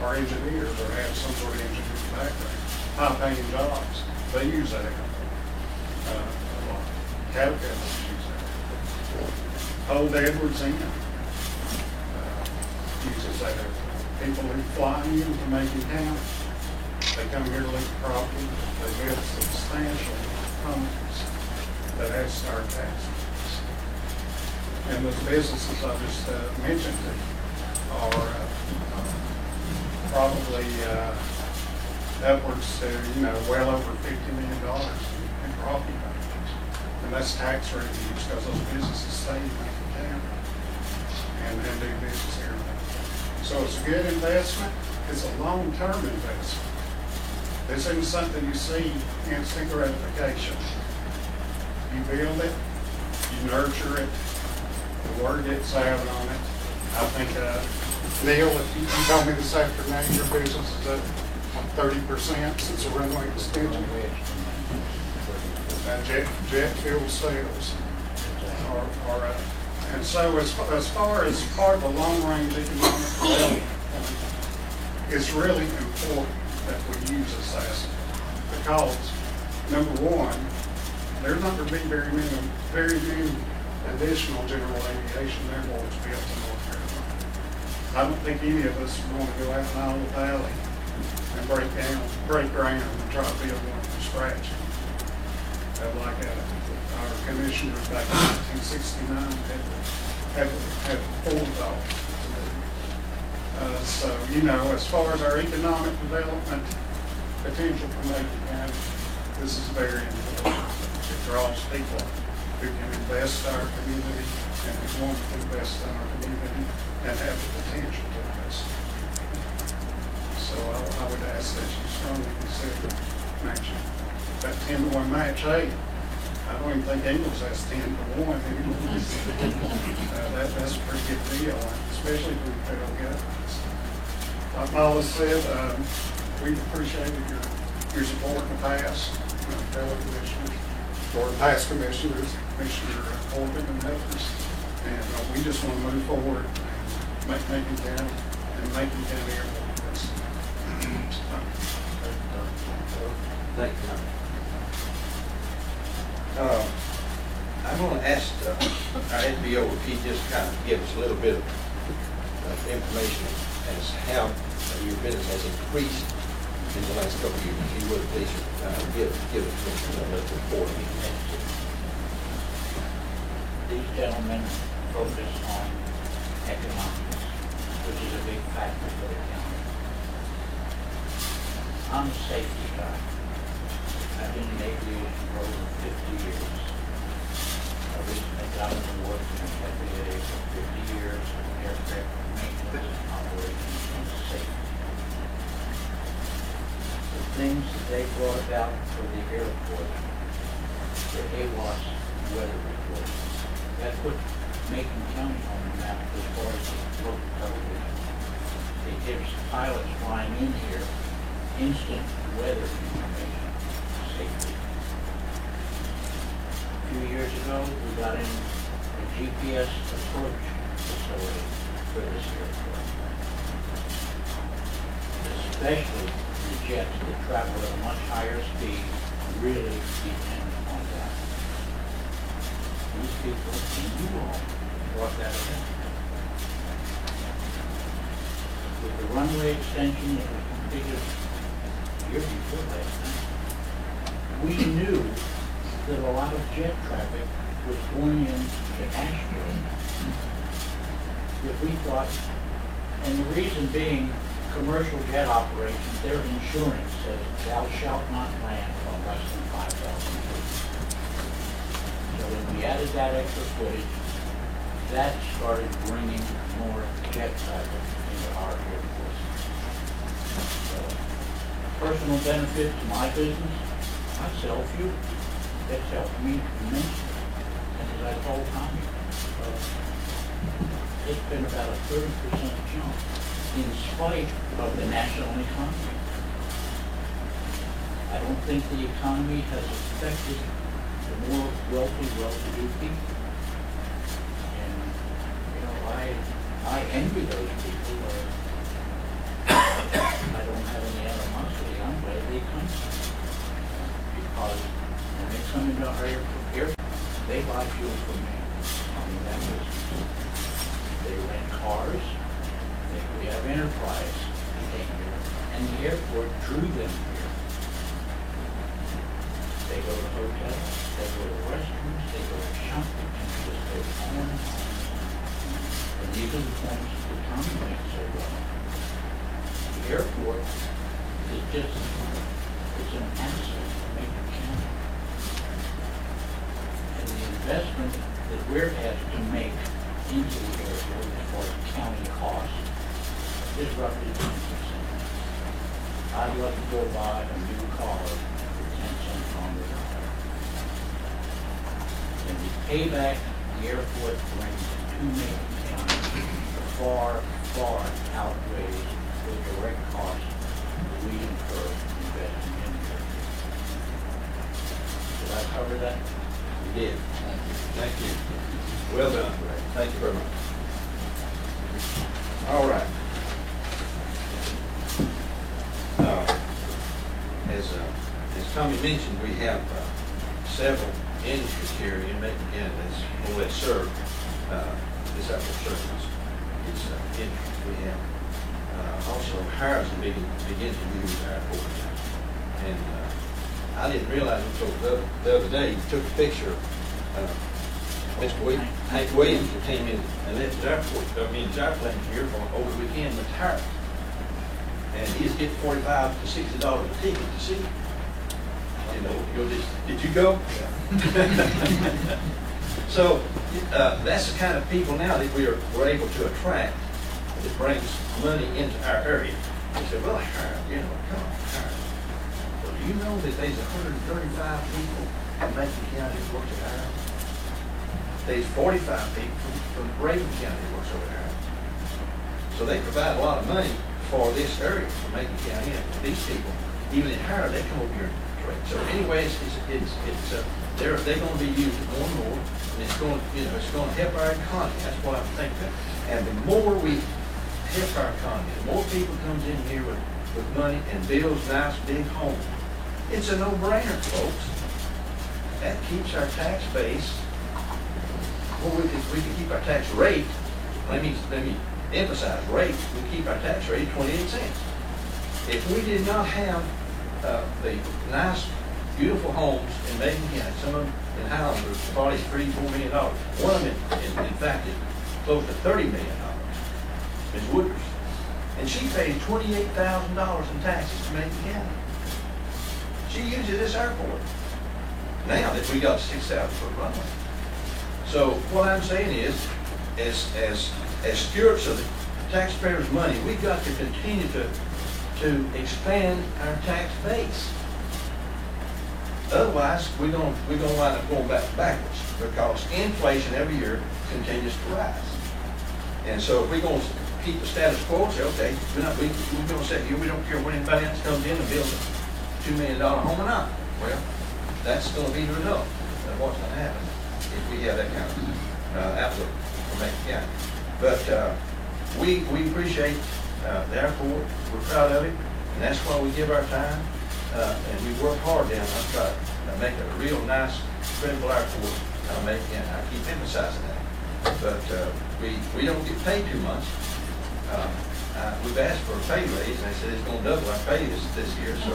are engineers or have some sort of engineering background. High-paying jobs. They use that airport a lot. Caterpillars use that airport. Old Edwards Inn uses that airport. People who fly in to Macon County, they come here to look at property. They build substantial homes that has our taxes. And those businesses I just mentioned are probably upwards to, well over $50 million in property values. And that's tax revenues because those businesses stay in Macon County and do business here in Macon County. So it's a good investment. It's a long-term investment. This isn't something you see instant gratification. You build it, you nurture it, the word gets out on it. I think, Neil, if you told me this afternoon your business is up 30% since the runway extension. Jet fuel sales are up. And so as far as part of the long-range economic development, it's really important that we use this asset because, number one, there's not going to be very many additional general aviation airports built in North Carolina. I don't think any of us are going to go out in Iowa Valley and break ground and try to build one from scratch. Like our commissioners back in 1969 had forethought. So, as far as our economic development potential for Macon County, this is very important. It draws people who can invest in our community and who want to invest in our community and have the potential to invest. So I would ask that you strongly consider matching that 10-to-1 match. Hey, I don't even think Ingles has 10-to-1 anymore. That's a pretty good deal, especially for the federal government. Like Molly said, we've appreciated your support in the past, fellow commissioners, or past commissioners, Commissioner Corbin and others. And we just want to move forward and make Macon County and Macon County Airport. Thank you. I'm going to ask our NPO if he just kind of give us a little bit of information as how your business has increased in the last couple of years. If you would please give us a little report. These gentlemen focus on economics, which is a big factor for the county. I'm a safety guy. I've been in aviation for over 50 years. I recently got an award from the FAA for 50 years of aircraft maintenance and operations and safety. The things that they brought about for the airport, the AWOS weather report, that put Macon County on the map as far as local television. It gives pilots flying in here instant weather information. Safety. A few years ago, we got in a GPS approach facility for this airport. Especially the jets that travel at a much higher speed really depend on that. These people and you all brought that about. With the runway extension that was completed a year before last night, we knew that a lot of jet traffic was going into Asheville. If we thought, and the reason being, commercial jet operations, their insurance says thou shalt not land on less than 5,000 feet. So when we added that extra footage, that started bringing more jet traffic into our airports. So, personal benefit to my business, I sell fuel. It's helped me immensely. And as I told Tommy, it's been about a 30% jump in spite of the national economy. I don't think the economy has affected the more wealthy, well-to-do people. And, I envy those people. I don't have any animosity. I'm glad they come. Because when they come into our airport, they buy fuel from me. That was, they rent cars. We have Enterprise came here, and the airport drew them here. They go to hotels, they go to restaurants, they go to shopping, and just go on and on. And these are the points that Tommy makes so well. The airport is just, it's an asset to Macon County. And the investment that we're asked to make into the airport as far as county costs is roughly 10%. I'd love to go buy a new car for 10 cents on the dollar. And the payback the airport brings to Macon County far, far outweighs the direct cost that we incur investing in the airport. Did I cover that? You did. Thank you. Well done. Thank you very much. All right. As Tommy mentioned, we have several industries here in Macon County that's more or less serve this airport service. It's industries we have. Also, Harrison begin to use our airport now. And I didn't realize until the other day, he took a picture of Mr. Hank Williams, who came in and left his airport, his airplane here over the weekend, retired. And he's getting $45 to $60 a ticket to see. You know, you'll just, did you go? Yeah. So that's the kind of people now that we're able to attract that brings money into our area. They say, well, Harold, you know, come on, Harold. Well, do you know that there's 135 people in Macon County that work at Harold? There's 45 people from Raven County that works over there. So they provide a lot of money for this area, for Macon County, and these people, even in Harold, they come over here and trade. So anyway, they're going to be used more and more, and it's going to help our economy. That's what I'm thinking. And the more we help our economy, the more people comes in here with money and builds nice big homes. It's a no-brainer, folks. That keeps our tax base. Well, we can keep our tax rate. Let me emphasize rate. We keep our tax rate at 28 cents. If we did not have the nice, beautiful homes in Macon County, some of them in Highland are probably $3-4 million. One of them, in fact, is close to $30 million. Ms. Wooders, and she pays $28,000 in taxes to Macon County. She uses this airport now that we got 6,000-foot runway. So what I'm saying is, as stewards of the taxpayers' money, we've got to continue to expand our tax base. Otherwise, we're going to wind up going backwards because inflation every year continues to rise. And so if we're going to keep the status quo and say, okay, we're going to sit here, we don't care when anybody else comes in and builds a $2 million home or not. Well, that's going to be the result of what's going to happen if we have that kind of outlook for Macon County. But we appreciate the airport. We're proud of it, and that's why we give our time, and we work hard down on trying to make it a real nice, credible airport out of Macon County. I keep emphasizing that. But we don't get paid too much. We've asked for a pay raise, and they said it's going to double our pay this year. So,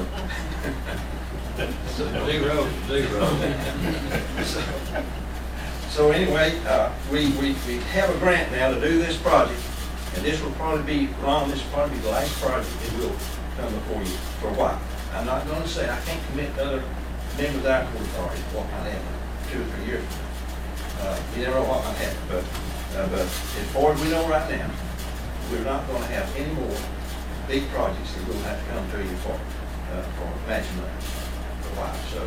so anyway, we have a grant now to do this project, and this will probably be, Ron, this will probably be the last project that will come before you for a while. I'm not going to say I can't commit to other members of the airport authority what might happen 2 or 3 years from now. You never know what might happen, but as far as we know right now, we're not going to have any more big projects that we'll have to come to you for matching money for a while. So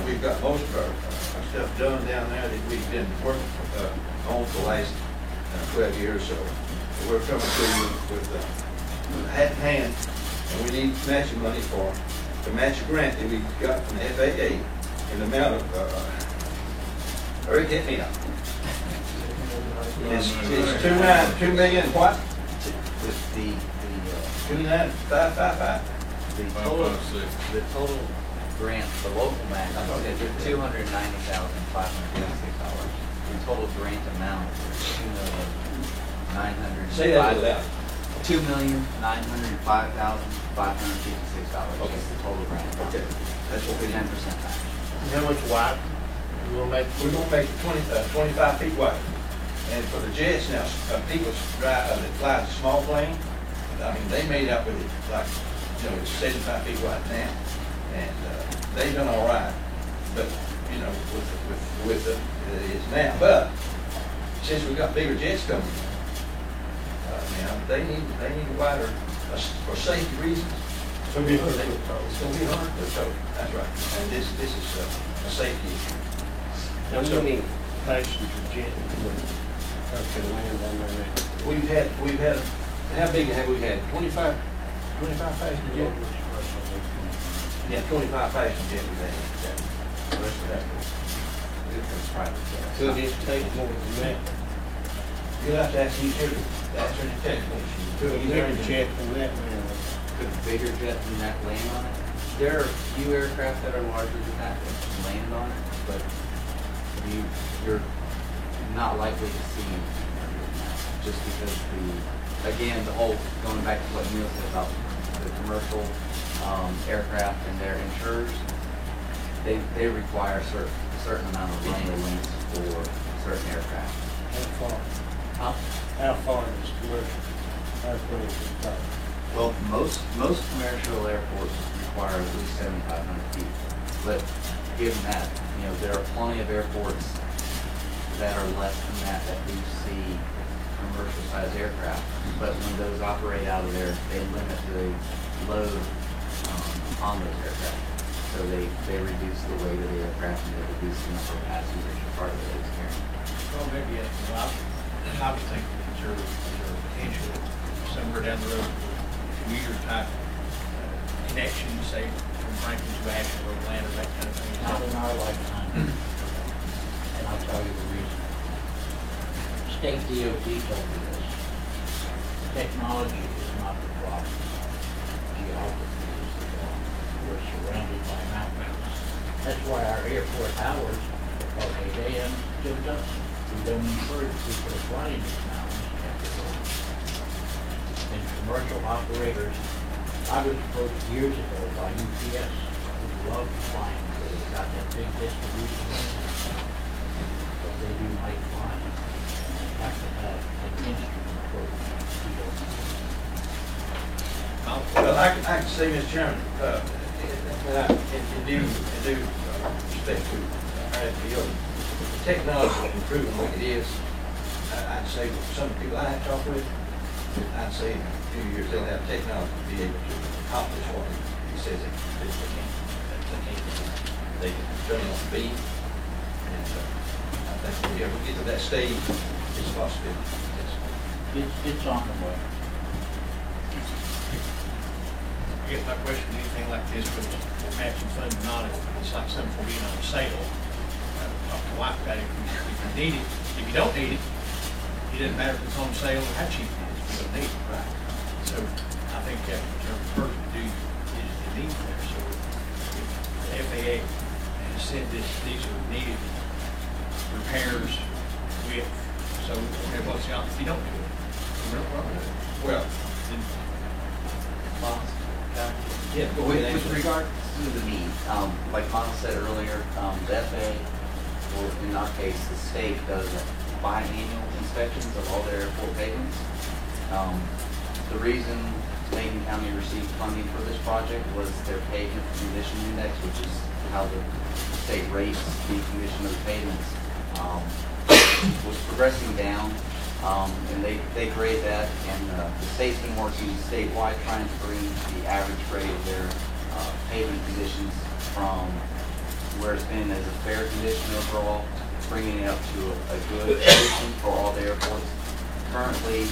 we've got most of our stuff done down there that we've been working on for the last 12 years. So we're coming to you with a hat in hand, and we need matching money to match a grant that we got from the FAA in the amount of, Eric, hit me up. It's $2 million what? The 29555. the total grant, the local match, is $290,556. The total grant amount is $2,905,000. Say that loud. $2,905,556. Okay. That's the total grant. Okay. That's what we 10% need. match. How much wide? We're going to make it 25 feet wide. And for the jets now, people that fly the small plane, I mean, they made up with it like, it's 75 feet wide now. And they've done all right. But, with it is now. But since we've got bigger jets coming, now, they need wider, for safety reasons. So be hard. It's gonna be hard, but so, that's right. And this is a safety issue. How many patients are getting can land on their neck? We've had, how big have we had? 25 patients yet? Yeah, 25 patients yet we've had. The rest of that was private. Could it take more than that? You'll have to ask each other, that's your technical issue. Could we never check on that, man? Could a bigger jet than that land on it? There are a few aircraft that are larger than that that can land on it, but you're not likely to see anything larger than that. Just because again, the whole, going back to what Neil said about the commercial aircraft and their insurers, they require a certain amount of runway length for certain aircraft. How far? Huh? How far is commercial airplanes can go? Well, most commercial airports require at least 7,500 feet. But given that, there are plenty of airports that are less than that do see commercial size aircraft. But when those operate out of there, they limit the load on those aircraft. So they reduce the weight of the aircraft and they reduce the number of passengers part of it is carrying. Well, maybe, I was thinking that your potential somewhere down the road, commuter type connection, say from Franklin to Asheville or Atlanta, that kind of thing. Not in our lifetime. And I'll tell you the reason. State DOT told me this. Technology is not the problem. Geography is the problem. We're surrounded by mountains. That's why our airport hours are 8 a.m. till dusk. We don't encourage people to fly in these mountains after lunch. And commercial operators, I was approached years ago by UPS, who love flying because they've got that big distribution center. But they do night flying. And they have to have an instrument program to go. Well, I can say, Mr. Chairman, in due respect to our FBO, the technology is improving like it is. I'd say with some people I have talked with, I'd say in a few years they'll have technology to be able to accomplish what he says they can. They can turn on speed. And I think when we ever get to that stage, it's a possibility. It's on the way. I guess my question, anything like this, with matching funds or not, it's like something being on sale. Talk to wife about it, if you need it, if you don't need it, it doesn't matter if it's on sale or how cheap it is, you don't need it. Right. So I think that the person to do is the need there. So if the FAA has said these are needed repairs with, so okay, what's the option if you don't do it? Well, then, yeah, go ahead. With regard to the need, like Miles said earlier, the FAA, or in our case, the state does biannual inspections of all their airport pavements. The reason Macon County received funding for this project was their pavement condition index, which is how the state rates the condition of the pavements, was progressing down. And they grade that, and the state's been working statewide trying to bring the average grade of their pavement conditions from where it's been as a fair condition overall, bringing it up to a good condition for all the airports. Currently,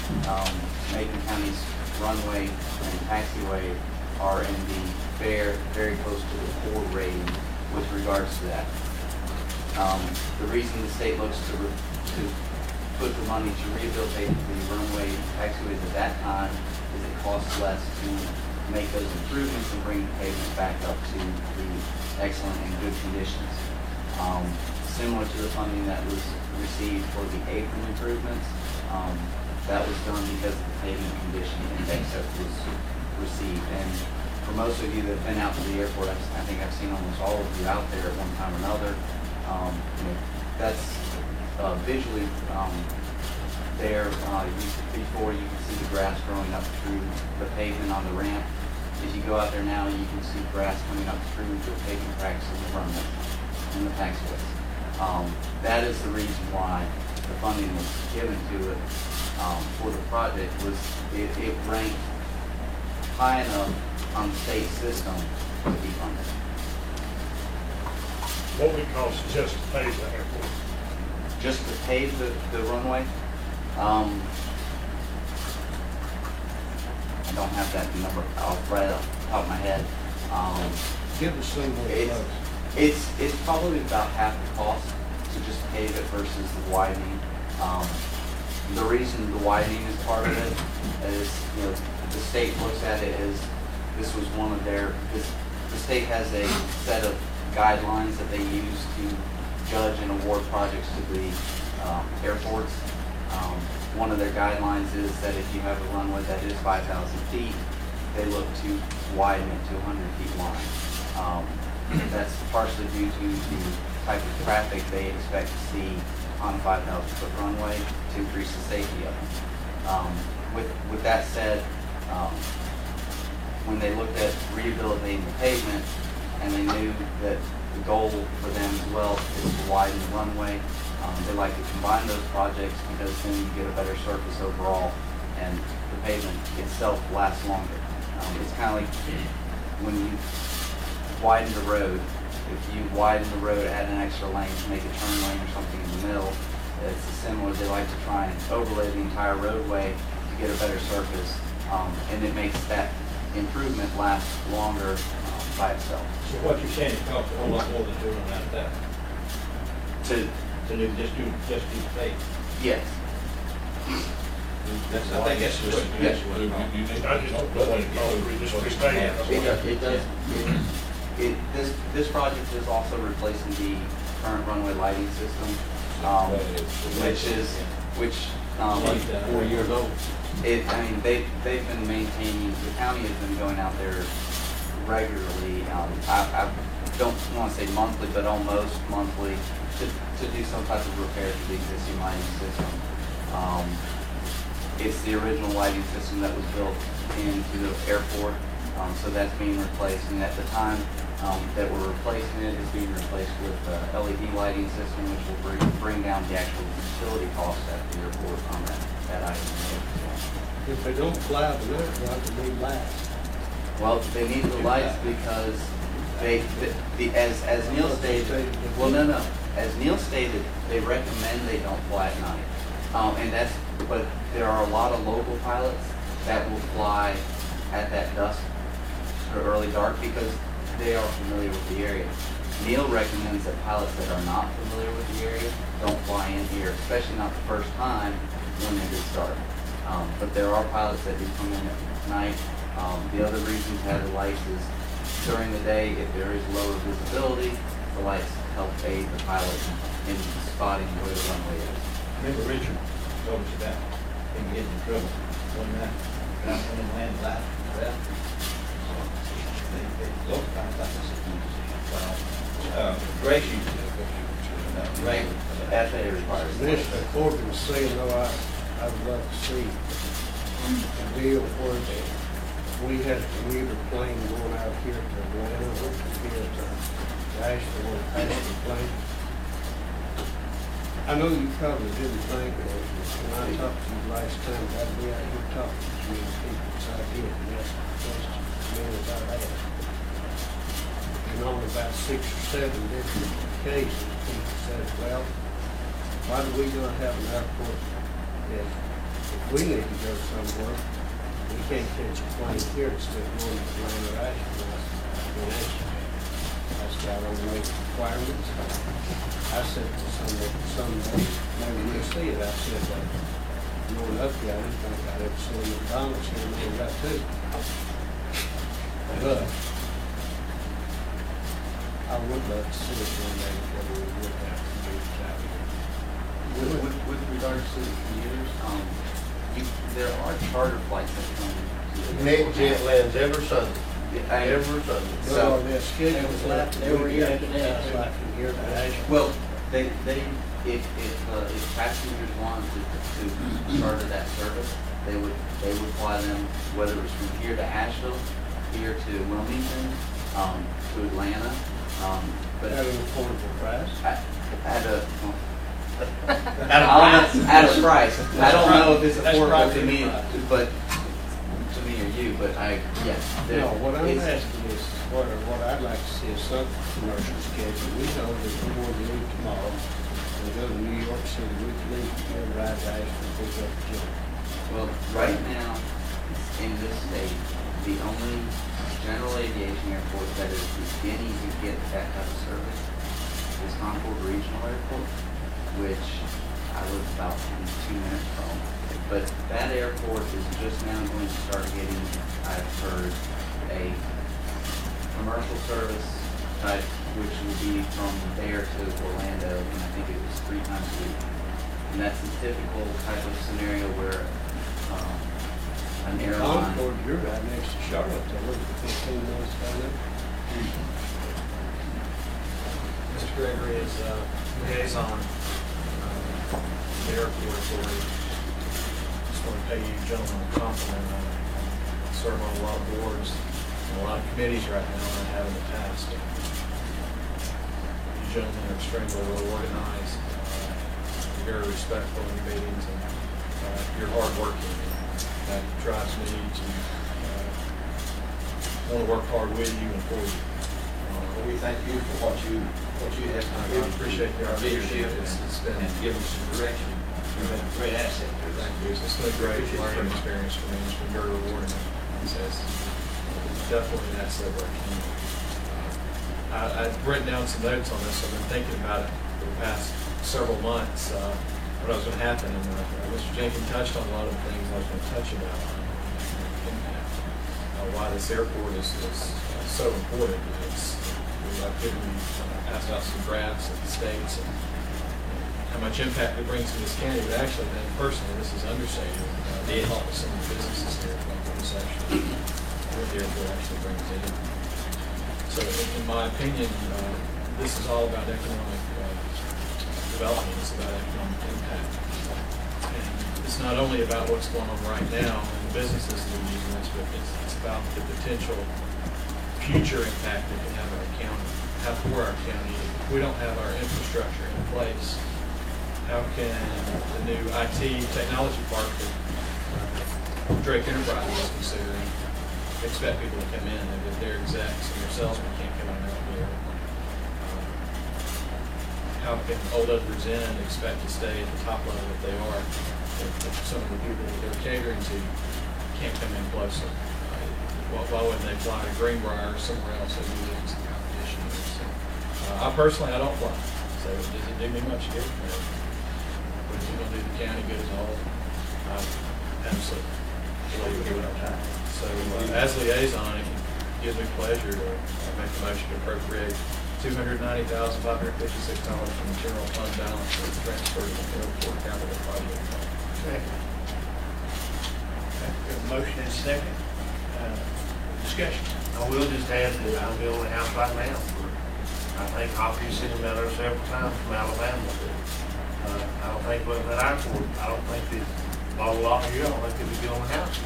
Macon County's runway and taxiway are in the fair, very close to the 4 rating with regards to that. The reason the state looks to put the money to rehabilitate the runway taxiways at that time is it costs less to make those improvements and bring the pavement back up to the excellent and good conditions. Similar to the funding that was received for the apron improvements, that was done because of the pavement condition index that was received. And for most of you that have been out to the airport, I think I've seen almost all of you out there at one time or another. That's visually there. Before you can see the grass growing up through the pavement on the ramp. As you go out there now, you can see grass coming up through the pavement cracks in the runway and the taxiways. That is the reason why the funding was given to it for the project was it ranked high enough on the state system to be funded. What would it cost just to pave the airport? Just to pave the runway, I don't have that number right off the top of my head. Give us some more. It's probably about half the cost to just pave it versus the widening. The reason the widening is part of it is, you know, the state looks at it as this was one of their, the state has a set of guidelines that they use to judge and award projects to the airports. One of their guidelines is that if you have a runway that is 5,000 feet, they look to widen it to 100 feet wide. That's partially due to the type of traffic they expect to see on a 5,000 foot runway to increase the safety of them. With that said, when they looked at rehabilitating the pavement and they knew that the goal for them as well is to widen the runway, they like to combine those projects because then you get a better surface overall and the pavement itself lasts longer. It's kind of like when you widen the road. If you widen the road, add an extra lane to make a turn lane or something in the middle, it's similar. They like to try and overlay the entire roadway to get a better surface, and it makes that improvement last longer by itself. So what you're saying, it costs a whole lot more than doing around that? To do, just do the pay? Yes. That's, I think that's what Yeah. It does. This project is also replacing the current runway lighting system, which 4 years old. I mean, they've been maintaining. The county has been going out there regularly. I don't want to say monthly, but almost monthly to do some type of repair to the existing lighting system. It's the original lighting system that was built into the airport, so that's being replaced. And at the time that we're replacing it, it's being replaced with LED lighting system, which will bring down the actual utility cost at the airport on that item. If they don't fly the light, why do they lights? Well, they need the lights because as Neil stated, well, no. As Neil stated, they recommend they don't fly at night. But there are a lot of local pilots that will fly at that dusk or early dark because they are familiar with the area. Neil recommends that pilots that are not familiar with the area don't fly in here, especially not the first time when they get started. But there are pilots that do come in at night. The other reason to have the lights is during the day, if there is lower visibility, the lights help aid the pilot in spotting where the runway is. Remember Richard told us about him getting in trouble one night, not when he landed light for that. They looked like this. Grace used to Right, FAA requires. Commissioner Corbin was saying, I would love to see a deal where we had a commuter plane going out here to Atlanta, or here to Asheville, and passenger plane. I know you probably didn't think of it, when I talked to you last time, I'd be out here talking to you people, so I did, and asked questions, many about that. And on about 6 or 7 different occasions, people said, well, why do we not have an airport that if we need to go somewhere, we can't catch a plane here instead of going to Atlanta or Asheville? That's got our own requirements. I said to someday, maybe we'll see it, I said, going up here, I didn't think I'd ever see a McDonald's here, and we got two. But I would love to see it one day before we would have to do it out here. With regards to the commuters, there are charter flights that come. NetJet lands every Sunday. Every Sunday. So they're scheduled every yesterday, like from here to Asheville. well, if passengers wanted to charter that service, they would fly them, whether it was from here to Asheville, here to Wilmington, to Atlanta. But at an affordable price. At a price. I don't know if it's That's affordable probably to me, right. but to me or you, but yes. No, what I'm it's- asking is, what I'd like to see is some commercial schedule. We know that we want to leave tomorrow and go to New York City. We can leave and ride to Ashland, pick up the job. Well, right now, in this state, the only general aviation airport that is beginning to get that type of service is Concord Regional Airport, which I live about 2 minutes from. But that airport is just now going to start getting, I've heard, a commercial service type, which will be from there to Orlando, and I think it was 3 times a week. And that's the typical type of scenario where an airline. Concord, you're right next to Charlotte. I look at 15 minutes down there. Mr. Gregory is liaison the airport authority. Just want to pay you gentlemen a compliment. I serve on a lot of boards and a lot of committees right now, and I have in the past. You gentlemen are extremely well organized, very respectful in meetings, and you're hardworking. That drives me to want to work hard with you and for you. We thank you for what you have done. We appreciate our your leadership It's been and giving us some direction. You've been a great asset to us. Thank you. It's been a great learning experience for me. It's been very rewarding. It's definitely an asset of our community. I've written down some notes on this. I've been thinking about it for the past several months, what was going to happen. And Mr. Jenkins touched on a lot of the things I was going to touch about. Why this airport is so important. I've given you, passed out some graphs of the states and how much impact it brings to this county, but actually, then personally, this is understated. I talked to some of the businesses here about this actually, what the airport actually brings in. So in my opinion, this is all about economic development. It's about economic impact. And it's not only about what's going on right now and the businesses that are using this, but it's about the potential future impact it can have on our county, for our county. If we don't have our infrastructure in place, how can the new IT technology park that Drake Enterprises is considering expect people to come in if their execs and their salesmen can't come in out here? How can Old Edwards Inn expect to stay at the top level that they are if some of the people that they're catering to can't come in closer? Why wouldn't they fly to Greenbrier or somewhere else that we lose some competition? So, I personally don't fly, so does it do me much good? But it's going to do the county good as a whole. Absolutely. So as liaison, it gives me pleasure to make the motion to appropriate $290,556 from the general fund balance for the transfer to the airport capital project. Second. We have a motion and a second. Discussion. I will just add that I'm building a house right now. I think Hopkins sent them out there several times from Alabama. I don't think we're at our court. I don't think that blah, blah, blah, here, I don't think they'd be building a house.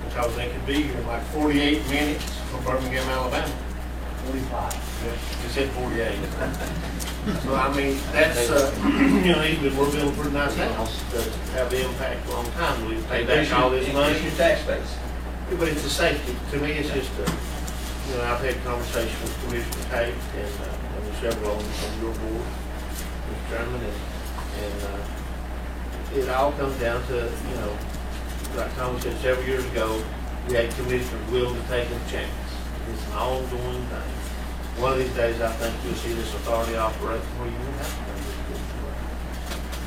Because they could be here in like 48 minutes from Birmingham, Alabama. 45. Yeah, it said 48. So I mean, that's, even we're building a pretty nice house, does have the impact for a long time. We pay back all this money. Increase your tax base. But it's a safety. To me, it's just I've had conversations with Commissioner Tate and several on your board, Mr. Chairman, and it all comes down to, like Tom said several years ago, we had commissioners willing to take a chance. It's an ongoing thing. One of these days, I think you'll see this authority operate where you won't have to bring this to work.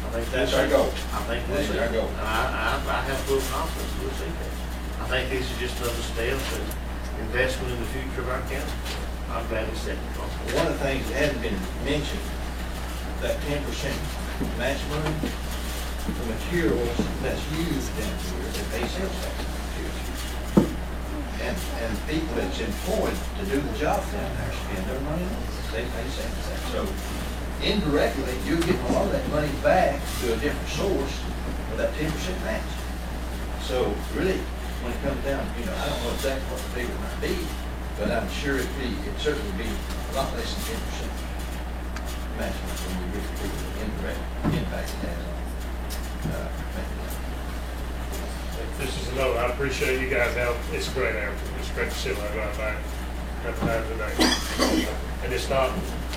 I think That's our goal. I think we'll That's see. our goal. And I have full confidence we'll see that. I think this is just another step in investment in the future of our county. I'm glad it's second. One of the things that hasn't been mentioned, that 10% match money, the materials that's used down here, that they sales tax materials. And people that's employed to do the job down there spend their money on it. They pay sales tax. So indirectly, you're getting a lot of that money back to a different source with that 10% match. So really, when it comes down, I don't know exactly what the figure might be, but I'm sure it'd certainly be a lot less than 10% imagine when we get to the indirect impact it has on making This is a note, I appreciate you guys have, it's a great airport, it's a great facility, I drive by it at the time of the day. And it's not,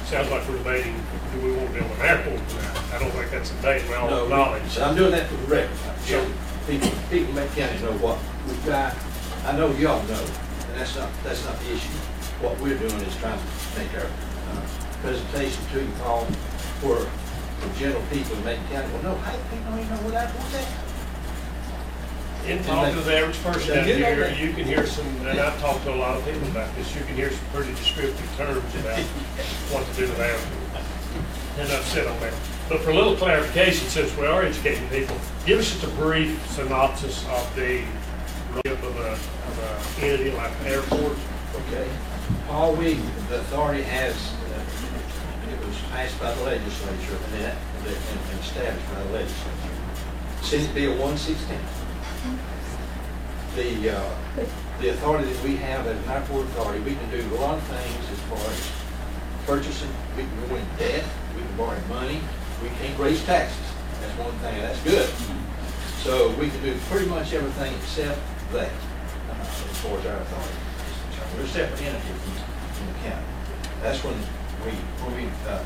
sounds like we're debating, do we want to build an airport or not? I don't think that's a debate, we all No, acknowledge. So I'm doing that for the record, so people in Macon County know what we've got. I know y'all know, and that's not the issue. What we're doing is trying to make our presentation to you all for general people in Macon County. Well, no, hey, people don't even know what airport's at. In talking to the average person out here, you can hear some, and I've talked to a lot of people about this, you can hear some pretty descriptive terms about what to do with airport. And I've said on that. But for a little clarification, since we are educating people, give us just a brief synopsis of the of a entity like an airport. Okay. All the authority has, it was passed by the legislature and established by the legislature. Senate Bill 116. The authority that we have as an airport authority, we can do a lot of things as far as purchasing. We can go in debt, we can borrow money, we can't raise taxes. That's one thing, that's good. So we can do pretty much everything except that as far as our authority. We're a separate entity from the county. That's when we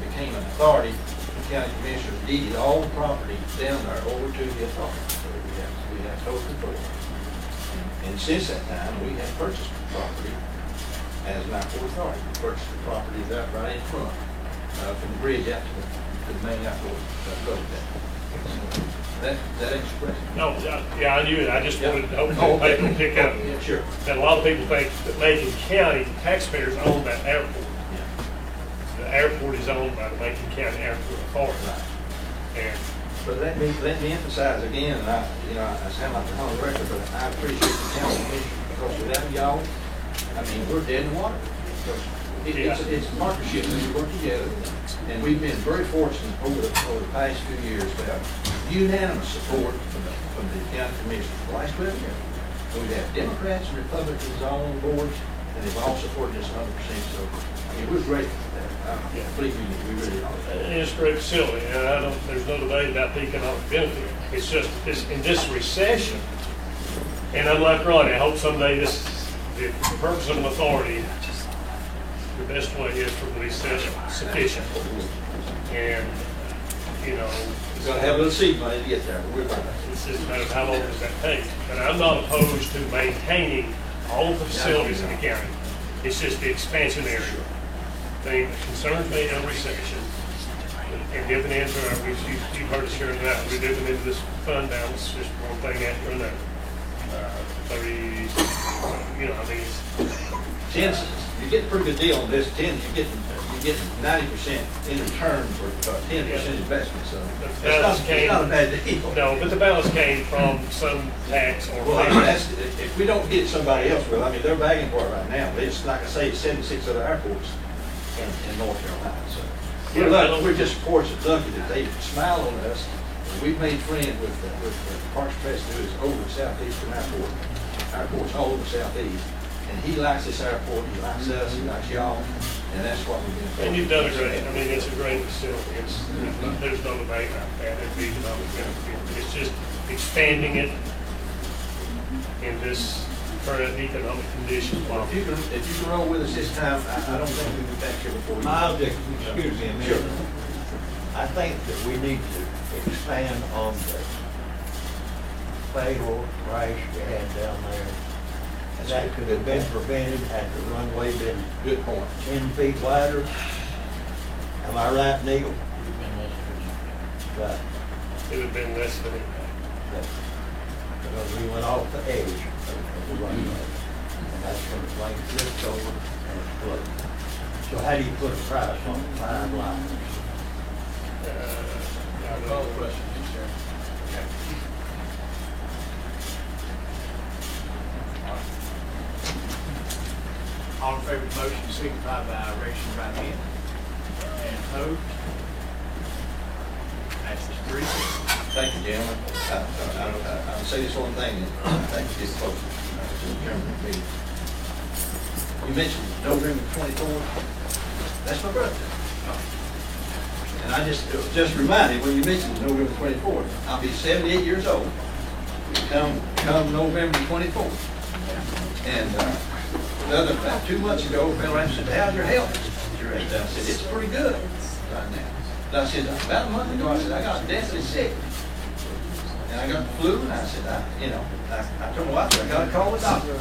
became an authority, the county commissioner deeded all the property down there over to the authority. So we have total control. And since that time, we have purchased property as an airport authority. We purchased the property right in front, from the bridge out to the main airport road there. That express. No, yeah, I knew it. I just wanted to hope that people pick up. Yeah, sure. That a lot of people think that Macon County taxpayers own that airport. The airport is owned by the Macon County Airport Authority. And but let me emphasize again, and I sound like a on the record, but I appreciate the county commission because without y'all, I mean, we're dead in the water. It's a partnership, we work together, and we've been very fortunate over the past few years to have unanimous support from the county commission for the last 12 years. We've had Democrats and Republicans all on boards, and they've all supported us 100%. So, I mean, we're grateful for that. Believe me, we really are. it's a great facility, and there's no debate about the economic benefit. It's just in this recession, and unlike Ronnie, I hope someday the purpose of an authority, the best way is for it to be sufficient. And, We're going to have a little seed money to get there, but we're fine. It's just a matter of how long does that take. And I'm not opposed to maintaining all of the facilities in the county. It's just the expansion area. Thing that concerns me in a recession, and dipping into our, you've heard us here tonight, we're dipping into this fund balance, just one thing after another. 30, I mean, you get a pretty good deal on this. 10, you're getting 90% in return for 10% investment. So it's not a bad deal. No, but the balance came from some tax or. Well, if we don't get somebody else, well, I mean, they're begging for it right now. It's like I say, 76 other airports in North Carolina. So we're just fortunate, lucky that they smile on us. We've made friends with Parks President, who is over the Southeastern airports all over the Southeast. And he likes this airport, he likes us, he likes y'all, and that's what we've been. And you've done a great, I mean, it's a great facility. There's no debate about that. It'd be economic benefit. It's just expanding it in this current economic condition. Well, if you can roll with us this time, I don't think we'll be back here before you. My objection, excuse me a minute. Sure. I think that we need to expand on the fatal crash we had down there. That could have been prevented had the runway been good point 10 feet wider. Am I right, Neil? Right. It would have been less than it. Because we went off the edge of the runway. And that's when the plane flipped over and exploded. So how do you put a price on 5 lines? Call the question, sir. All in favor of the motion, signify by raising your right hand. And opposed? Passes 3. Thank you, gentlemen. I'll say this one thing, and thank you, this folks, to the chairman of the meeting. You mentioned November 24th. That's my birthday. And I just reminded, when you mentioned November 24th, I'll be 78 years old, come November 24th. And about 2 months ago, a fellow asked me, how's your health? I said, it's pretty good right now. And I said, about a month ago, I said, I got deathly sick. And I got the flu, and I said, I told my wife, I got to call the doctor.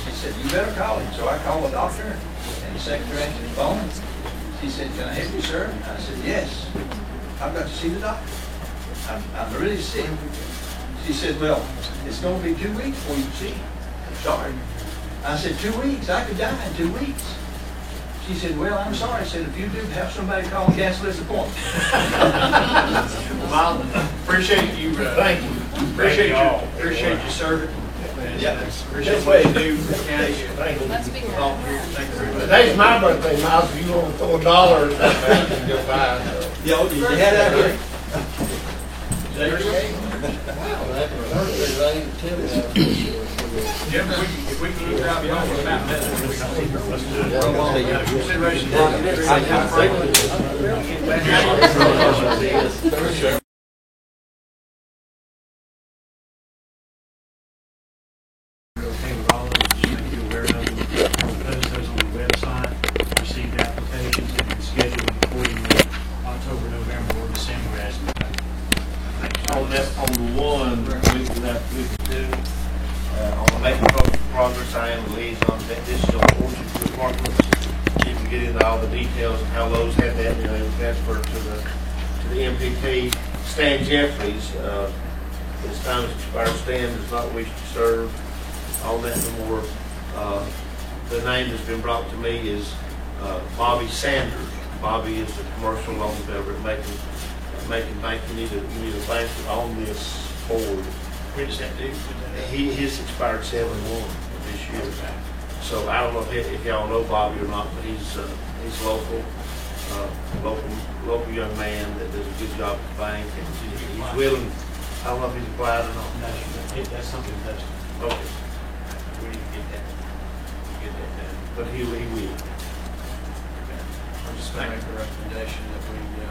She said, you better call him. So I called the doctor, and the secretary answered the phone. She said, can I help you, sir? I said, yes. I've got to see the doctor. I'm really sick. She said, well, it's going to be 2 weeks before you see him. I'm sorry. I said, 2 weeks? I could die in 2 weeks. She said, well, I'm sorry. I said, if you do, have somebody call and cancel this appointment. Well, appreciate you. Thank you. Appreciate you serving. Yeah. Appreciate That's what way you do for the county. Thank you. Let's be Volunteers. Thank you very much. Today's my birthday, Miles. If you want to throw $1 or something, you can go buy it. Yo, did you have that here? Jim, if we can drive you home for about a minute, we can let's do it. Consideration. Okay with all of them, just make you aware of them. We'll post those on the website, received applications, and can schedule them accordingly, October, November, or December as needed. On the one, we can do, on making progress, I am the liaison, that this is on Orchard Department. You can get into all the details of how Lowe's had that, you know, it was transferred to the MPP. Stan Jeffries, his time has expired. Stan does not wish to serve on that no more. The name that's been brought to me is Bobby Sanders. Bobby is a commercial loan developer making bank. You need a bank on this board. We just have to do His expired 7/1 this year. So I don't know if y'all know Bobby or not, but he's local young man that does a good job at the bank, and he's willing. I don't know if he's applied or not. That's something that's. Okay, We need to get that done. but he will. I'm just going to make a recommendation that we go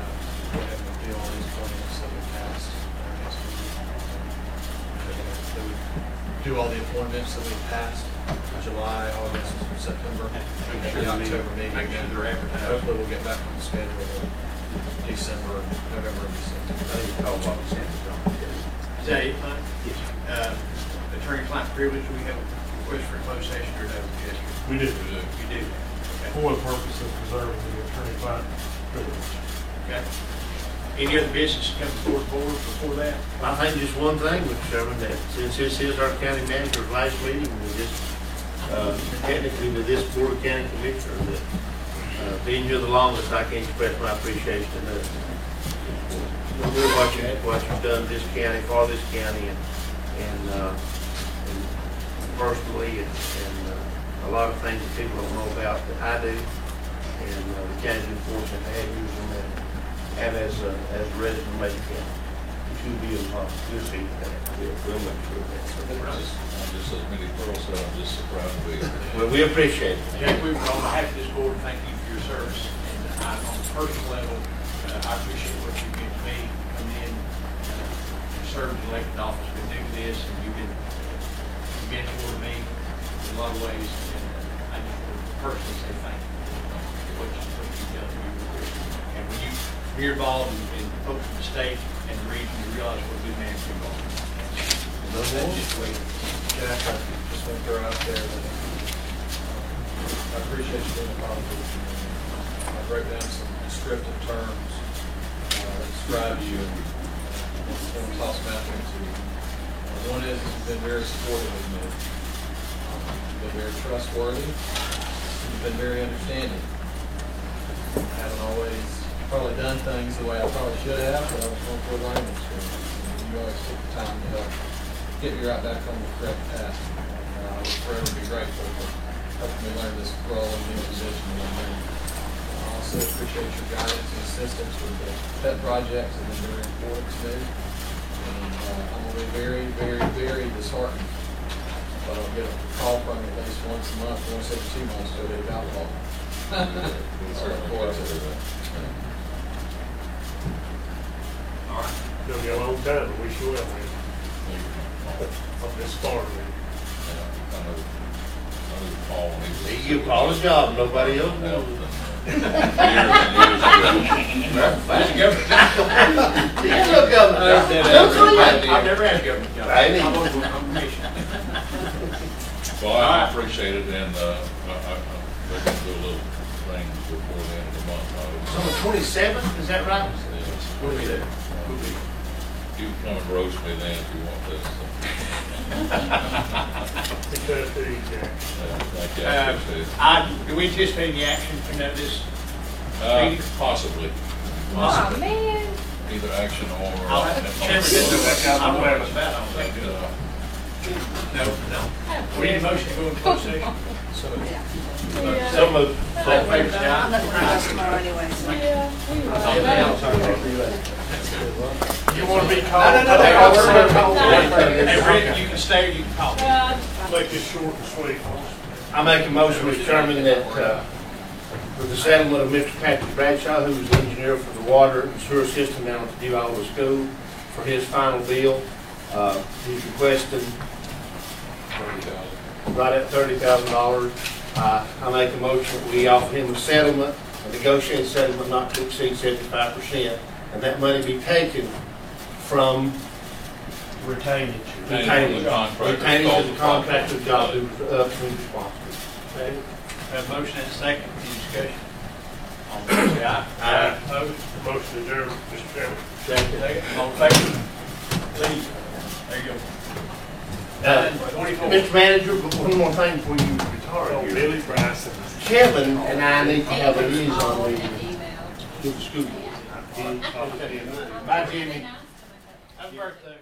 ahead and appeal all these appointments that we passed our next meeting. That we do all the appointments that we passed, July, August, September, and the October meeting. Make sure they're advertised. Hopefully we'll get back on the schedule in December, November, and December. I think it's called Bobby Sanders. Is that it, Mike? Yes. Attorney-client privilege, do we have a request for a closed session or no? Yes. We do. You do? Okay. For the purpose of preserving the attorney-client privilege. Okay. Any other business come before the board before that? I think just one thing, Mr. Chairman, that since this is our county manager's last meeting, we just technically with this board of county commissioners, that being here the longest, I can't express my appreciation enough. What you've done this county, for this county, and personally, and a lot of things that people don't know about that I do, and the county's been fortunate to have you and as a resident of Macon County. It should be a good seat for that. We'll make sure of that. I'm just, as Minnie Pearl said, I'm just so proud to be here. Well, we appreciate it. Jack, we, on behalf of this board, thank you for your service. And on a personal level, I appreciate what you give to me, come in, serve in elected office, been doing this, and you've been mentor to me in a lot of ways. And I just want to personally say thank you for what you've done. We appreciate it. And when you're involved in folks from the state and the region, you realize what a good man you're involved in. That's just the way. Jack, I just want to throw out there that I appreciate you being a positive. I wrote down some descriptive terms that describe you and toss them out there to you. One is you've been very supportive of me. You've been very trustworthy. You've been very understanding. I haven't always probably done things the way I probably should have, but I was going through a learning experience. And you always took the time to help get me right back on the correct path. I will forever be grateful for helping me learn this role and new position that I'm in. I also appreciate your guidance and assistance with the pet projects that have been very important to me. And I'm going to be very, very, very disheartened if I don't get a call from you at least once a month, once every 2 months to get alcohol. All right. It'll be a long time, but we sure will. Up this far, man. I know Paul, when he was. You call his job, nobody else knows. Years and years ago. He's no government job. I've never had a government job. I ain't I'm either. on commission. Well, I appreciate it, and we can do a little things before the end of the month. So the 27th, is that right? Yes. We'll be there. You can come and roast me then if you want this. It's up to you, Jack. Thank you, I appreciate it. Do we anticipate any action from this? Possibly. Oh, man. Either action or. Chairman didn't know what I don't know what it's about, I don't think. No. We need a motion to go into closed session. So moved. All in favor, say aye. I'm not gonna ask tomorrow anyway, so. You want to be called? Hey, Rick, you can stay or you can call me. Make this short and sweet. I make a motion, Mr. Chairman, that with the settlement of Mr. Patrick Bradshaw, who was the engineer for the water and sewer system down at the New Iowa School, for his final bill, he's requesting right at $30,000. I make a motion that we offer him a settlement, a negotiated settlement not to exceed 75%, and that money be taken from Retainage. retaining the contractor. retaining to the contractor's job who was ultimately responsible. Okay. Have a motion and a second. Any discussion? All in favor, say aye. Aye. Opposed? Motion adjourned, Mr. Chairman. Second. All in favor? Please. There you go. 24. Mr. Manager, but one more thing before you retire. Oh, Billy Bryson. Kevin and I need to have a liaison meeting with the school. Okay. Bye, Jimmy. Happy birthday.